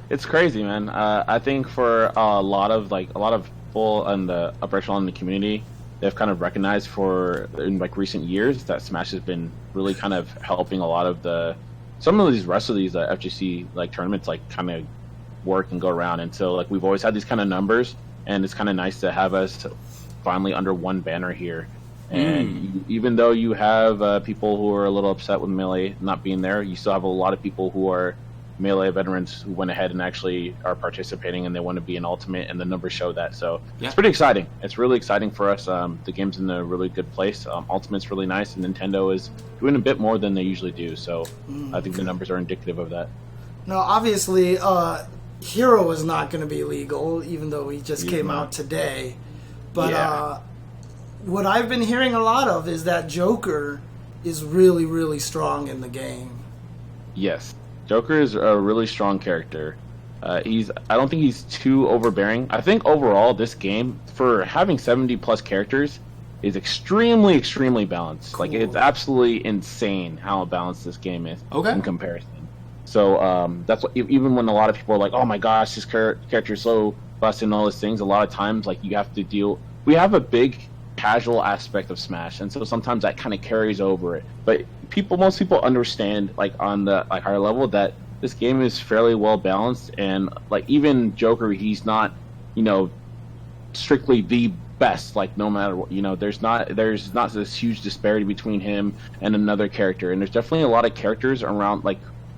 It's crazy, man. I think for a lot of people in the upper echelon in the community, they've kind of recognized in recent years that Smash has been really kind of helping a lot of some of these rest of these FGC tournaments kind of work and go around. And so we've always had these kind of numbers, and it's kind of nice to have us finally under one banner here. And even though you have people who are a little upset with Melee not being there, you still have a lot of people who are Melee veterans who went ahead and actually are participating, and they want to be in Ultimate, and the numbers show that. So It's pretty exciting. It's really exciting for us. The game's in a really good place. Ultimate's really nice, and Nintendo is doing a bit more than they usually do. So I think the numbers are indicative of that. Now, obviously, Hero is not going to be legal, even though he just came out today. But what I've been hearing a lot of is that Joker is really, really strong in the game. Yes, Joker is a really strong character. I don't think he's too overbearing. I think overall this game, for having 70 plus characters, is extremely, extrememely balanced. Cool. It's absolutely insane how balanced this game is in comparison. So that's what, even when a lot of people are like, "Oh my gosh, this character is so busted," and all these things, a lot of times you have to deal. We have a big casual aspect of Smash, and so sometimes that kind of carries over it. But most people understand on the higher level that this game is fairly well balanced, and even Joker, he's not strictly the best. No matter what, there's not this huge disparity between him and another character, and there's definitely a lot of characters around.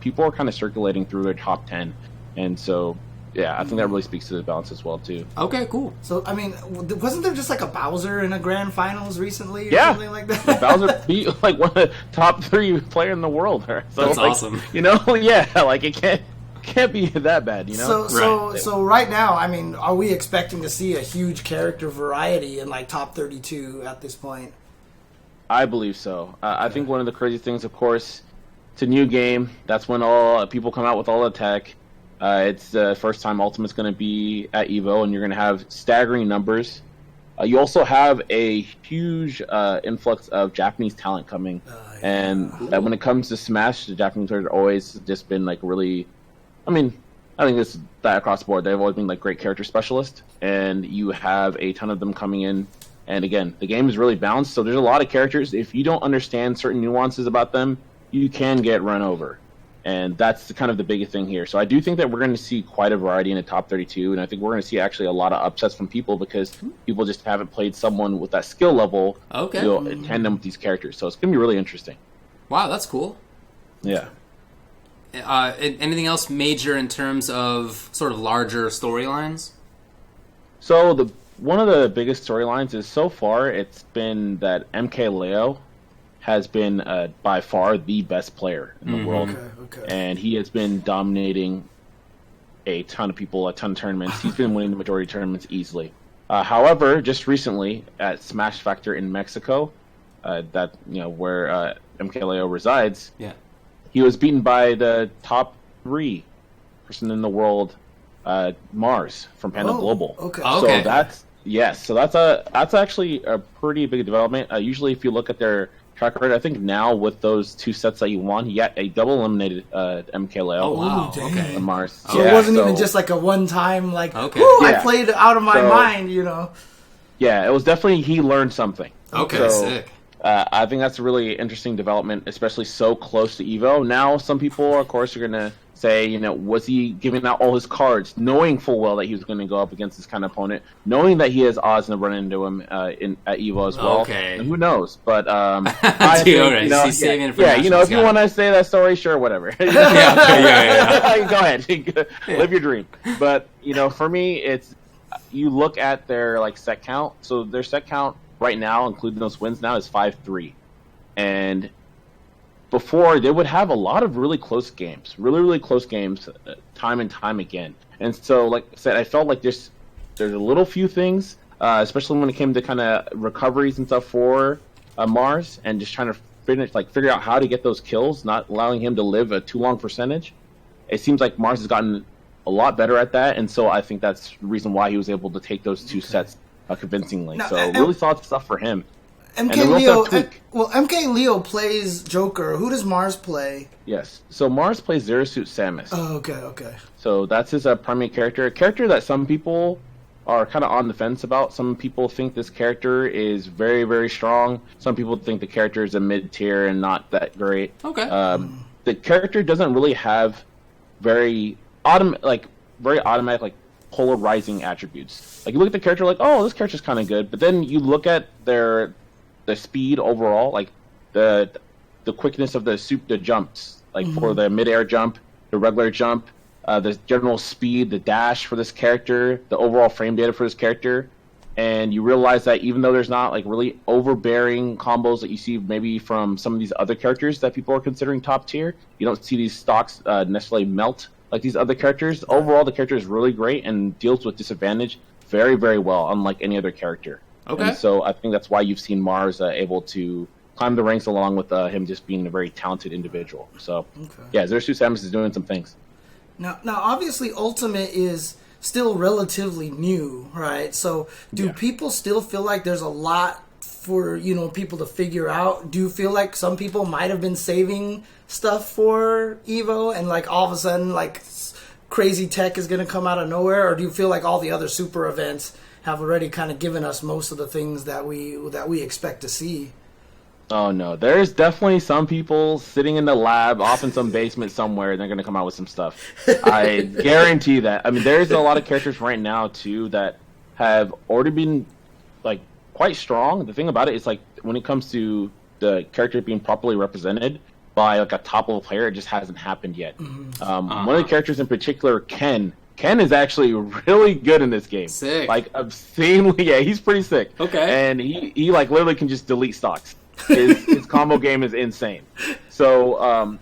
People are kind of circulating through their top 10, and so. Yeah, I think that really speaks to the balance as well, too. Okay, cool. So, I mean, wasn't there just a Bowser in a grand finals recently or something like that? Bowser beat one of the top 3 player in the world. So, that's awesome. It can't be that bad, So right now, I mean, are we expecting to see a huge character variety in top 32 at this point? I believe so. I think one of the crazy things, of course, it's a new game. That's when all people come out with all the tech. It's the first time Ultimate's going to be at EVO, and you're going to have staggering numbers. You also have a huge influx of Japanese talent coming. And when it comes to Smash, the Japanese players have always just been really... I mean, I think this is that across the board. They've always been great character specialists, and you have a ton of them coming in. And again, the game is really balanced, so there's a lot of characters. If you don't understand certain nuances about them, you can get run over. And that's kind of the biggest thing here. So I do think that we're going to see quite a variety in the top 32, and I think we're going to see actually a lot of upsets from people because people just haven't played someone with that skill level in tandem with these characters. So it's going to be really interesting. Wow, that's cool. Yeah. Anything else major in terms of sort of larger storylines? So one of the biggest storylines is so far it's been that MK Leo has been by far the best player in the world. Okay. And he has been dominating a ton of people, a ton of tournaments. He's been winning the majority of tournaments easily. However, just recently at Smash Factor in Mexico, where MK Leo resides, he was beaten by the top 3 person in the world, Mars from Panda Global. Okay. Oh, So okay. that's actually a pretty big development. Usually, if you look at their track record, I think now with those 2 sets that he won, he got a double eliminated MKLeo. Oh, wow. Ooh, Okay. on Mars. So it wasn't even just like a one-time, like, Okay. "Woo, I Yeah. played out of my So- mind," you know? Yeah, it was definitely he learned something. Okay, So, sick. I think that's a really interesting development, especially so close to Evo. Now, some people, of course, are going to say, you know, was he giving out all his cards, knowing full well that he was going to go up against this kind of opponent, knowing that he has odds to run into him at Evo as well? Okay. And who knows? But I Dude, think, alright, you know, he's saving it for yeah, you know, nationals, if you got want to say that story, sure, whatever. Yeah, okay, yeah. Go ahead, live your dream. But you know, for me, it's you look at their like set count. So their set count right now, including those wins now, is 5-3, and before they would have a lot of really close games, really close games, time and time again. And so, like I said, I felt like there's a little few things, especially when it came to kind of recoveries and stuff for Mars, and just trying to figure out how to get those kills, not allowing him to live a too long percentage. It seems like Mars has gotten a lot better at that, and so I think that's the reason why he was able to take those 2 sets convincingly. Now, So really solid stuff for him. MK And Leo, also tweak. MK Leo plays Joker. Who does Mars play? Yes. So Mars plays Zero Suit Samus. Oh, okay. So that's his primary character. A character that some people are kind of on the fence about. Some people think this character is very, very strong. Some people think the character is a mid-tier and not that great. Okay. The character doesn't really have very automatic, like polarizing attributes. Like you look at the character, like, oh, this character's kind of good, but then you look at the speed overall, like the quickness of the jumps, like for the mid-air jump, the regular jump, the general speed, the dash for this character, the overall frame data for this character, and you realize that even though there's not like really overbearing combos that you see maybe from some of these other characters that people are considering top tier, you don't see these stocks necessarily melt like these other characters. Overall, the character is really great and deals with disadvantage very, very well, unlike any other character. Okay. And so I think that's why you've seen Mars able to climb the ranks along with him just being a very talented individual. So, yeah, Zero Suit Samus is doing some things. Now, obviously, Ultimate is still relatively new, right? So, do people still feel like there's a lot for people to figure out? Do you feel like some people might have been saving stuff for Evo, and like all of a sudden, like crazy tech is going to come out of nowhere, or do you feel like all the other super events have already kind of given us most of the things that we expect to see? Oh no, there's definitely some people sitting in the lab off in some basement somewhere, and they're going to come out with some stuff. I guarantee that. I mean, there's a lot of characters right now too that have already been like quite strong. The thing about it is like when it comes to the character being properly represented by like a top level player, it just hasn't happened yet. One of the characters in particular, Ken is actually really good in this game. Sick. Like obscenely, yeah, he's pretty sick. Okay. And he like literally can just delete stocks. His combo game is insane. So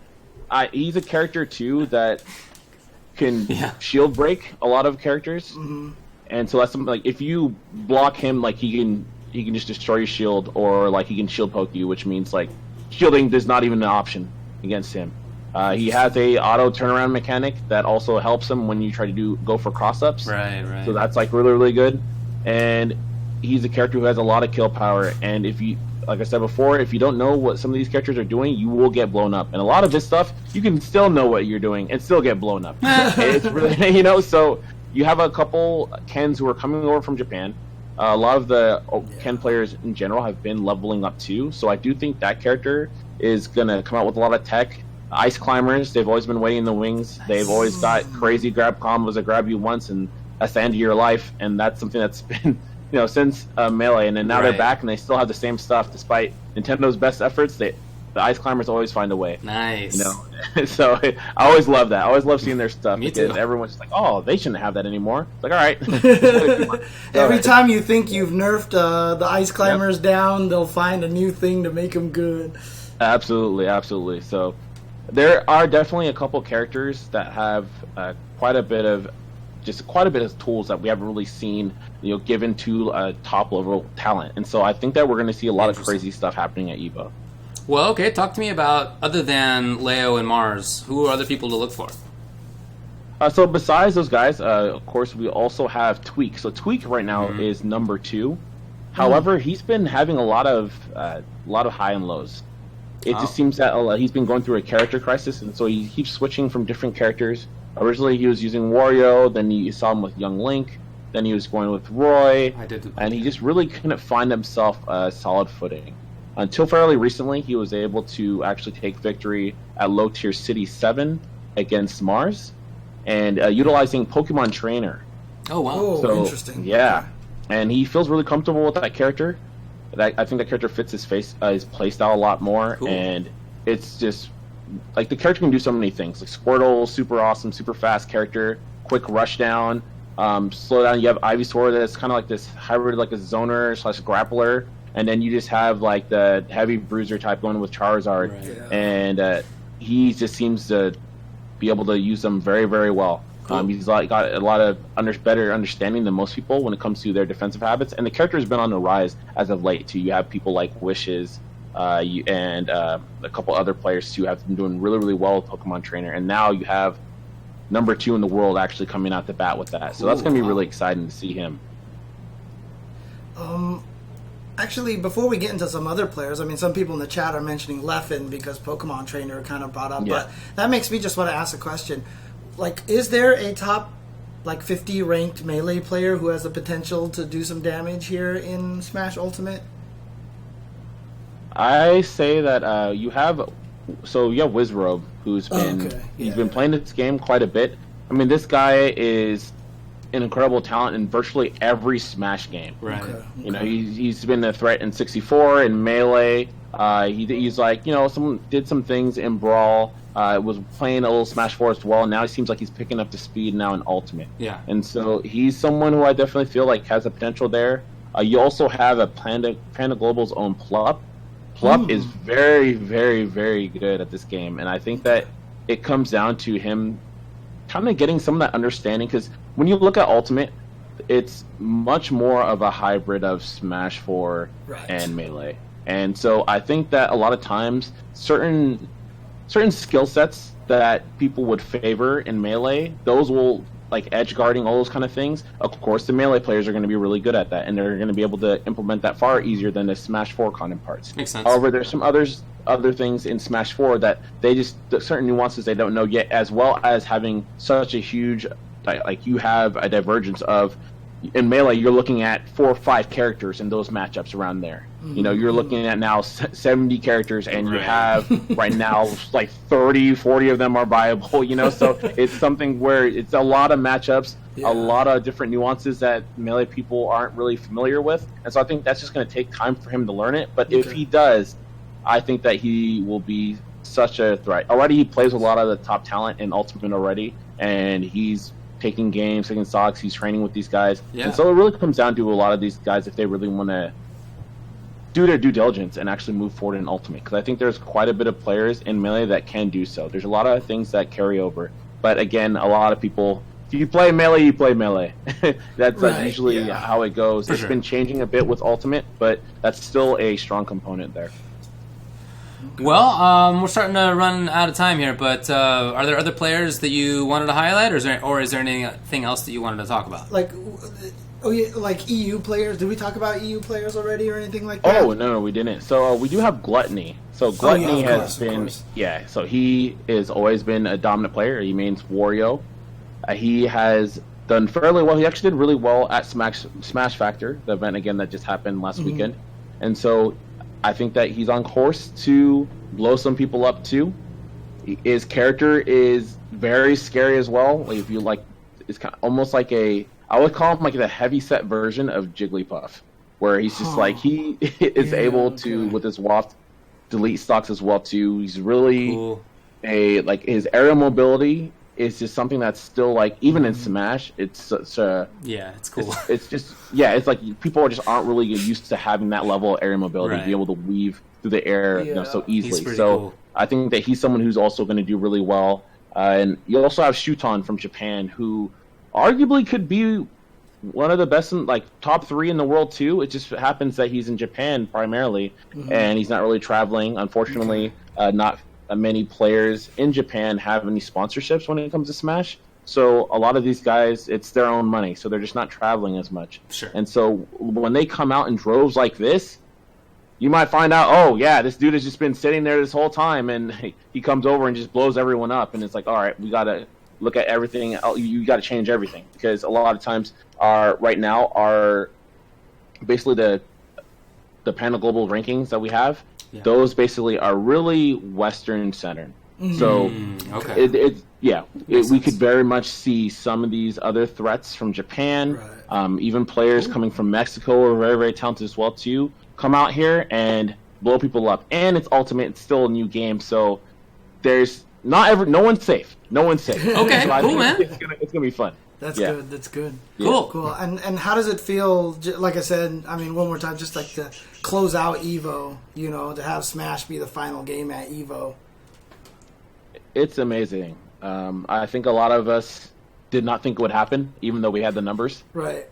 he's a character too that can shield break a lot of characters, and so that's something like if you block him, like he can just destroy your shield, or like he can shield poke you, which means like shielding is not even an option against him. He has a auto turnaround mechanic that also helps him when you try to go for cross ups. Right. So that's like really, really good. And he's a character who has a lot of kill power. And if you, like I said before, if you don't know what some of these characters are doing, you will get blown up. And a lot of this stuff, you can still know what you're doing and still get blown up. It's really, so you have a couple Kens who are coming over from Japan. A lot of the Ken players in general have been leveling up too. So I do think that character is going to come out with a lot of tech. Ice climbers, they've always been waiting in the wings. They've always got crazy grab combos that grab you once and that's the end of your life. And that's something that's been, since Melee. And then now they're back and they still have the same stuff despite Nintendo's best efforts. The ice climbers always find a way. Nice. So I always love that. I always love seeing their stuff. Me because too. Everyone's just like, oh, they shouldn't have that anymore. It's like, all right. Every time you think you've nerfed the ice climbers down, they'll find a new thing to make them good. Absolutely. So there are definitely a couple characters that have quite a bit of tools that we haven't really seen, given to top level talent. And so I think that we're going to see a lot of crazy stuff happening at Evo. Well, okay, talk to me about, other than Leo and Mars, who are other people to look for? So besides those guys, of course, we also have Tweak. So Tweak right now is number 2. However, he's been having a lot of high and lows. It just seems that he's been going through a character crisis, and so he keeps switching from different characters. Originally, he was using Wario, then you saw him with Young Link, then he was going with Roy, and he just really couldn't find himself a solid footing. Until fairly recently, he was able to actually take victory at Low Tier City 7 against Mars, and utilizing Pokemon Trainer. Oh, wow. Oh, So, interesting. Yeah, and he feels really comfortable with that character. I think that character fits his playstyle a lot more, and it's just like the character can do so many things. Like Squirtle, super awesome, super fast character, quick rush down, slow down. You have Ivysaur that's kind of like this hybrid, like a zoner / grappler, and then you just have like the heavy bruiser type going with Charizard, and he just seems to be able to use them very, very well. He's got a lot of better understanding than most people when it comes to their defensive habits, and the character has been on the rise as of late too. You have people like Wishes, and a couple other players too have been doing really, really well with Pokemon Trainer, and now you have number 2 in the world actually coming out the bat with that. So that's going to be really exciting to see him. Actually, before we get into some other players, I mean, some people in the chat are mentioning Leffen because Pokemon Trainer kind of brought up, but that makes me just want to ask a question. Like, is there a top, 50 ranked Melee player who has the potential to do some damage here in Smash Ultimate? I say that you have Wizrobe, who's been he's been playing this game quite a bit. I mean, this guy is an incredible talent in virtually every Smash game. Right. You know, he's been a threat in 64 in Melee. He's like, someone did some things in Brawl. Was playing a little Smash 4 as well, and now he seems like he's picking up the speed now in Ultimate. Yeah. And so he's someone who I definitely feel like has the potential there. You also have a Panda Global's own Plup. Plup is very, very, very good at this game, and I think that it comes down to him kind of getting some of that understanding, because when you look at Ultimate, it's much more of a hybrid of Smash 4 and Melee. And so I think that a lot of times certain skill sets that people would favor in Melee, those will, like edge guarding, all those kind of things. Of course, the Melee players are going to be really good at that, and they're going to be able to implement that far easier than the Smash 4 counterparts. Makes sense. However, there's some other things in Smash 4 that certain nuances they don't know yet, as well as having such a huge, like you have a divergence of, in Melee, you're looking at 4 or 5 characters in those matchups around there. You're looking at now 70 characters, and you have right now like 30, 40 of them are viable, so it's something where it's a lot of matchups, a lot of different nuances that Melee people aren't really familiar with. And so I think that's just going to take time for him to learn it. But if he does, I think that he will be such a threat. Already he plays with a lot of the top talent in Ultimate already, and he's taking games, taking stocks, he's training with these guys. And so it really comes down to a lot of these guys if they really want to do their due diligence and actually move forward in Ultimate. Because I think there's quite a bit of players in Melee that can do so. There's a lot of things that carry over. But again, a lot of people, if you play Melee, you play Melee. That's usually how it goes. It's been changing a bit with Ultimate, but that's still a strong component there. Well, we're starting to run out of time here, but are there other players that you wanted to highlight, or is there anything else that you wanted to talk about? Like EU players? Did we talk about EU players already or anything like that? Oh, no, we didn't. So we do have Gluttony. So Gluttony has been, so he has always been a dominant player. He means Wario. He has done fairly well. He actually did really well at Smash Factor, the event again that just happened last weekend. And so I think that he's on course to blow some people up too. His character is very scary as well. Like, if you like, it's kind of almost like I would call him like the heavy-set version of Jigglypuff, where he's just like, he is able to, with his waft, delete stocks as well too. He's really his aerial mobility is just something that's still like, even in Smash, it's such a it's cool. It's just it's like people just aren't really used to having that level of aerial mobility to be able to weave through the air so easily. So cool. I think that he's someone who's also going to do really well. And you also have Shuton from Japan, who arguably could be one of the best, like top 3 in the world too. It just happens that he's in Japan primarily, and he's not really traveling. Unfortunately, not many players in Japan have any sponsorships when it comes to Smash. So a lot of these guys, it's their own money, so they're just not traveling as much. Sure. And so when they come out in droves like this, you might find out, oh yeah, this dude has just been sitting there this whole time, and he comes over and just blows everyone up. And it's like, all right, we gotta look at everything. You got to change everything, because a lot of times right now are basically the Panda Global rankings that we have. Yeah. Those basically are really Western centered. So okay. We could very much see some of these other threats from Japan, even players coming from Mexico are very, very talented as well too, come out here and blow people up. And it's Ultimate, it's still a new game, so there's no one's safe. No one's safe. Okay, so cool, man. It's gonna be fun. That's good. That's good. Cool. And how does it feel? Like I said, I mean, one more time, just like to close out Evo. You know, to have Smash be the final game at Evo. It's amazing. I think a lot of us did not think it would happen, even though we had the numbers. Right.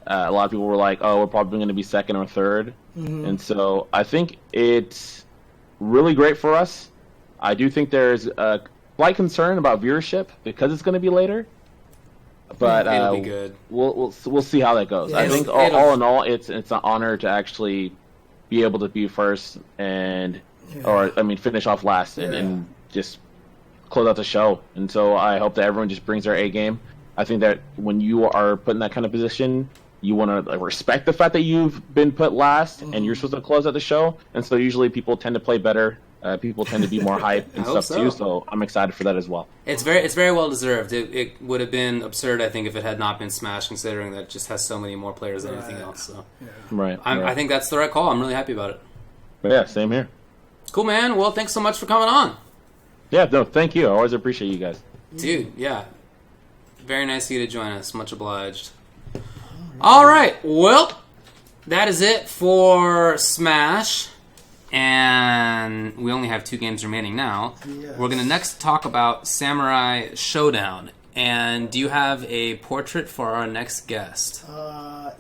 A lot of people were like, "Oh, we're probably going to be second or third," and so I think it's really great for us. I do think there's a slight concern about viewership because it's going to be later, but it'll be good. We'll see how that goes. Yeah, I think all in all, it's an honor to actually be able to be first finish off last and just close out the show. And so I hope that everyone just brings their A game. I think that when you are put in that kind of position, you want to respect the fact that you've been put last and you're supposed to close out the show. And so usually people tend to play better. People tend to be more hype and stuff too. So I'm excited for that as well. It's very well deserved. It would have been absurd, I think, if it had not been Smash, considering that it just has so many more players than anything else. So I think that's the right call. I'm really happy about it. But yeah, same here. Cool, man. Well, thanks so much for coming on. Yeah, no, thank you. I always appreciate you guys. Dude, yeah. Very nice of you to join us. Much obliged. All right. Well, that is it for Smash. And we only have 2 games remaining now. Yes. We're going to next talk about Samurai Shodown. And do you have a portrait for our next guest?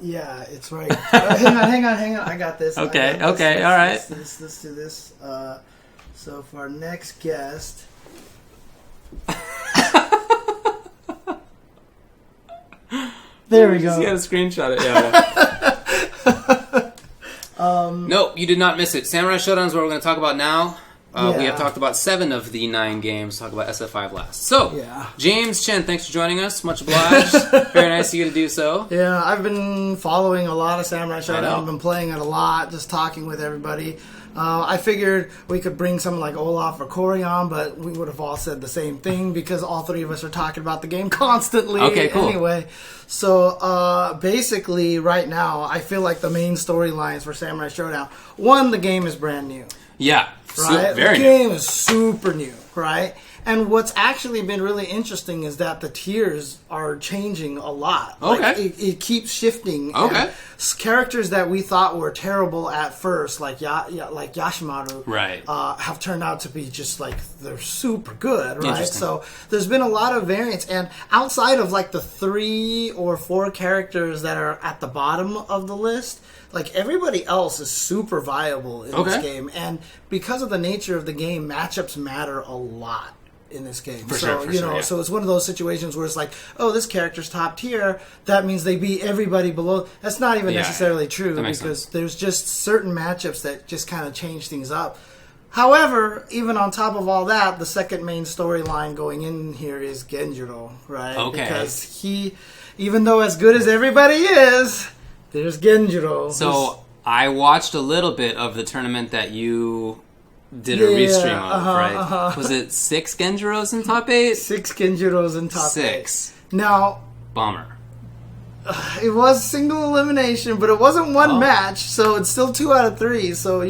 Yeah, it's right. Hang on. I got this. Okay, all right. Let's do this. So for our next guest... There we go. You got to screenshot it. Yeah. No, you did not miss it. Samurai Shodown is what we're going to talk about now. We have talked about 7 of the 9 games. Talk about SF5 last. So, James Chen, thanks for joining us. Much obliged. Very nice of you to do so. Yeah, I've been following a lot of Samurai Shodown. I've been playing it a lot, just talking with everybody. I figured we could bring someone like Olaf or Corey on, but we would have all said the same thing because all 3 of us are talking about the game constantly. Okay, cool. Anyway, so basically right now, I feel like the main storylines for Samurai Shodown. 1, the game is brand new. Yeah, right? Very the new. game is super new, right? And what's actually been really interesting is that the tiers are changing a lot. Okay. Like, it keeps shifting. Okay. And characters that we thought were terrible at first, like Yashimaru, right, have turned out to be just like they're super good, right? So there's been a lot of variance, and outside of like the 3 or 4 characters that are at the bottom of the list, like everybody else is super viable in this game, and because of the nature of the game, matchups matter a lot in this game. So it's one of those situations where it's like, oh, this character's top tier, that means they beat everybody below. That's not even necessarily true, because there's just certain matchups that just kind of change things up. However, even on top of all that, the second main storyline going in here is Genjiro, right? Okay. Because he, even though as good as everybody is, there's Genjiro. So I watched a little bit of the tournament that you did a restream of, right? Was it 6 Genjiros in top 8? 6 Genjiros in top 6. 8. Now, bummer. It was single elimination, but it wasn't one match, so it's still 2 out of 3. So,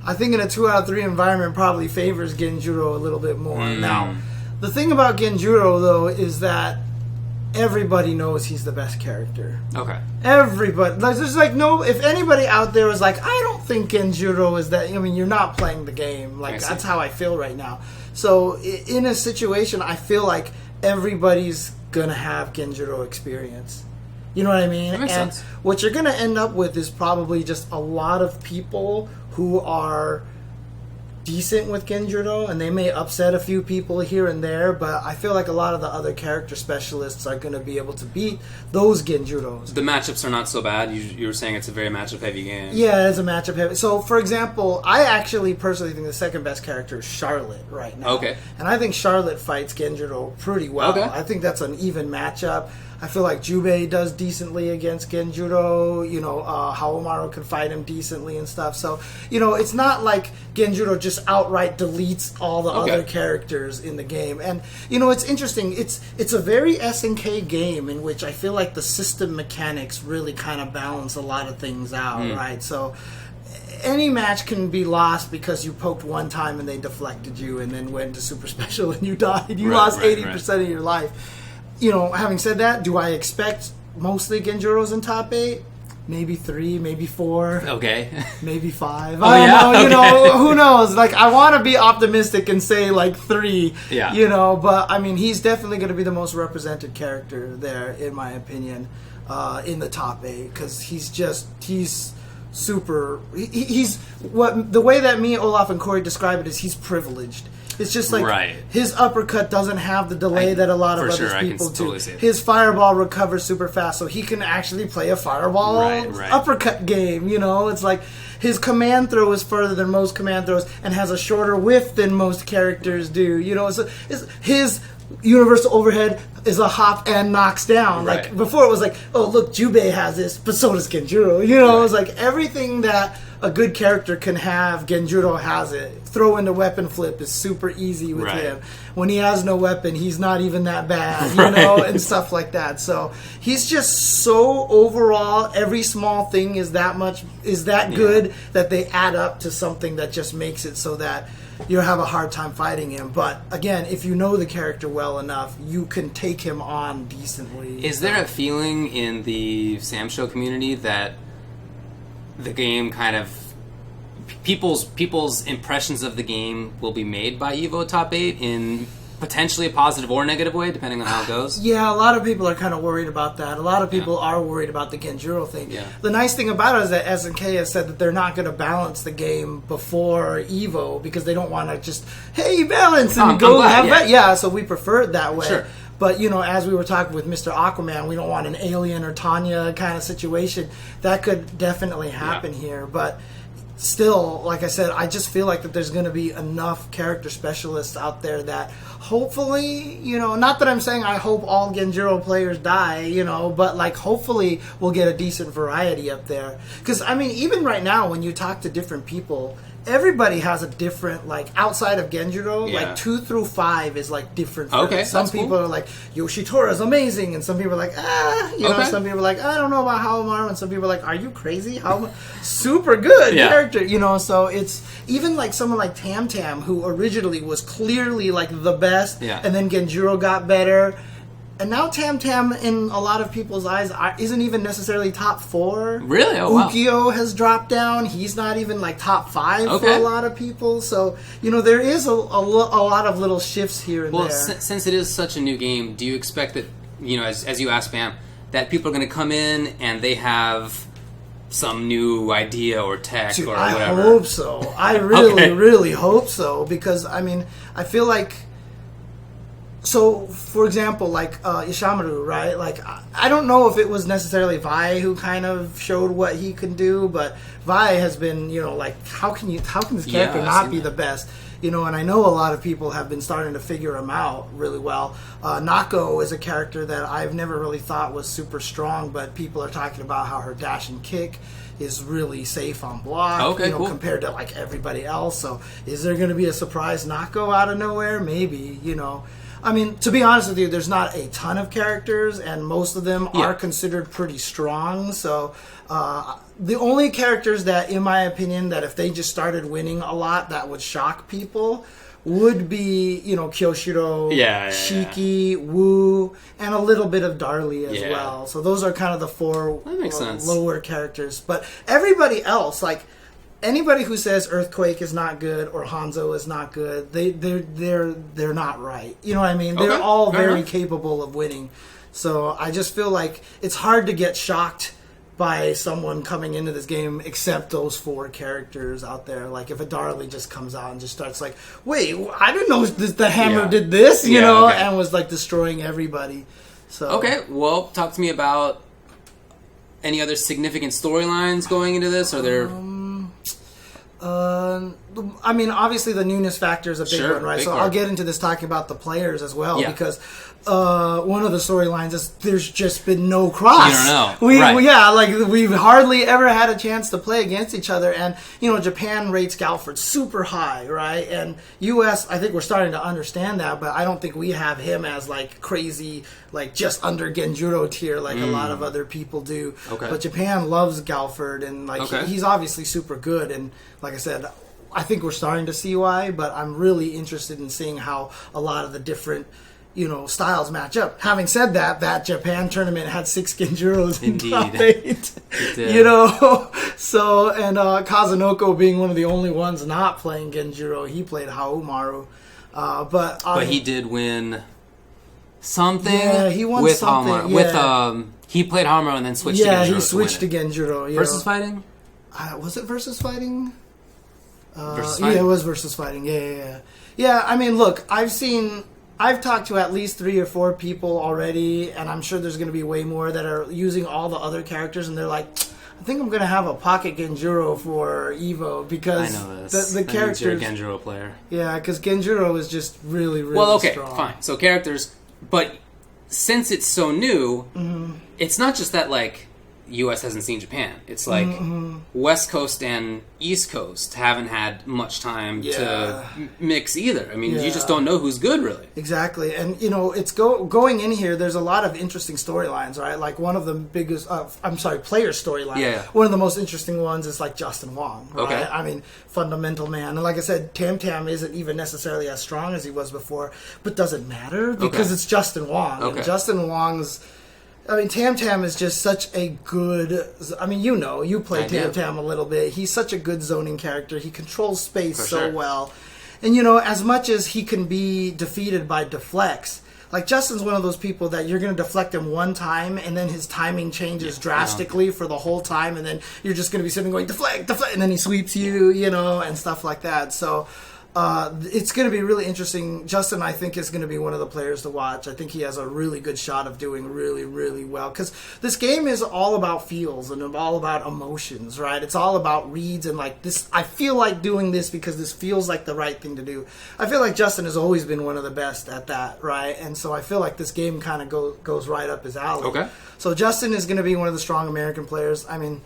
I think in a 2 out of 3 environment probably favors Genjiro a little bit more. Now, the thing about Genjiro, though, is that everybody knows he's the best character. Okay. Everybody. There's like no... If anybody out there is like, I don't think Genjiro is that... I mean, you're not playing the game. Like, that's how I feel right now. So, in a situation, I feel like everybody's gonna have Genjiro experience. You know what I mean? That makes and sense. what you're going to end up with is probably just a lot of people who are decent with Genjuro, and they may upset a few people here and there, but I feel like a lot of the other character specialists are going to be able to beat those Genjuros. The matchups are not so bad. You were saying it's a very matchup-heavy game. Yeah, it's a matchup heavy. So, for example, I actually personally think the second best character is Charlotte right now. Okay. And I think Charlotte fights Genjuro pretty well. Okay. I think that's an even matchup. I feel like Jubei does decently against Genjuro. You know, Haomaru can fight him decently and stuff. So, you know, it's not like Genjuro just outright deletes all the other characters in the game. And, you know, it's interesting. It's a very SNK game in which I feel like the system mechanics really kind of balance a lot of things out, right? So any match can be lost because you poked one time and they deflected you and then went to super special and you died. You lost 80% of your life. You know, having said that, do I expect mostly Genjuros in top 8? Maybe 3, maybe 4. Okay. Maybe 5. Oh, I don't yeah? know, you Okay. know, who knows? Like, I want to be optimistic and say, like, 3, Yeah. you know, but, I mean, he's definitely going to be the most represented character there, in my opinion, in the top 8, because he's super, he's, the way that me, Olaf, and Corey describe it is he's privileged. It's just like his uppercut doesn't have the delay that a lot of other people do. Totally see it. His fireball recovers super fast, so he can actually play a fireball uppercut game. You know, it's like his command throw is further than most command throws and has a shorter whiff than most characters do. You know, so his universal overhead is a hop and knocks down. Like before, it was like, oh look, Jubei has this, but so does Genjuro. You know, it's like everything that a good character can have, Genjuro has it. Throw into weapon flip is super easy with him. When he has no weapon, he's not even that bad, you know, and stuff like that. So he's just so overall, every small thing is that good that they add up to something that just makes it so that you'll have a hard time fighting him. But again, if you know the character well enough, you can take him on decently. Is there a feeling in the Sam Show community that the game kind of people's impressions of the game will be made by Evo Top 8 in potentially a positive or negative way, depending on how it goes? Yeah, a lot of people are kind of worried about that. A lot of people are worried about the Genjuro thing. Yeah. The nice thing about it is that SNK has said that they're not going to balance the game before Evo because they don't want to just, hey, balance and go have that. Yeah, so we prefer it that way. Sure. But, you know, as we were talking with Mr. Aquaman, we don't want an Alien or Tanya kind of situation. That could definitely happen here. But still, like I said, I just feel like that there's going to be enough character specialists out there that hopefully, you know, not that I'm saying I hope all Genjuro players die, you know, but like hopefully we'll get a decent variety up there. Because, I mean, even right now when you talk to different people, everybody has a different, like, outside of Genjuro, like 2 through 5 is like different. Some people are like, Yoshitora is amazing, and some people are like, you know, some people are like, I don't know about Haomaru, and some people are like, are you crazy? Super good character, you know. So it's even like someone like Tam Tam, who originally was clearly like the best, and then Genjuro got better. And now Tam Tam, in a lot of people's eyes, isn't even necessarily top 4. Really? Oh, wow. Ukyo has dropped down. He's not even like top 5 for a lot of people. So, you know, there is a lot of little shifts here and there. Well, since it is such a new game, do you expect that, you know, as you asked Bam, that people are going to come in and they have some new idea or tech or whatever? I hope so. I really, really hope so. Because, I mean, I feel like... So, for example, like Ishimaru, right? Like, I don't know if it was necessarily Vi who kind of showed what he can do, but Vi has been, you know, like, how can this character not be the best? You know, and I know a lot of people have been starting to figure him out really well. Nako is a character that I've never really thought was super strong, but people are talking about how her dash and kick is really safe on block, compared to like everybody else. So, is there going to be a surprise Nako out of nowhere? Maybe, you know. I mean, to be honest with you, there's not a ton of characters, and most of them are considered pretty strong. So, the only characters that, in my opinion, that if they just started winning a lot, that would shock people, would be, you know, Kyoshiro, Shiki, Wu, and a little bit of Darlie as well. So those are kind of the 4 lower characters. But everybody else, like... Anybody who says Earthquake is not good or Hanzo is not good, they're not right. You know what I mean? They're all very capable of winning. So I just feel like it's hard to get shocked by someone coming into this game except those 4 characters out there. Like if a Darley just comes out and just starts like, wait, I didn't know the hammer did this, you know, and was like destroying everybody. So okay, well, talk to me about any other significant storylines going into this. Are there? I mean, obviously the newness factor is a big one, right? Big So part. I'll get into this talking about the players as well, Yeah. because one of the storylines is there's just been no cross. You don't know. Right. Yeah, like we've hardly ever had a chance to play against each other, and you know, Japan rates Galford super high, right? And US, I think we're starting to understand that, but I don't think we have him as like crazy, like just under Genjuro tier like a lot of other people do. Okay. But Japan loves Galford, and like he's obviously super good, and like I said, I think we're starting to see why, but I'm really interested in seeing how a lot of the different, you know, styles match up. Having said that, that Japan tournament had 6 Genjuros in top 8. You know, so, and Kazunoko being one of the only ones not playing Genjuro, he played Haomaru. But he did win something. Yeah, he won with something. Haomaru. He played Haomaru and then switched to Genjuro. Yeah, he switched to Genjuro. Versus fighting? Was it versus fighting? Versus fighting? Yeah, it was versus fighting. Yeah. Yeah, I mean, look, I've talked to at least 3 or 4 people already, and I'm sure there's going to be way more that are using all the other characters, and they're like, I think I'm going to have a pocket Genjuro for Evo, because I know this. the characters... You're a Genjuro player. Yeah, because Genjuro is just really, really well, okay, strong. fine. So characters, but since it's so new, it's not just that, like, U.S. hasn't seen Japan. It's like West Coast and East Coast haven't had much time to mix either. I mean, you just don't know who's good, really. Exactly. And, you know, it's going in here, there's a lot of interesting storylines, right? Like, one of the biggest, player storyline. Yeah. One of the most interesting ones is, like, Justin Wong, right? Okay. I mean, fundamental man. And like I said, Tam Tam isn't even necessarily as strong as he was before, but doesn't matter because it's Justin Wong. Okay. And Justin Wong's... I mean, Tam Tam is just such a good... I mean, you know, you play Tam Tam a little bit. He's such a good zoning character. He controls space well. And, you know, as much as he can be defeated by deflects, like, Justin's one of those people that you're going to deflect him one time, and then his timing changes drastically for the whole time, and then you're just going to be sitting going, deflect, deflect, and then he sweeps you, you know, and stuff like that. So... it's going to be really interesting. Justin, I think, is going to be one of the players to watch. I think he has a really good shot of doing really, really well. Because this game is all about feels and all about emotions, right? It's all about reads and like this. I feel like doing this because this feels like the right thing to do. I feel like Justin has always been one of the best at that, right? And so I feel like this game kind of goes right up his alley. Okay. So Justin is going to be one of the strong American players. I mean...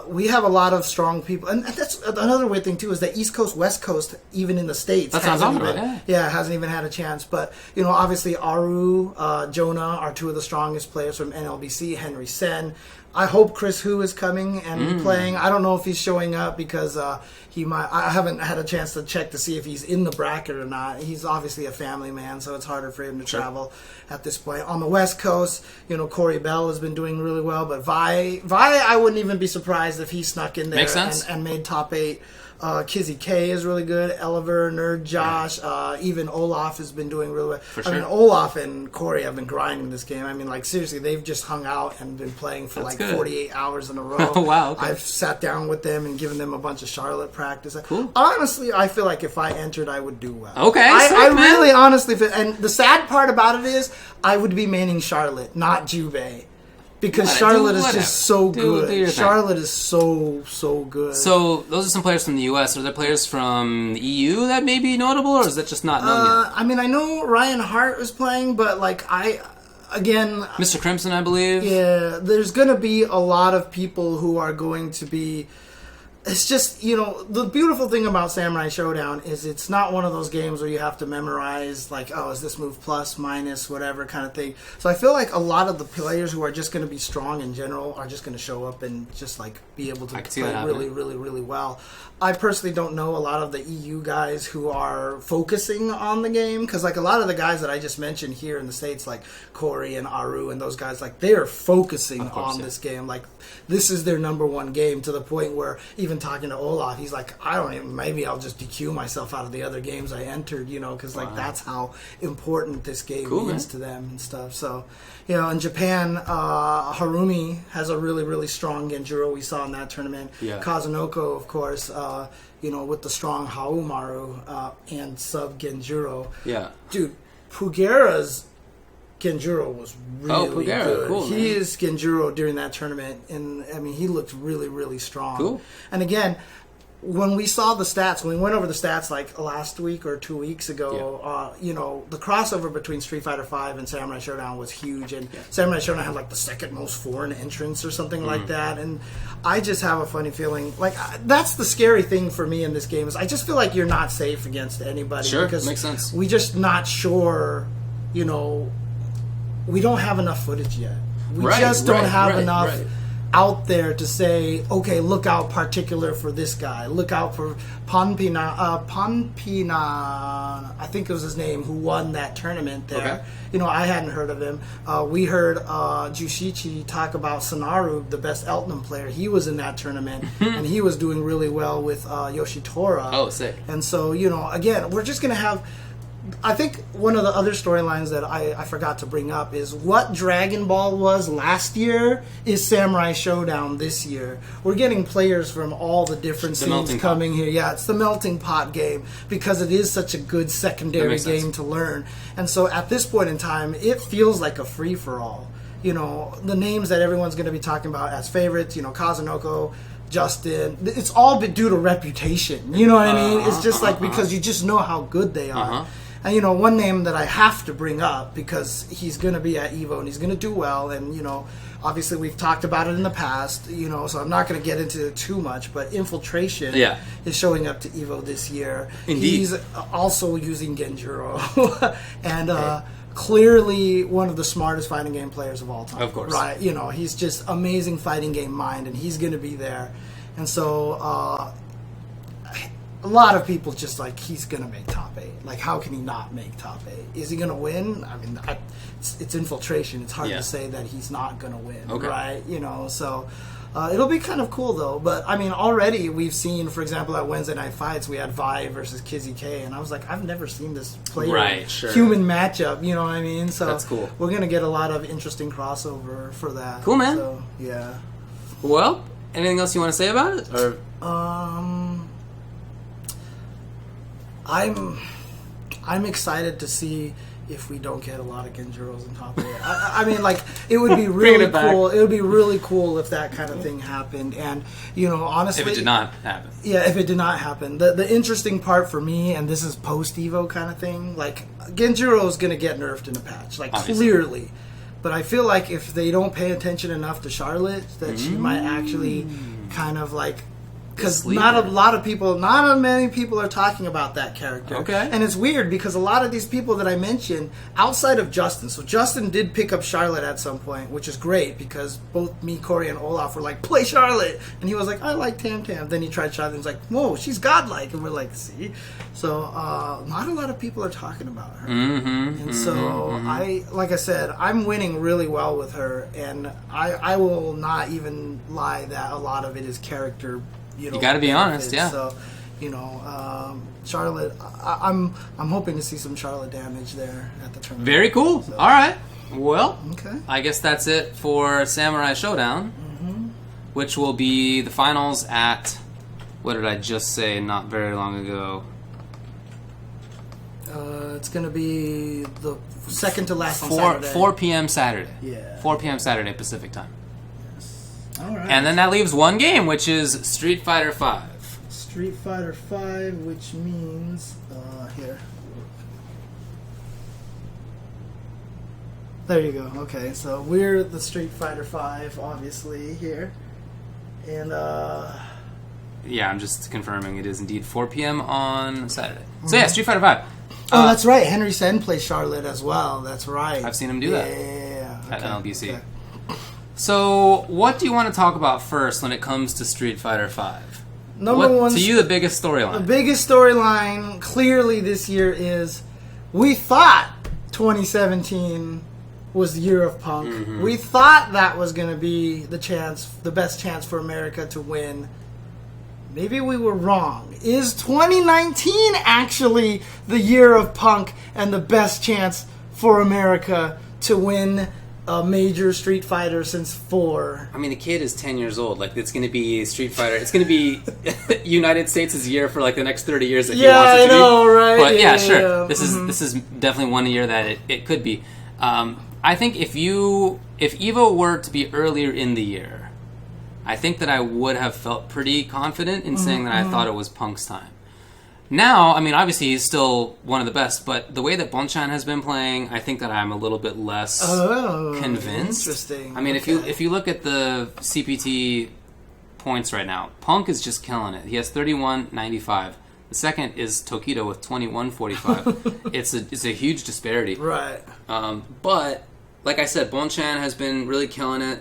we have a lot of strong people, and that's another weird thing too. Is that East Coast, West Coast, even in the States, hasn't even had a chance. But you know, obviously, Aru, Jonah are 2 of the strongest players from NLBC. Henry Sen. I hope Chris Hu is coming and playing. I don't know if he's showing up because he might. I haven't had a chance to check to see if he's in the bracket or not. He's obviously a family man, so it's harder for him to travel at this point. On the West Coast, you know, Corey Bell has been doing really well, but Vi, I wouldn't even be surprised if he snuck in there and made top 8. Kizzy K is really good. Eliver, Nerd Josh, even Olaf has been doing really well. I mean, Olaf and Corey have been grinding this game. I mean, like, seriously, they've just hung out and been playing for 48 hours in a row. Oh, wow. Okay. I've sat down with them and given them a bunch of Charlotte practice. Cool. Honestly, I feel like if I entered, I would do well. Okay, I really honestly feel, and the sad part about it is, I would be maining Charlotte, not Jubei. Because Charlotte is just so good. Charlotte is so good. So, those are some players from the U.S. Are there players from the EU that may be notable, or is that just not known yet? I mean, I know Ryan Hart was playing, but, like, again... Mr. Crimson, I believe. Yeah, there's going to be a lot of people who are going to be... It's just, you know, the beautiful thing about Samurai Shodown is it's not one of those games where you have to memorize, like, oh, is this move plus, minus, whatever kind of thing. So I feel like a lot of the players who are just going to be strong in general are just going to show up and just, like, be able to play really, really, really well. I personally don't know a lot of the EU guys who are focusing on the game, because, like, a lot of the guys that I just mentioned here in the States, like Corey and Aru and those guys, like, they are focusing on this game. Like, this is their number 1 game, to the point where even even talking to Olaf, he's like, maybe I'll just DQ myself out of the other games I entered, because like that's how important this game is to them and stuff. So, in Japan, Harumi has a really, really strong Genjuro we saw in that tournament. Yeah. Kazunoko, of course, with the strong Haomaru and sub Genjuro. Yeah. Dude, Pugera's Genjuro was really good. Cool, His Genjuro during that tournament, and I mean, he looked really, really strong. Cool. And again, when we saw the stats, when we went over the stats like last week or 2 weeks ago, the crossover between Street Fighter V and Samurai Shodown was huge, and Samurai Shodown had like the second most foreign entrants or something like that. And I just have a funny feeling, like that's the scary thing for me in this game is I just feel like you're not safe against anybody. Sure, because makes sense. We just not sure, we don't have enough footage yet. We just don't have enough out there to say, okay, look out particular for this guy. Look out for Ponpina, I think it was his name, who won that tournament there. Okay. I hadn't heard of him. We heard Juushichi talk about Sonaru, the best Elton player. He was in that tournament, and he was doing really well with Yoshitora. Oh, sick. And so, again, we're just going to have... I think one of the other storylines that I forgot to bring up is what Dragon Ball was last year is Samurai Shodown this year. We're getting players from all the different scenes coming here. Yeah, it's the melting pot game because it is such a good secondary game to learn. And so at this point in time, it feels like a free-for-all. The names that everyone's going to be talking about as favorites, Kazunoko, Justin, it's all due to reputation. You know what I mean? It's just like because you just know how good they are. And, one name that I have to bring up because he's going to be at Evo and he's going to do well. And, obviously we've talked about it in the past, so I'm not going to get into it too much. But Infiltration is showing up to Evo this year. Indeed. He's also using Genjuro. And clearly one of the smartest fighting game players of all time. Of course. Right? He's just amazing fighting game mind, and he's going to be there. And so... a lot of people just like, he's going to make top 8. Like, how can he not make top 8? Is he going to win? I mean, it's Infiltration. It's hard to say that he's not going to win, right? So it'll be kind of cool, though. But, I mean, already we've seen, for example, at Wednesday Night Fights, we had Vi versus Kizzy K, and I was like, I've never seen this human matchup, you know what I mean? So that's cool. We're going to get a lot of interesting crossover for that. Cool, man. So, yeah. Well, anything else you want to say about it? Or I'm excited to see if we don't get a lot of Genjuros in top 8. I mean, like, it would be really cool. It would be really cool if that kind of thing happened. And, honestly... If it did not happen. Yeah, if it did not happen. The interesting part for me, and this is post-Evo kind of thing, like, Genjuro is going to get nerfed in a patch. Like, obviously. Clearly. But I feel like if they don't pay attention enough to Charlotte, that she might actually kind of, like... Because not many people are talking about that character. Okay. And it's weird because a lot of these people that I mentioned, outside of Justin, so Justin did pick up Charlotte at some point, which is great because both me, Corey, and Olaf were like, play Charlotte. And he was like, I like Tam Tam. Then he tried Charlotte and was like, whoa, she's godlike. And we're like, see? So not a lot of people are talking about her. And so like I said, I'm winning really well with her. And I will not even lie that a lot of it is character. You got to be honest, yeah. So, Charlotte, I'm hoping to see some Charlotte damage there at the tournament. Very cool. So. All right. Well, okay. I guess that's it for Samurai Shodown, which will be the finals at, what did I just say not very long ago? It's going to be the second to last on Saturday. 4 p.m. Saturday. Yeah. 4 p.m. Saturday Pacific time. All right. And then that leaves one game, which is Street Fighter V. Street Fighter V, which means here. There you go. Okay, so we're the Street Fighter V, obviously here, and yeah, I'm just confirming it is indeed 4 p.m. on Saturday. So yeah, Street Fighter V. Oh, that's right. Henry Sen plays Charlotte as well. That's right. I've seen him do that. Yeah. At NLBC. Okay. So, what do you want to talk about first when it comes to Street Fighter V? Number one, to you, the biggest storyline. The biggest storyline, clearly this year, is we thought 2017 was the year of Punk. We thought that was going to be the best chance for America to win. maybe we were wrong. Is 2019 actually the year of Punk and the best chance for America to win a major Street Fighter since 4? I mean, the kid is 10 years old. Like, it's going to be Street Fighter. It's going to be United States' year for like the next 30 years that he wants it to be. Right? But yeah, sure. Yeah. This is definitely one year that it could be. I think if Evo were to be earlier in the year, I think that I would have felt pretty confident in saying that I thought it was Punk's time. Now, I mean, obviously he's still one of the best, but the way that Bonchan has been playing, I think that I'm a little bit less convinced. Interesting. I mean, if you look at the CPT points right now, Punk is just killing it. He has 31.95. The second is Tokido with 21.45. It's a huge disparity. Right. But like I said, Bonchan has been really killing it.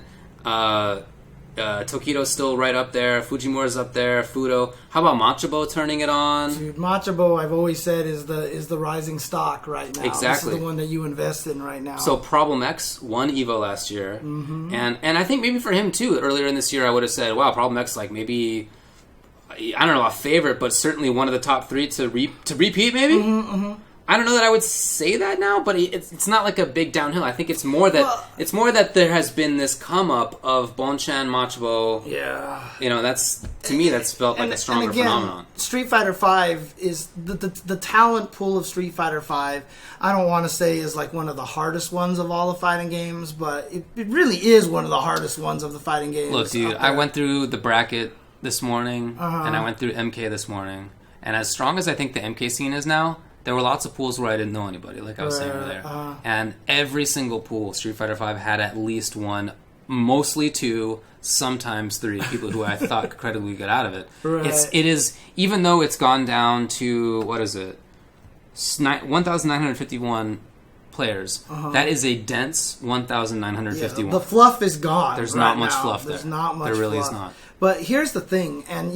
Tokido's still right up there. Fujimura's up there. Fudo. How about Machabo turning it on? Dude, Machabo, I've always said, is the rising stock right now. Exactly. This is the one that you invest in right now. So Problem X won Evo last year, and I think maybe for him too. Earlier in this year, I would have said, "Wow, Problem X like maybe I don't know a favorite, but certainly one of the top 3 to repeat maybe." I don't know that I would say that now, but it's not like a big downhill. I think it's more that there has been this come up of Bonchan, Machabo. Yeah. You know, to me that's felt like a stronger phenomenon. Street Fighter V is the talent pool of Street Fighter V. I don't want to say is like one of the hardest ones of all the fighting games, but it really is one of the hardest ones of the fighting games. Look, dude, I went through the bracket this morning, and I went through MK this morning, and as strong as I think the MK scene is now, there were lots of pools where I didn't know anybody, like I was saying earlier. And every single pool, Street Fighter V had at least one, mostly 2, sometimes 3 people who I thought could credibly get out of it. Right. It is, even though it's gone down to, 1,951 players, that is a dense 1,951. Yeah, the fluff is gone. There's right not much now. fluff there. There's not much There really fluff. is not. But here's the thing, and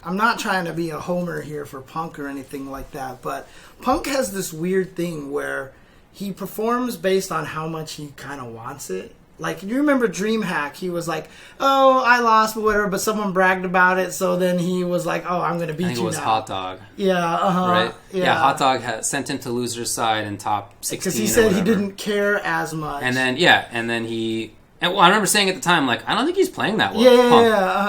I'm not trying to be a homer here for Punk or anything like that, but Punk has this weird thing where he performs based on how much he kind of wants it. Like, you remember DreamHack? He was like, "Oh, I lost, but whatever," but someone bragged about it, so then he was like, "Oh, I'm going to beat you now." I think it was Hot Dog. Yeah, Right? Yeah, Hot Dog sent him to loser's side in top 16. because he said he didn't care as much. And then, I remember saying at the time, like, I don't think he's playing that well. Yeah, Punk.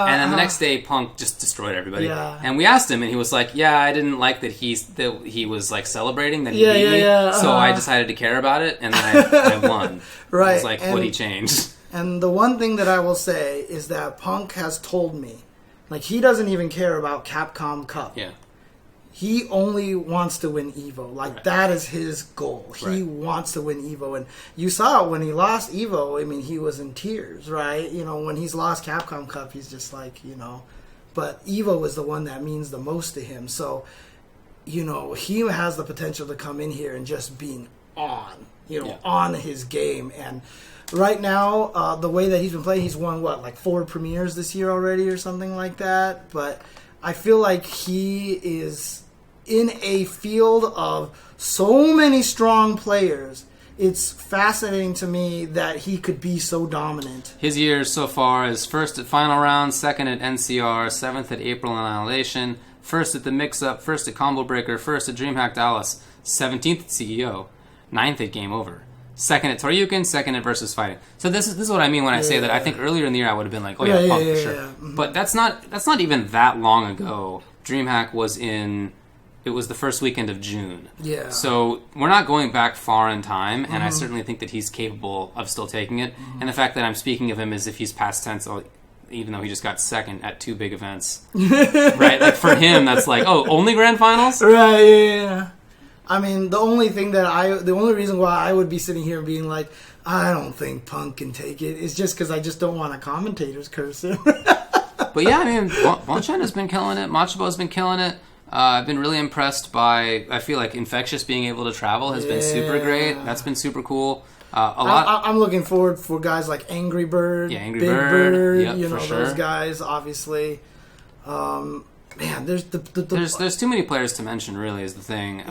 And then the next day, Punk just destroyed everybody. Yeah. And we asked him, and he was like, "Yeah, I didn't like that he was like celebrating that he beat me, so I decided to care about it, and then I won." Right. I was like, "What he changed?" And the one thing that I will say is that Punk has told me, like, he doesn't even care about Capcom Cup. Yeah. He only wants to win Evo. Like, that is his goal. He Right. wants to win Evo. And you saw it when he lost Evo. I mean, he was in tears, right? When he's lost Capcom Cup, he's just like, But Evo is the one that means the most to him. So, he has the potential to come in here and just being on his game. And right now, the way that he's been playing, he's won, 4 premieres this year already or something like that. But I feel like he is in a field of so many strong players. It's fascinating to me that he could be so dominant. His years so far is first at Final Round, second at NCR, 7th at April Annihilation, first at the Mix-Up, first at Combo Breaker, first at DreamHack Dallas, 17th at CEO, 9th at Game Over, second at Toryuken, second at Versus Fighting. So this is what I mean when I say that I think earlier in the year I would have been like, Punk for sure. Yeah. Mm-hmm. But that's not even that long ago. DreamHack was it was the first weekend of June. Yeah. So we're not going back far in time, and I certainly think that he's capable of still taking it. And the fact that I'm speaking of him as if he's past tense, even though he just got second at 2 big events. Right? Like, for him, that's like, only Grand Finals? Right, yeah. I mean, the only reason why I would be sitting here being like, I don't think Punk can take it, is just because I just don't want a commentator's curse him. But yeah, I mean, Bonchan has been killing it. Machabo has been killing it. I've been really impressed by, I feel like Infectious being able to travel has been super great. That's been super cool. I'm looking forward for guys like Angry Bird, Angry Big Bird, yep, those sure. guys, obviously. Man, there's there's too many players to mention, really, is the thing.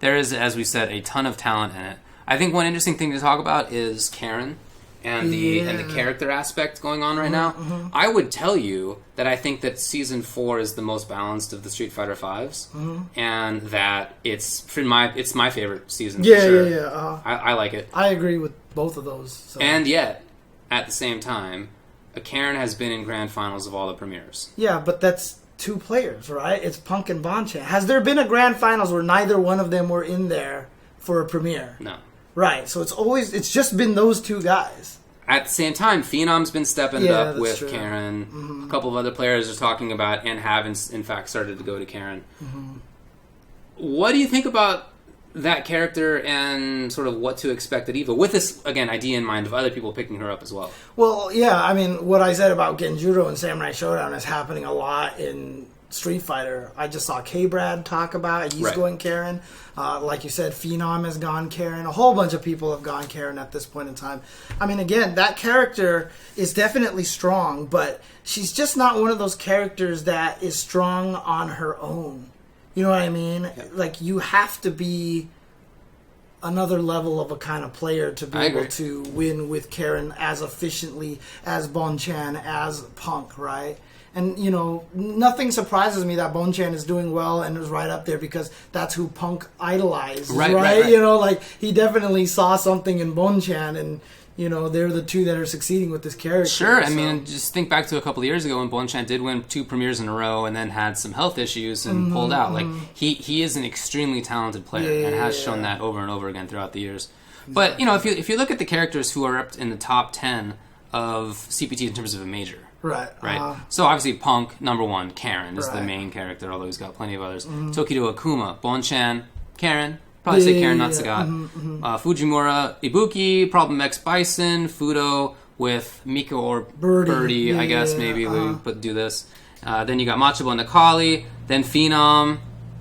There is, as we said, a ton of talent in it. I think one interesting thing to talk about is Karen. and the character aspect going on right now, I would tell you that I think that Season 4 is the most balanced of the Street Fighter Vs, and that it's my favorite season. Yeah, for sure. yeah. I like it. I agree with both of those. So. And yet, at the same time, Karen has been in grand finals of all the premieres. Yeah, but that's 2 players, right? It's Punk and Bonchan. Has there been a grand finals where neither one of them were in there for a premiere? No. Right, so it's just been those 2 guys. At the same time, Phenom's been stepping up with true. Karen. A couple of other players are talking about and have in fact started to go to Karen. What do you think about that character and sort of what to expect at EVO? With this, again, idea in mind of other people picking her up as well. Well, yeah, I mean, what I said about Genjuro and Samurai Shodown is happening a lot in Street Fighter. I just saw K-Brad talk about it. He's going Karen. Like you said, Phenom has gone Karen. A whole bunch of people have gone Karen at this point in time. I mean, again, that character is definitely strong, but she's just not one of those characters that is strong on her own. You know what I mean? Yeah. Like, you have to be another level of a kind of player to be able to win with Karen as efficiently as Bonchan, as Punk, right? And, you know, nothing surprises me that Bonchan is doing well and is right up there because that's who Punk idolized, right? You know, like, he definitely saw something in Bonchan and, you know, they're the 2 that are succeeding with this character. Sure, I mean, just think back to a couple of years ago when Bonchan did win 2 premieres in a row and then had some health issues and pulled out. Like, he is an extremely talented player and has shown that over and over again throughout the years. But, you know, if you look at the characters who are up in the top 10 of CPT in terms of a major, right? So obviously Punk, number 1, Karen is the main character, although he's got plenty of others. Tokido Akuma, Bonchan, Karen, probably say Karen Natsugat. Fujimura, Ibuki, Problem X Bison, Fudo with Miko or Birdie, I guess maybe we do this. Then you got Machabo and Nakali, then Phenom,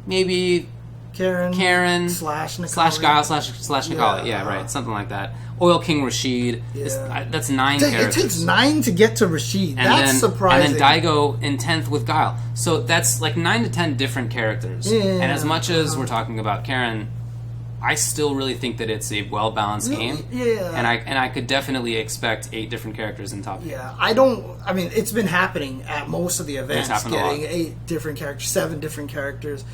maybe Karen slash Guile slash Nakali. Yeah, right, something like that. Oil King Rashid. That's 9 characters. It takes 9 to get to Rashid. That's surprising. And then Daigo in 10th with Guile. So that's like 9 to 10 different characters. And as much as we're talking about Karen, I still really think that it's a well-balanced game. And I could definitely expect 8 different characters in top 8. I mean, it's been happening at most of the events, getting 8 different characters, 7 different characters.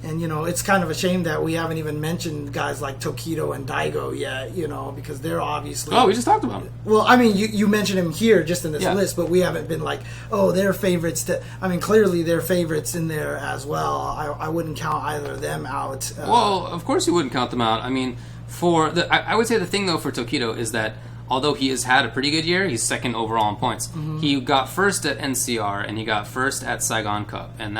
And, you know, it's kind of a shame that we haven't even mentioned guys like Tokido and Daigo yet, you know, because they're obviously... Oh, we just talked about it. Well, I mean, you mentioned him here just in this list, but we haven't been like, oh, they're favorites. I mean, clearly they're favorites in there as well. I wouldn't count either of them out. Well, of course you wouldn't count them out. I mean, I would say the thing, though, for Tokido is that although he has had a pretty good year, he's 2nd overall in points. He got 1st at NCR, and he got 1st at Saigon Cup, and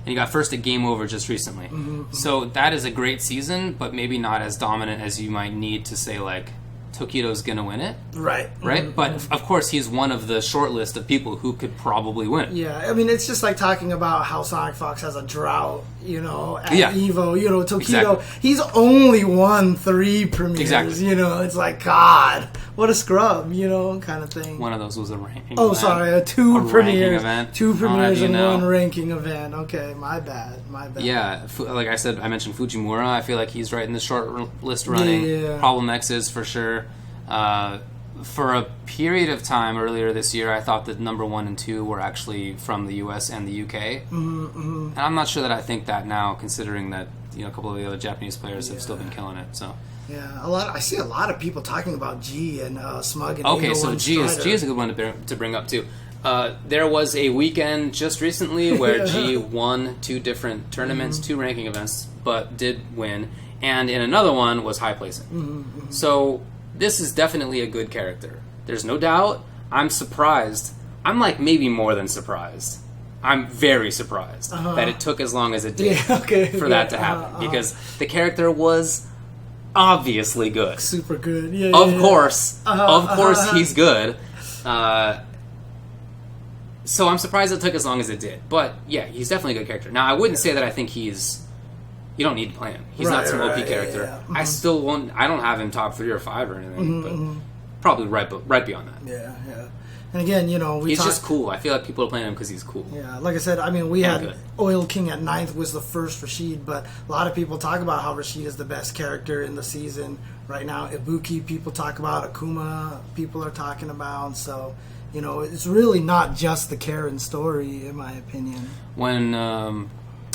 he got 1st at Game Over just recently. So that is a great season, but maybe not as dominant as you might need to say, like, Tokido's going to win it. Right? But, of course, he's one of the short list of people who could probably win it. Yeah, I mean, it's just like talking about how Sonic Fox has a drought, you know, at EVO. You know, Tokido, he's only won 3 premieres. You know, it's like, God, what a scrub, you know, kind of thing. One of those was a ranking event. Sorry, 2 premieres. 2 premieres and 1 ranking event. Okay, my bad. Yeah, like I said, I mentioned Fujimura. I feel like he's right in the short list running. Problem X is for sure. For a period of time earlier this year, I thought that number 1 and 2 were actually from the US and the UK. And I'm not sure that I think that now, considering that, you know, a couple of the other Japanese players have still been killing it. So yeah, I see a lot of people talking about G and Smug and okay, so G is a good one to bring up too. There was a weekend just recently where G won 2 different tournaments, 2 ranking events, but did win, and in another one was high placing. So this is definitely a good character. There's no doubt. I'm surprised. I'm like maybe more than surprised. I'm very surprised that it took as long as it did for that to happen, because the character was obviously good. Super good. Of course he's good. So I'm surprised it took as long as it did. But yeah, he's definitely a good character. Now I wouldn't say that I think he's... You don't need to play him. He's not some OP character. I still won't... I don't have him top 3 or 5 or anything, but probably right beyond that. And again, he's just cool. I feel like people are playing him because he's cool. Yeah, like I said, I mean, we Yeah, had good. Oil King at 9th was the first Rashid, but a lot of people talk about how Rashid is the best character in the season right now. Ibuki, people talk about. Akuma, people are talking about. So, it's really not just the Karen story, in my opinion. When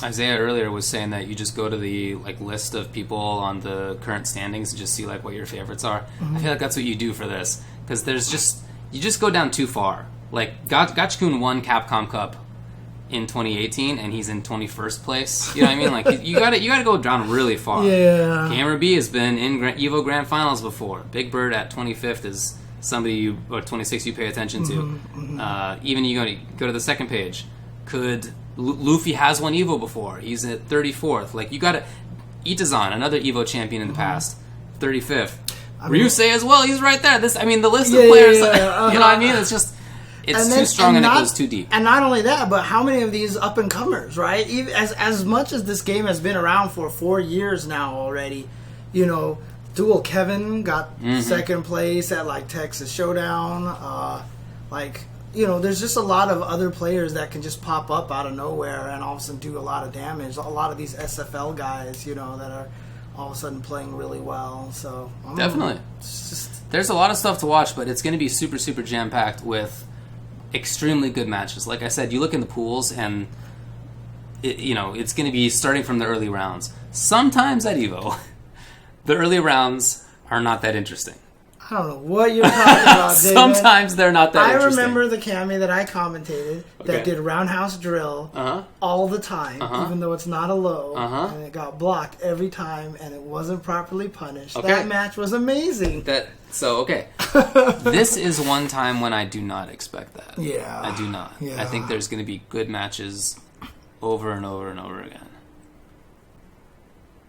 Isaiah earlier was saying that you just go to the list of people on the current standings and just see what your favorites are, I feel like that's what you do for this, because you just go down too far. Like Gachikun won Capcom Cup in 2018, and he's in 21st place. You know what I mean? Like you got to go down really far. Yeah. Gamer B has been in Evo Grand Finals before. Big Bird at 25th is somebody or 26 you pay attention to. Even you go to the second page. Luffy has won Evo before. He's at 34th. Like you got to Itazan, another Evo champion in the past, 35th. Ryusei as well, he's right there. The list of players, you know what I mean? It's just, too strong and it goes too deep. And not only that, but how many of these up-and-comers, right? Even as much as this game has been around for 4 years now already, Dual Kevin got second place at, Texas Showdown. There's just a lot of other players that can just pop up out of nowhere and all of a sudden do a lot of damage. A lot of these SFL guys, that are all of a sudden playing really well. So definitely, there's a lot of stuff to watch, but it's going to be super, super jam-packed with extremely good matches. Like I said, you look in the pools, and it's going to be starting from the early rounds. Sometimes at Evo, the early rounds are not that interesting. I don't know what you're talking about, David. Sometimes they're not that interesting. I remember the Cammy that I commentated that did roundhouse drill all the time, even though it's not a low, and it got blocked every time, and it wasn't properly punished. Okay. That match was amazing. This is one time when I do not expect that. Yeah. I do not. Yeah. I think there's going to be good matches over and over and over again.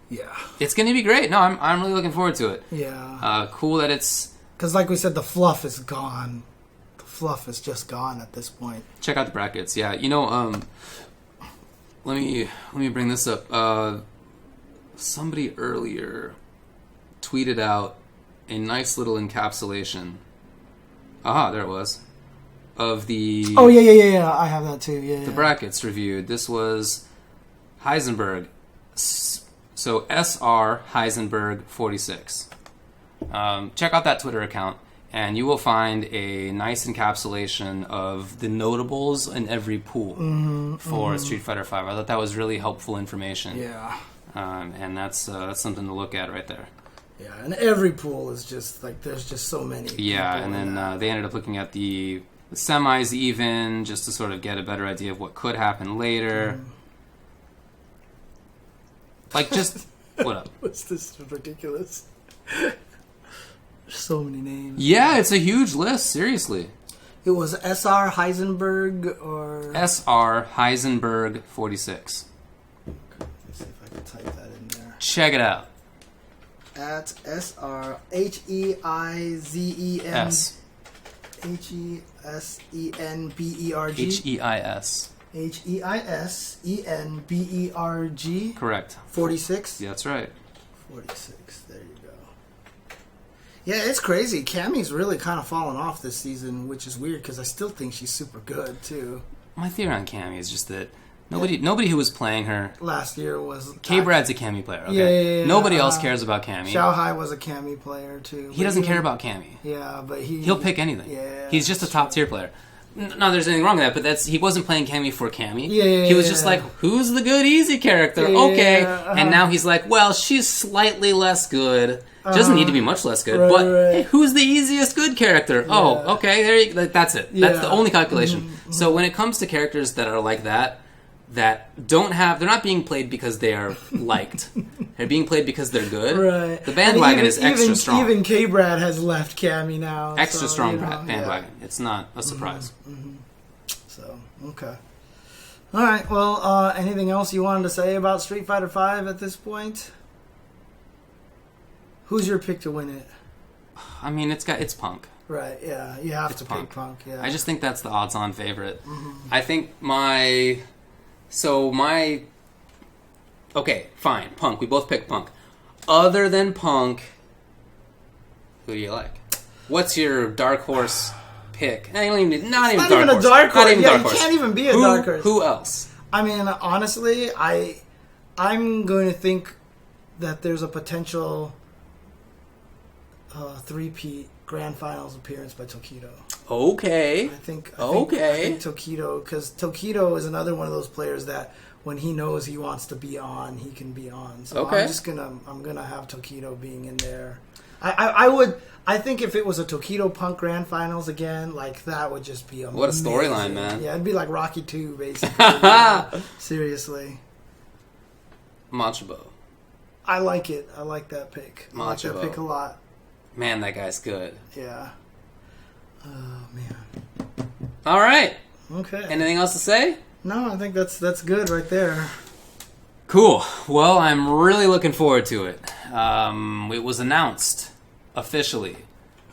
Yeah. It's going to be great. No, I'm really looking forward to it. Yeah. Cool that it's... Because like we said, the fluff is gone. The fluff is just gone at this point. Check out the brackets. Yeah, let me bring this up. Somebody earlier tweeted out a nice little encapsulation. Aha, there it was. Of the... Oh, yeah. I have that too. Yeah. The brackets reviewed. This was Heisenberg. So SR Heisenberg 46. Check out that Twitter account, and you will find a nice encapsulation of the notables in every pool for Street Fighter V. I thought that was really helpful information. Yeah. And that's something to look at right there. Yeah, and every pool is just there's just so many. Yeah, and then they ended up looking at the semis even, just to sort of get a better idea of what could happen later. What up? What's this ridiculous? There's so many names. Yeah, it's a huge list, seriously. It was SR Heisenberg or... SR Heisenberg 46. Let's see if I can type that in there. Check it out. At SR Heizen... S. Heisenberg. Heis. Heisenberg. Correct. 46? Yeah, that's right. 46, there you go. Yeah, it's crazy. Cammy's really kind of fallen off this season, which is weird because I still think she's super good, too. My theory on Cammy is just that nobody who was playing her... Last year was... K-Brad's a Cammy player, okay? Yeah. Nobody else cares about Cammy. Xiaohai was a Cammy player, too. He doesn't care about Cammy. Yeah, but he'll pick anything. Yeah, he's just a top-tier player. Not there's anything wrong with that, but he wasn't playing Cammy for Cammy. Yeah. He was just like, who's the good easy character? Okay. And now he's like, well, she's slightly less good. Doesn't need to be much less good, but who's the easiest good character? Yeah. Oh, okay, that's it. Yeah. That's the only calculation. Mm-hmm. So when it comes to characters that are like that don't have... They're not being played because they are liked. They're being played because they're good. Right. The bandwagon is extra strong. Even K-Brad has left Cammy now. Extra strong bandwagon. Yeah. It's not a surprise. So, okay. All right, well, anything else you wanted to say about Street Fighter V at this point? Who's your pick to win it? I mean, it's Punk. Right, yeah. You have to pick Punk, yeah. I just think that's the odds-on favorite. I think okay, fine, Punk. We both picked Punk. Other than Punk, who do you like? What's your dark horse pick. Not even Not dark even a horse. dark Not horse. even Yeah, dark you horse. can't even be a dark horse. Who else? I mean, honestly, I'm going to think that there's a potential three-peat grand finals appearance by Tokido. Okay. I think Okay. Tokido, because Tokido is another one of those players that when he knows he wants to be on, he can be on. So Okay. I'm gonna have Tokido being in there. I think if it was a Tokido Punk Grand Finals again, like that would just be amazing. What a storyline, man. Yeah, it'd be like Rocky 2, basically. You know? Seriously. Machabo. I like it. I like that pick. I like that Machabo. pick a lot. Man, that guy's good. Yeah. Oh man. All right. Okay. Anything else to say? No, I think that's good right there. Cool. Well, I'm really looking forward to it. It was announced officially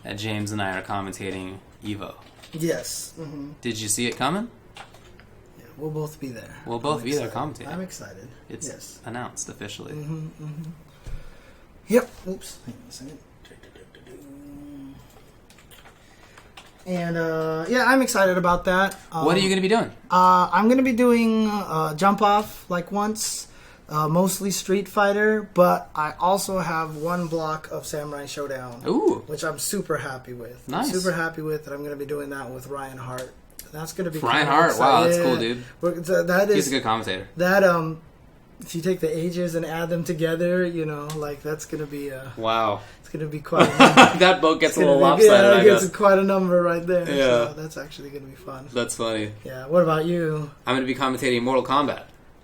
that James and I are commentating Evo. Yes. Mm-hmm. Did you see it coming? Yeah, we'll both be there. We'll both I'm be there excited. commentating. I'm excited. It's yes. announced officially. Mm-hmm, mm-hmm. Yep. Oops. Hang on a second. And yeah, I'm excited about that. What are you going to be doing? I'm going to be doing Jump Off like once, mostly Street Fighter, but I also have one block of Samurai Shodown, Ooh. which I'm super happy with. Nice. I'm super happy with, and I'm going to be doing that with Ryan Hart. That's going to be Ryan kinda Hart, wow, that's exciting. cool, dude. That is, He's a good commentator. That if you take the ages and add them together, you know, like that's going to be Wow. it's going to be quite. A That boat gets a little Yeah, lopsided, I it gets guess. quite a number right there. Yeah. So that's actually going to be fun. That's funny. Yeah. What about you? I'm going to be commentating Mortal Kombat.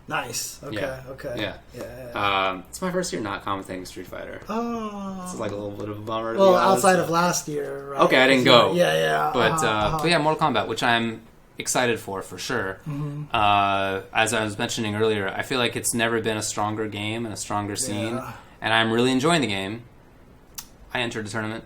Nice. Okay. Yeah. Okay. Yeah. Yeah. It's my first year not commentating Street Fighter. Oh. It's like a little bit of a bummer. To Well, be honest. outside of last year, right? Okay, I didn't go. Yeah, yeah. But yeah, Mortal Kombat, which I'm excited for sure. Mm-hmm. As I was mentioning earlier, I feel like it's never been a stronger game and a stronger scene, Yeah. and I'm really enjoying the game. I entered the tournament.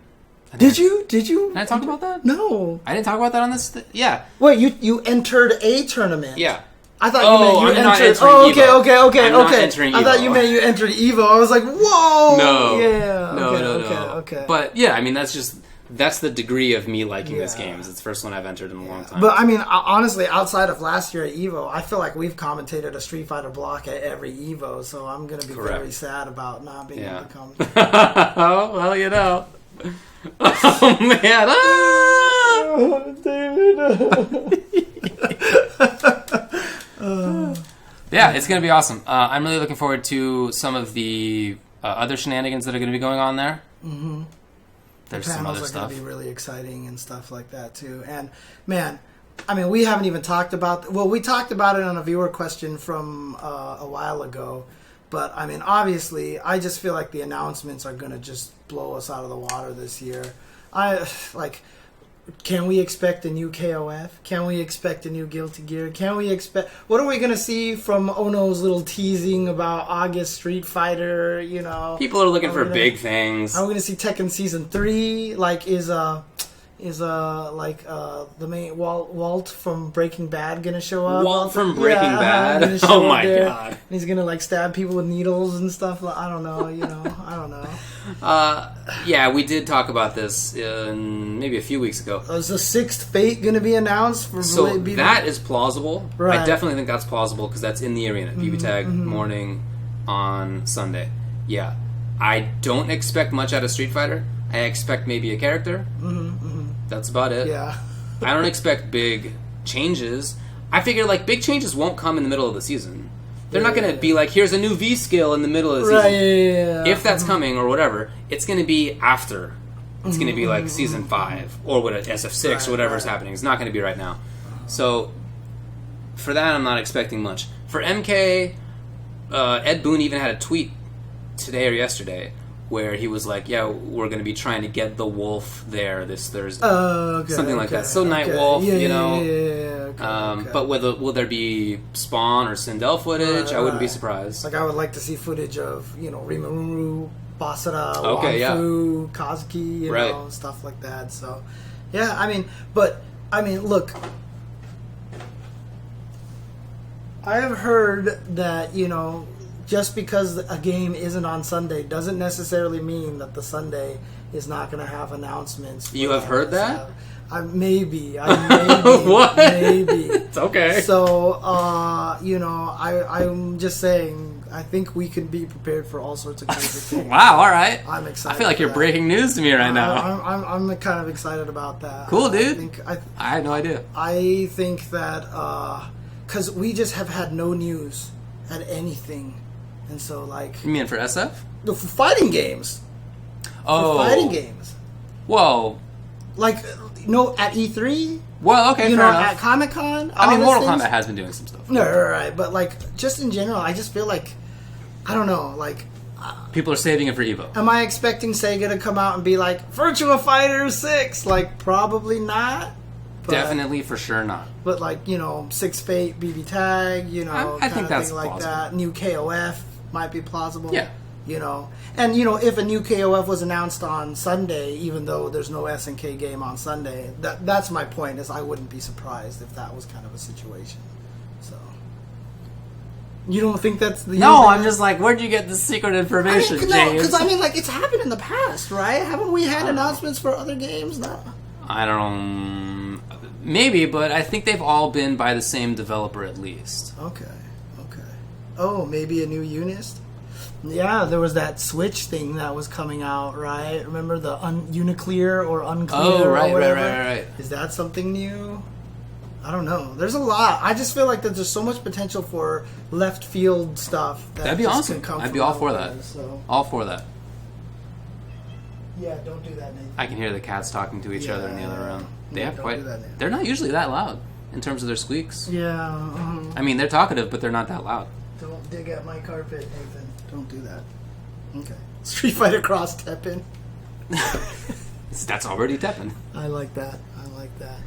Did you? Did you? Did I talk about that? No. I didn't talk about that on this. Yeah. Wait, you entered a tournament? Yeah. I thought Oh, you meant I'm you not entered. entering Oh, okay, Evo. okay, okay, I'm not okay. entering I thought Evo. you meant you entered Evo. I was like, whoa. No. Yeah. No, okay, no, okay, no. okay. But yeah, I mean, that's the degree of me liking this Yeah. game. It's the first one I've entered in a long time. But I mean, honestly, outside of last year at Evo, I feel like we've commentated a Street Fighter block at every Evo, so I'm going to be Correct. very sad about not being able to commentate. Oh, well, you know. Oh, man. Yeah, it's going to be awesome. I'm really looking forward to some of the other shenanigans that are going to be going on there. Mm-hmm. There's The some other panels are going stuff. to be really exciting and stuff like that too. And man, I mean, we haven't even talked about. Well, we talked about it on a viewer question from a while ago. But I mean, obviously, I just feel like the announcements are going to just blow us out of the water this year. Can we expect a new KOF? Can we expect a new Guilty Gear? Can we expect... What are we going to see from Ono's little teasing about August Street Fighter, you know? People are looking for big things. Are we going to see Tekken Season 3? Like, is the main Walt from Breaking Bad going to show up? Walt from Breaking Bad? gonna show Oh up my there. God. And he's going to, like, stab people with needles and stuff. I don't know, you know? I don't know. Yeah, we did talk about this maybe a few weeks ago. Is the sixth Fate going to be announced? So that is plausible. Right. I definitely think that's plausible because that's in the arena. BB Tag morning on Sunday. Yeah. I don't expect much out of Street Fighter. I expect maybe a character. That's about it. Yeah. I don't expect big changes. I figure like big changes won't come in the middle of the season. They're not going to be like, here's a new V skill in the middle of the season. Yeah. If that's coming or whatever, it's going to be after. It's going to be like season 5 or what SF6 or whatever's happening. It's not going to be right now. So for that, I'm not expecting much. For MK, Ed Boon even had a tweet today or yesterday where he was like, yeah, we're going to be trying to get the wolf there this Thursday. Something like that. So Night Wolf, you know. Okay. But will there be Spawn or Sindel footage? I wouldn't be surprised. Like, I would like to see footage of, you know, Rimuru, Basara, Okay, Wanfu, Kazuki, you know, stuff like that. So, yeah, look, I have heard that, you know, just because a game isn't on Sunday doesn't necessarily mean that the Sunday is not going to have announcements. You have heard that? Maybe. What? Maybe. It's okay. So, I'm just saying, I think we can be prepared for all sorts of crazy things. Wow, all right. I'm excited. I feel like you're for that. breaking news to me right now. I'm kind of excited about that. Cool, dude. I had no idea. I think that, because we just have had no news at anything. And so, like... You mean for SF? No, for fighting games. Oh. For fighting games. Whoa. Like, at E3? Well, okay, fair enough. At Comic-Con? I mean, Mortal Kombat has been doing some stuff. No, right. But, like, just in general, I just feel like... I don't know, like... People are saving it for Evo. Am I expecting Sega to come out and be like, Virtua Fighter 6? Like, probably not. But, Definitely, for sure not. But, like, Six Fate, BB Tag, I think that's like plausible. that. New KOF might be plausible. Yeah. And, if a new KOF was announced on Sunday, even though there's no SNK game on Sunday, that's my point, is I wouldn't be surprised if that was kind of a situation. So... You don't think that's the... No, I'm just like, where'd you get this secret information, James? No, because, it's happened in the past, right? Haven't we had announcements for other games? No. I don't... Maybe, but I think they've all been by the same developer at least. Okay. Oh, maybe a new Unist? Yeah, there was that Switch thing that was coming out, right? Remember the Uniclear or Unclear? Oh, right. Is that something new? I don't know. There's a lot. I just feel like that there's so much potential for left field stuff. That'd be awesome. I'd be all for that. So. All for that. Yeah, don't do that, Nathan. I can hear the cats talking to each other in the other room. They have don't quite... do that, Nathan. They're not usually that loud in terms of their squeaks. Yeah. I mean, they're talkative, but they're not that loud. Don't dig at my carpet, Nathan. Don't do that. Okay. Street Fighter Cross Tekken. That's already Tekken. I like that.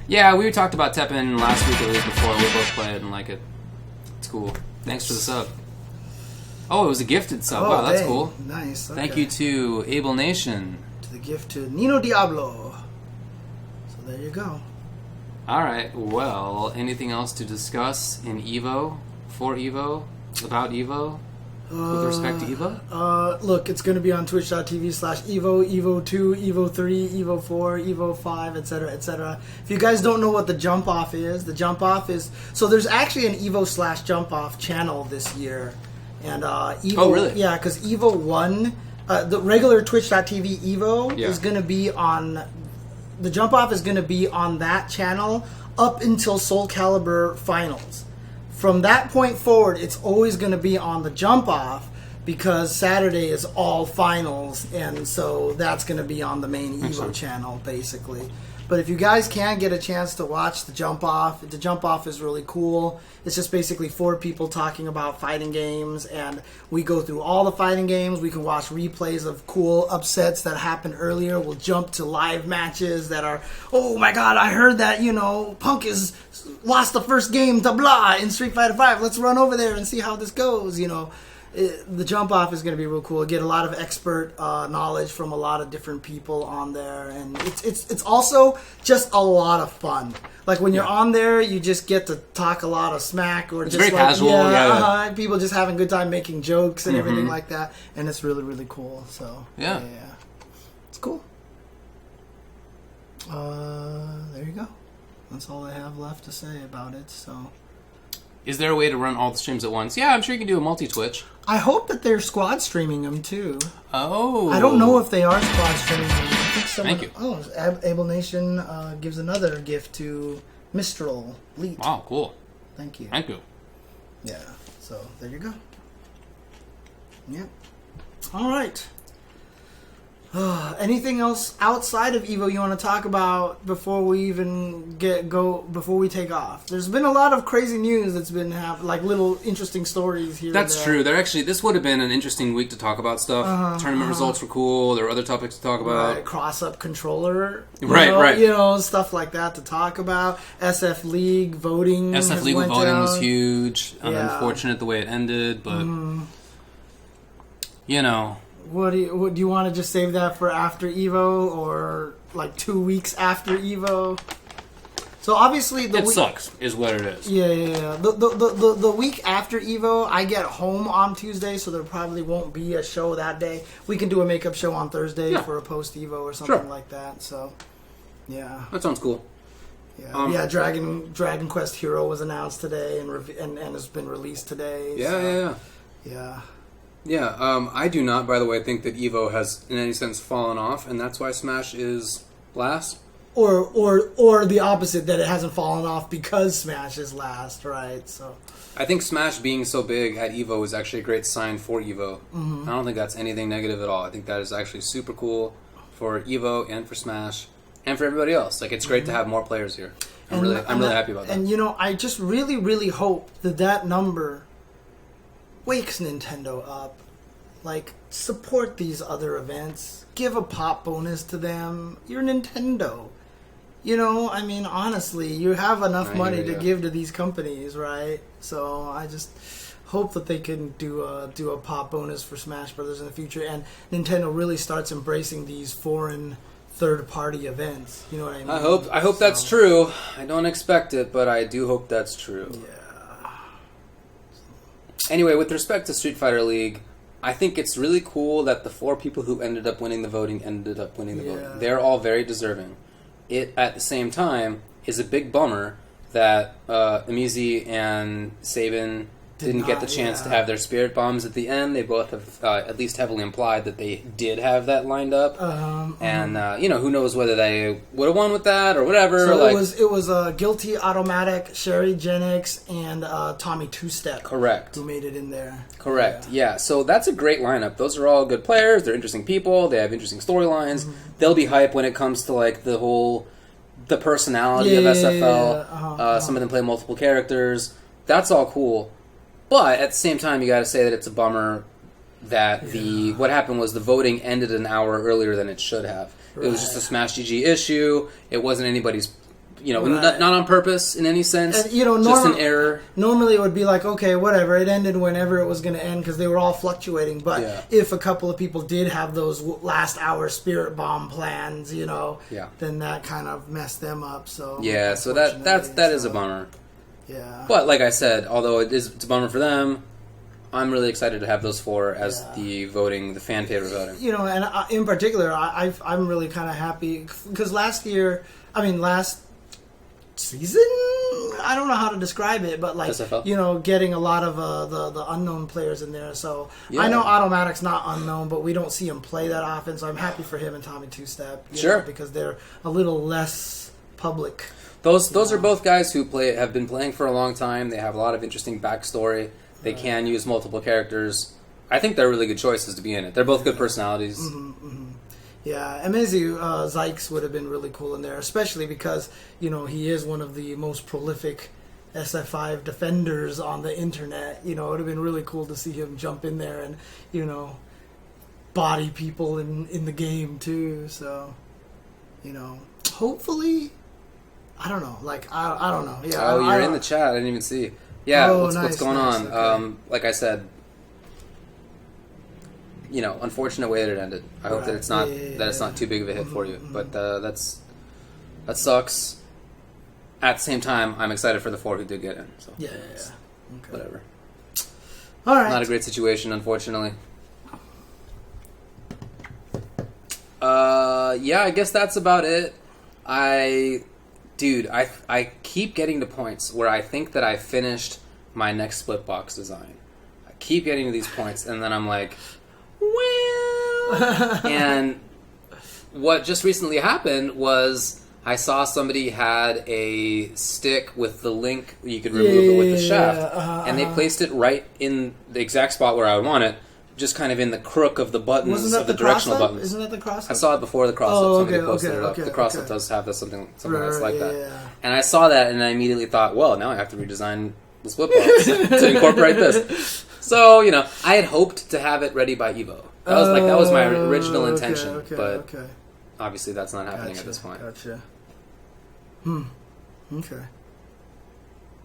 Yeah, we talked about Tekken last week or the week before. We both play it and like it. It's cool. Thanks for the sub. Oh, it was a gifted sub. Wow, that's cool. Nice. Okay. Thank you to Able Nation. To the gift to Nino Diablo. So there you go. All right. Well, anything else to discuss in Evo, for Evo, about Evo, with respect to Evo? Look, it's going to be on twitch.tv/Evo, Evo 2, Evo 3, Evo 4, Evo 5, etc., etc. If you guys don't know what the jump off is, the jump off is... So there's actually an Evo/jump off channel this year. And Evo... Oh, really? Yeah, because Evo 1... the regular twitch.tv Evo is going to be on... The jump off is going to be on that channel up until Soul Calibur Finals. From that point forward, it's always going to be on the jump off because Saturday is all finals, and so that's going to be on the main Evo channel, basically. But if you guys can get a chance to watch the jump off is really cool. It's just basically 4 people talking about fighting games, and we go through all the fighting games. We can watch replays of cool upsets that happened earlier. We'll jump to live matches that are, oh my god, I heard that, Punk is lost the first game to blah in Street Fighter V. Let's run over there and see how this goes, The jump off is going to be real cool. Get a lot of expert knowledge from a lot of different people on there, and it's also just a lot of fun. Like when you're on there, you just get to talk a lot of smack, or it's just very casual. People just having a good time making jokes and everything like that, and it's really really cool. So yeah. It's cool. There you go. That's all I have left to say about it. So. Is there a way to run all the streams at once? Yeah, I'm sure you can do a multi-Twitch. I hope that they're squad streaming them, too. Oh. I don't know if they are squad streaming them. I think Thank you. Oh, Able Nation gives another gift to Mistral Leet. Wow, cool. Thank you. Thank you. Yeah, so there you go. Yep. All right. Anything else outside of Evo you want to talk about before we even before we take off? There's been a lot of crazy news that's been like little interesting stories here. That's true. This would have been an interesting week to talk about stuff. Tournament results were cool. There were other topics to talk about. Right. Cross-up controller. Right. Stuff like that to talk about. SF League voting. SF League voting was huge. Unfortunate the way it ended, but What do you want to just save that for after Evo, or like 2 weeks after Evo? So obviously it sucks, is what it is. Yeah. The week after Evo, I get home on Tuesday, so there probably won't be a show that day. We can do a makeup show on Thursday for a post Evo or something like that. So, yeah, that sounds cool. Yeah, Dragon Quest Hero was announced today and has been released today. Yeah. I do not, by the way, think that Evo has in any sense fallen off, and that's why Smash is last. Or the opposite, that it hasn't fallen off because Smash is last, right? So I think Smash being so big at Evo is actually a great sign for Evo. I don't think that's anything negative at all. I think that is actually super cool for Evo and for Smash and for everybody else. Like, it's great to have more players here. I'm really happy about that. And I just really, really hope that number wakes Nintendo up. Like, support these other events. Give a pop bonus to them. You're Nintendo. Honestly, you have enough money to give to these companies, right? So I just hope that they can do a pop bonus for Smash Brothers in the future, and Nintendo really starts embracing these foreign third-party events. You know what I mean? I hope that's true. I don't expect it, but I do hope that's true. Yeah. Anyway, with respect to Street Fighter League, I think it's really cool that the 4 people who ended up winning the voting ended up winning the voting. They're all very deserving. It, at the same time, is a big bummer that Amizi and Sabin didn't get the chance to have their spirit bombs at the end. They both have at least heavily implied that they did have that lined up. Who knows whether they would have won with that or whatever. So it was Guilty, Automatic, Sherry Genix, and Tommy Two Step. Correct. Who made it in there. Correct. Yeah. So that's a great lineup. Those are all good players. They're interesting people. They have interesting storylines. They'll be hype when it comes to like the personality of SFL. Some of them play multiple characters. That's all cool. But at the same time, you got to say that it's a bummer that what happened was the voting ended an hour earlier than it should have. Right. It was just a Smash GG issue. It wasn't anybody's, not on purpose in any sense. And, just an error. Normally it would be like, okay, whatever. It ended whenever it was going to end because they were all fluctuating. But if a couple of people did have those last hour spirit bomb plans, then that kind of messed them up. So so that is a bummer. Yeah. But like I said, although it's a bummer for them, I'm really excited to have those 4 as the fan favorite voting. And in particular, I'm really kind of happy because last season, I don't know how to describe it, but like SFL? Getting a lot of the unknown players in there. So I know Automatic's not unknown, but we don't see him play that often. So I'm happy for him and Tommy Two Step, because they're a little less public. Those are both guys who have been playing for a long time. They have a lot of interesting backstory. They can use multiple characters. I think they're really good choices to be in it. They're both good personalities. Yeah, Amizi Zykes would have been really cool in there, especially because he is one of the most prolific SF5 defenders on the internet. It would have been really cool to see him jump in there and body people in the game too. So hopefully. I don't know. Like, I don't know. Yeah. Oh, you're in the chat. I didn't even see. Yeah, what's going on? Okay. Like I said, unfortunate way that it ended. I hope that it's not it's not too big of a hit for you. But that sucks. At the same time, I'm excited for the 4 who did get in. So Okay. Whatever. All right. Not a great situation, unfortunately. I guess that's about it. Dude, I keep getting to points where I think that I finished my next split box design. I keep getting to these points, and then I'm like, well... And what just recently happened was I saw somebody had a stick with the link you could remove it with the shaft, and they placed it right in the exact spot where I would want it, just kind of in the crook of the buttons of the directional buttons. Isn't that the cross-up? I saw it before the cross-up. Somebody posted it up. The cross-up does have something that's like that. Yeah. And I saw that, and I immediately thought, well, now I have to redesign the split box to incorporate this. So, I had hoped to have it ready by Evo. That was my original intention, but obviously that's not happening at this point. Gotcha. Okay.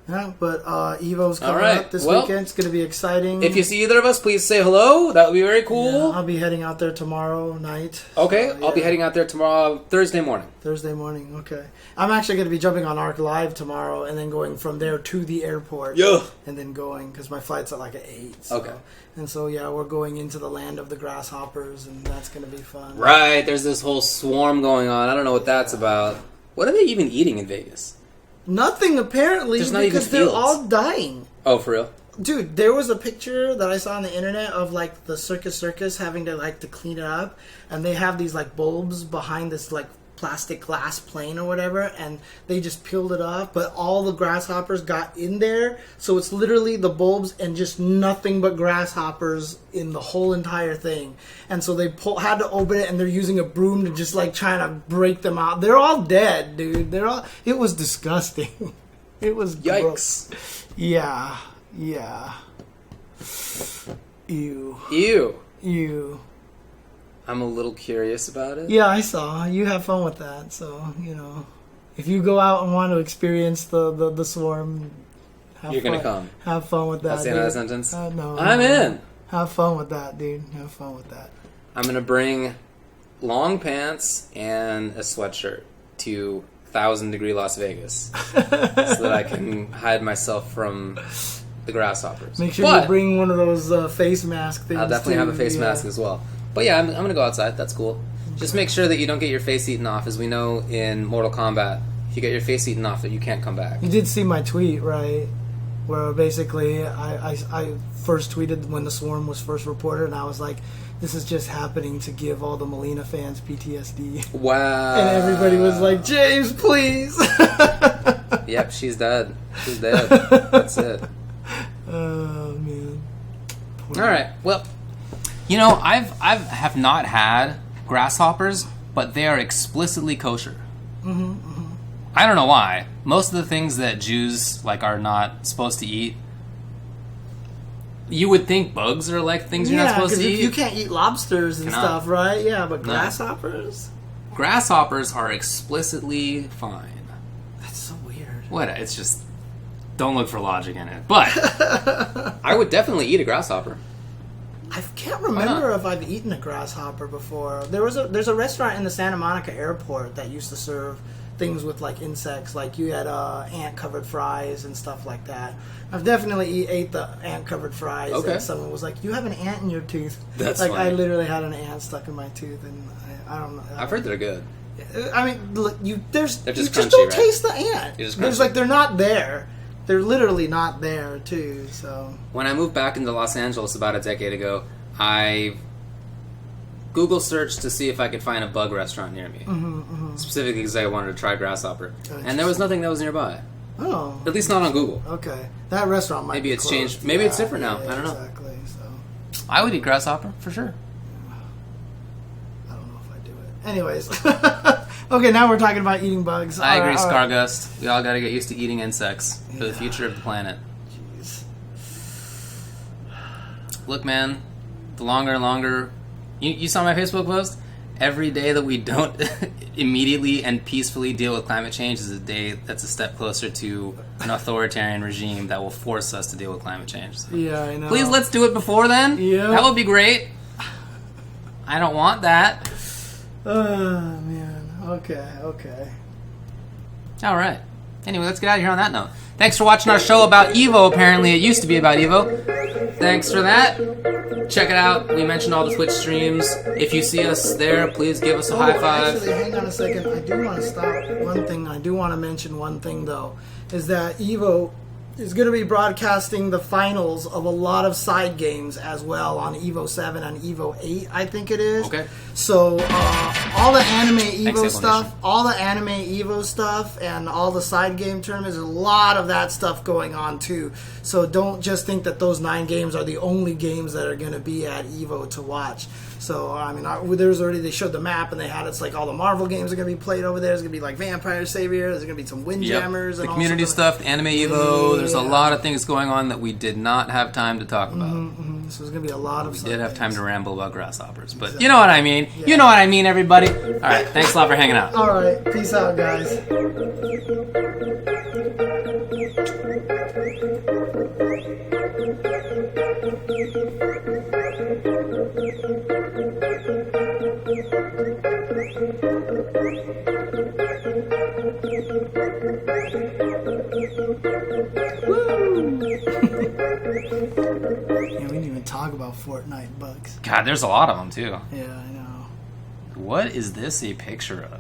Yeah, but Evo's coming up this weekend. It's going to be exciting. If you see either of us, please say hello. That would be very cool. Yeah, I'll be heading out there tomorrow night. Okay, I'll be heading out there tomorrow, Thursday morning. Okay. I'm actually going to be jumping on Arc Live tomorrow and then going from there to the airport. Yeah. And then going, because my flight's at like at 8. So. Okay. And so, we're going into the land of the grasshoppers, and that's going to be fun. Right, there's this whole swarm going on. I don't know what that's about. What are they even eating in Vegas? Nothing apparently There's not even because they're fields. all dying. Oh, for real? Dude, there was a picture that I saw on the internet of like the circus having to clean it up, and they have these like bulbs behind this like plastic glass plane or whatever, and they just peeled it off, but all the grasshoppers got in there, so it's literally the bulbs and just nothing but grasshoppers in the whole entire thing. And so they had to open it, and they're using a broom to just like trying to break them out. They're all dead, dude. It was disgusting. It was Yikes. gross. Yeah. Ew. I'm a little curious about it. Yeah, I saw. You have fun with that, so, you know. If you go out and want to experience the swarm, You're going to come. Have fun with that, That's the end of that sentence? No. I'm in. Have fun with that, dude. Have fun with that. I'm going to bring long pants and a sweatshirt to 1,000-degree Las Vegas so that I can hide myself from the grasshoppers. Make sure you bring one of those face mask things. I'll definitely have a face mask as well. But yeah, I'm going to go outside. That's cool. Just make sure that you don't get your face eaten off. As we know in Mortal Kombat, if you get your face eaten off, that you can't come back. You did see my tweet, right? Where basically I first tweeted when the swarm was first reported, and I was like, this is just happening to give all the Melina fans PTSD. Wow. And everybody was like, James, please. Yep, she's dead. She's dead. That's it. Oh, man. All right. Well, you know, I have not had grasshoppers, but they are explicitly kosher. I don't know why. Most of the things that Jews like are not supposed to eat. You would think bugs are like things you're not supposed to eat. You can't eat lobsters and stuff, right? Yeah, but grasshoppers? Grasshoppers are explicitly fine. That's so weird. What? It's just don't look for logic in it. But I would definitely eat a grasshopper. I can't remember if I've eaten a grasshopper before. There's a restaurant in the Santa Monica airport that used to serve things with like insects, like you had ant covered fries and stuff like that. I've definitely ate the ant covered fries, and someone was like, "You have an ant in your tooth." That's like funny. I literally had an ant stuck in my tooth, and I don't know. I've heard they're good. I mean, look, They're just you crunchy, just don't right? taste the ant. You're just There's crunchy. like they're not there. They're literally not there too. So When I moved back into Los Angeles about a decade ago, I Google searched to see if I could find a bug restaurant near me. Specifically because I wanted to try grasshopper. And there was nothing that was nearby. oh, At least not on Google. okay, that restaurant might Maybe be it's closed. changed. Maybe it's different now. I don't know. Exactly. So I would eat grasshopper, for sure. I don't know if I do it. Anyways, okay, now we're talking about eating bugs. I agree, All right. Scargust. We all got to get used to eating insects for the future of the planet. Jeez. Look, man, the longer and longer... You saw my Facebook post? Every day that we don't immediately and peacefully deal with climate change is a day that's a step closer to an authoritarian regime that will force us to deal with climate change. So Yeah, I know. please, let's do it before then. Yeah. That would be great. I don't want that. Oh man. Okay. All right. Anyway, let's get out of here on that note. Thanks for watching our show about Evo. Apparently, it used to be about Evo. Thanks for that. Check it out. We mentioned all the Twitch streams. If you see us there, please give us a high five. Actually, hang on a second. I do want to stop one thing. I do want to mention one thing, though, is that Evo is going to be broadcasting the finals of a lot of side games as well on Evo 7 and Evo 8, I think it is. Okay. So all the anime Evo Explanation. stuff, and all the side game tournaments, there's a lot of that stuff going on too. So don't just think that those 9 games are the only games that are going to be at Evo to watch. So, I mean, there's already, they showed the map, and they had, it's like all the Marvel games are going to be played over there. There's going to be like Vampire Savior, there's going to be some Windjammers. The And community all sorts stuff, Anime Evo, there's a Yeah. lot of things going on that we did not have time to talk about. So there's going to be a lot of We side did have time games. to ramble about grasshoppers, but you know what I mean. You know what I mean, everybody. All right, thanks a lot for hanging out. All right, peace out, guys. Yeah, we didn't even talk about Fortnite bugs. God, there's a lot of them, too. Yeah, I know. What is this a picture of?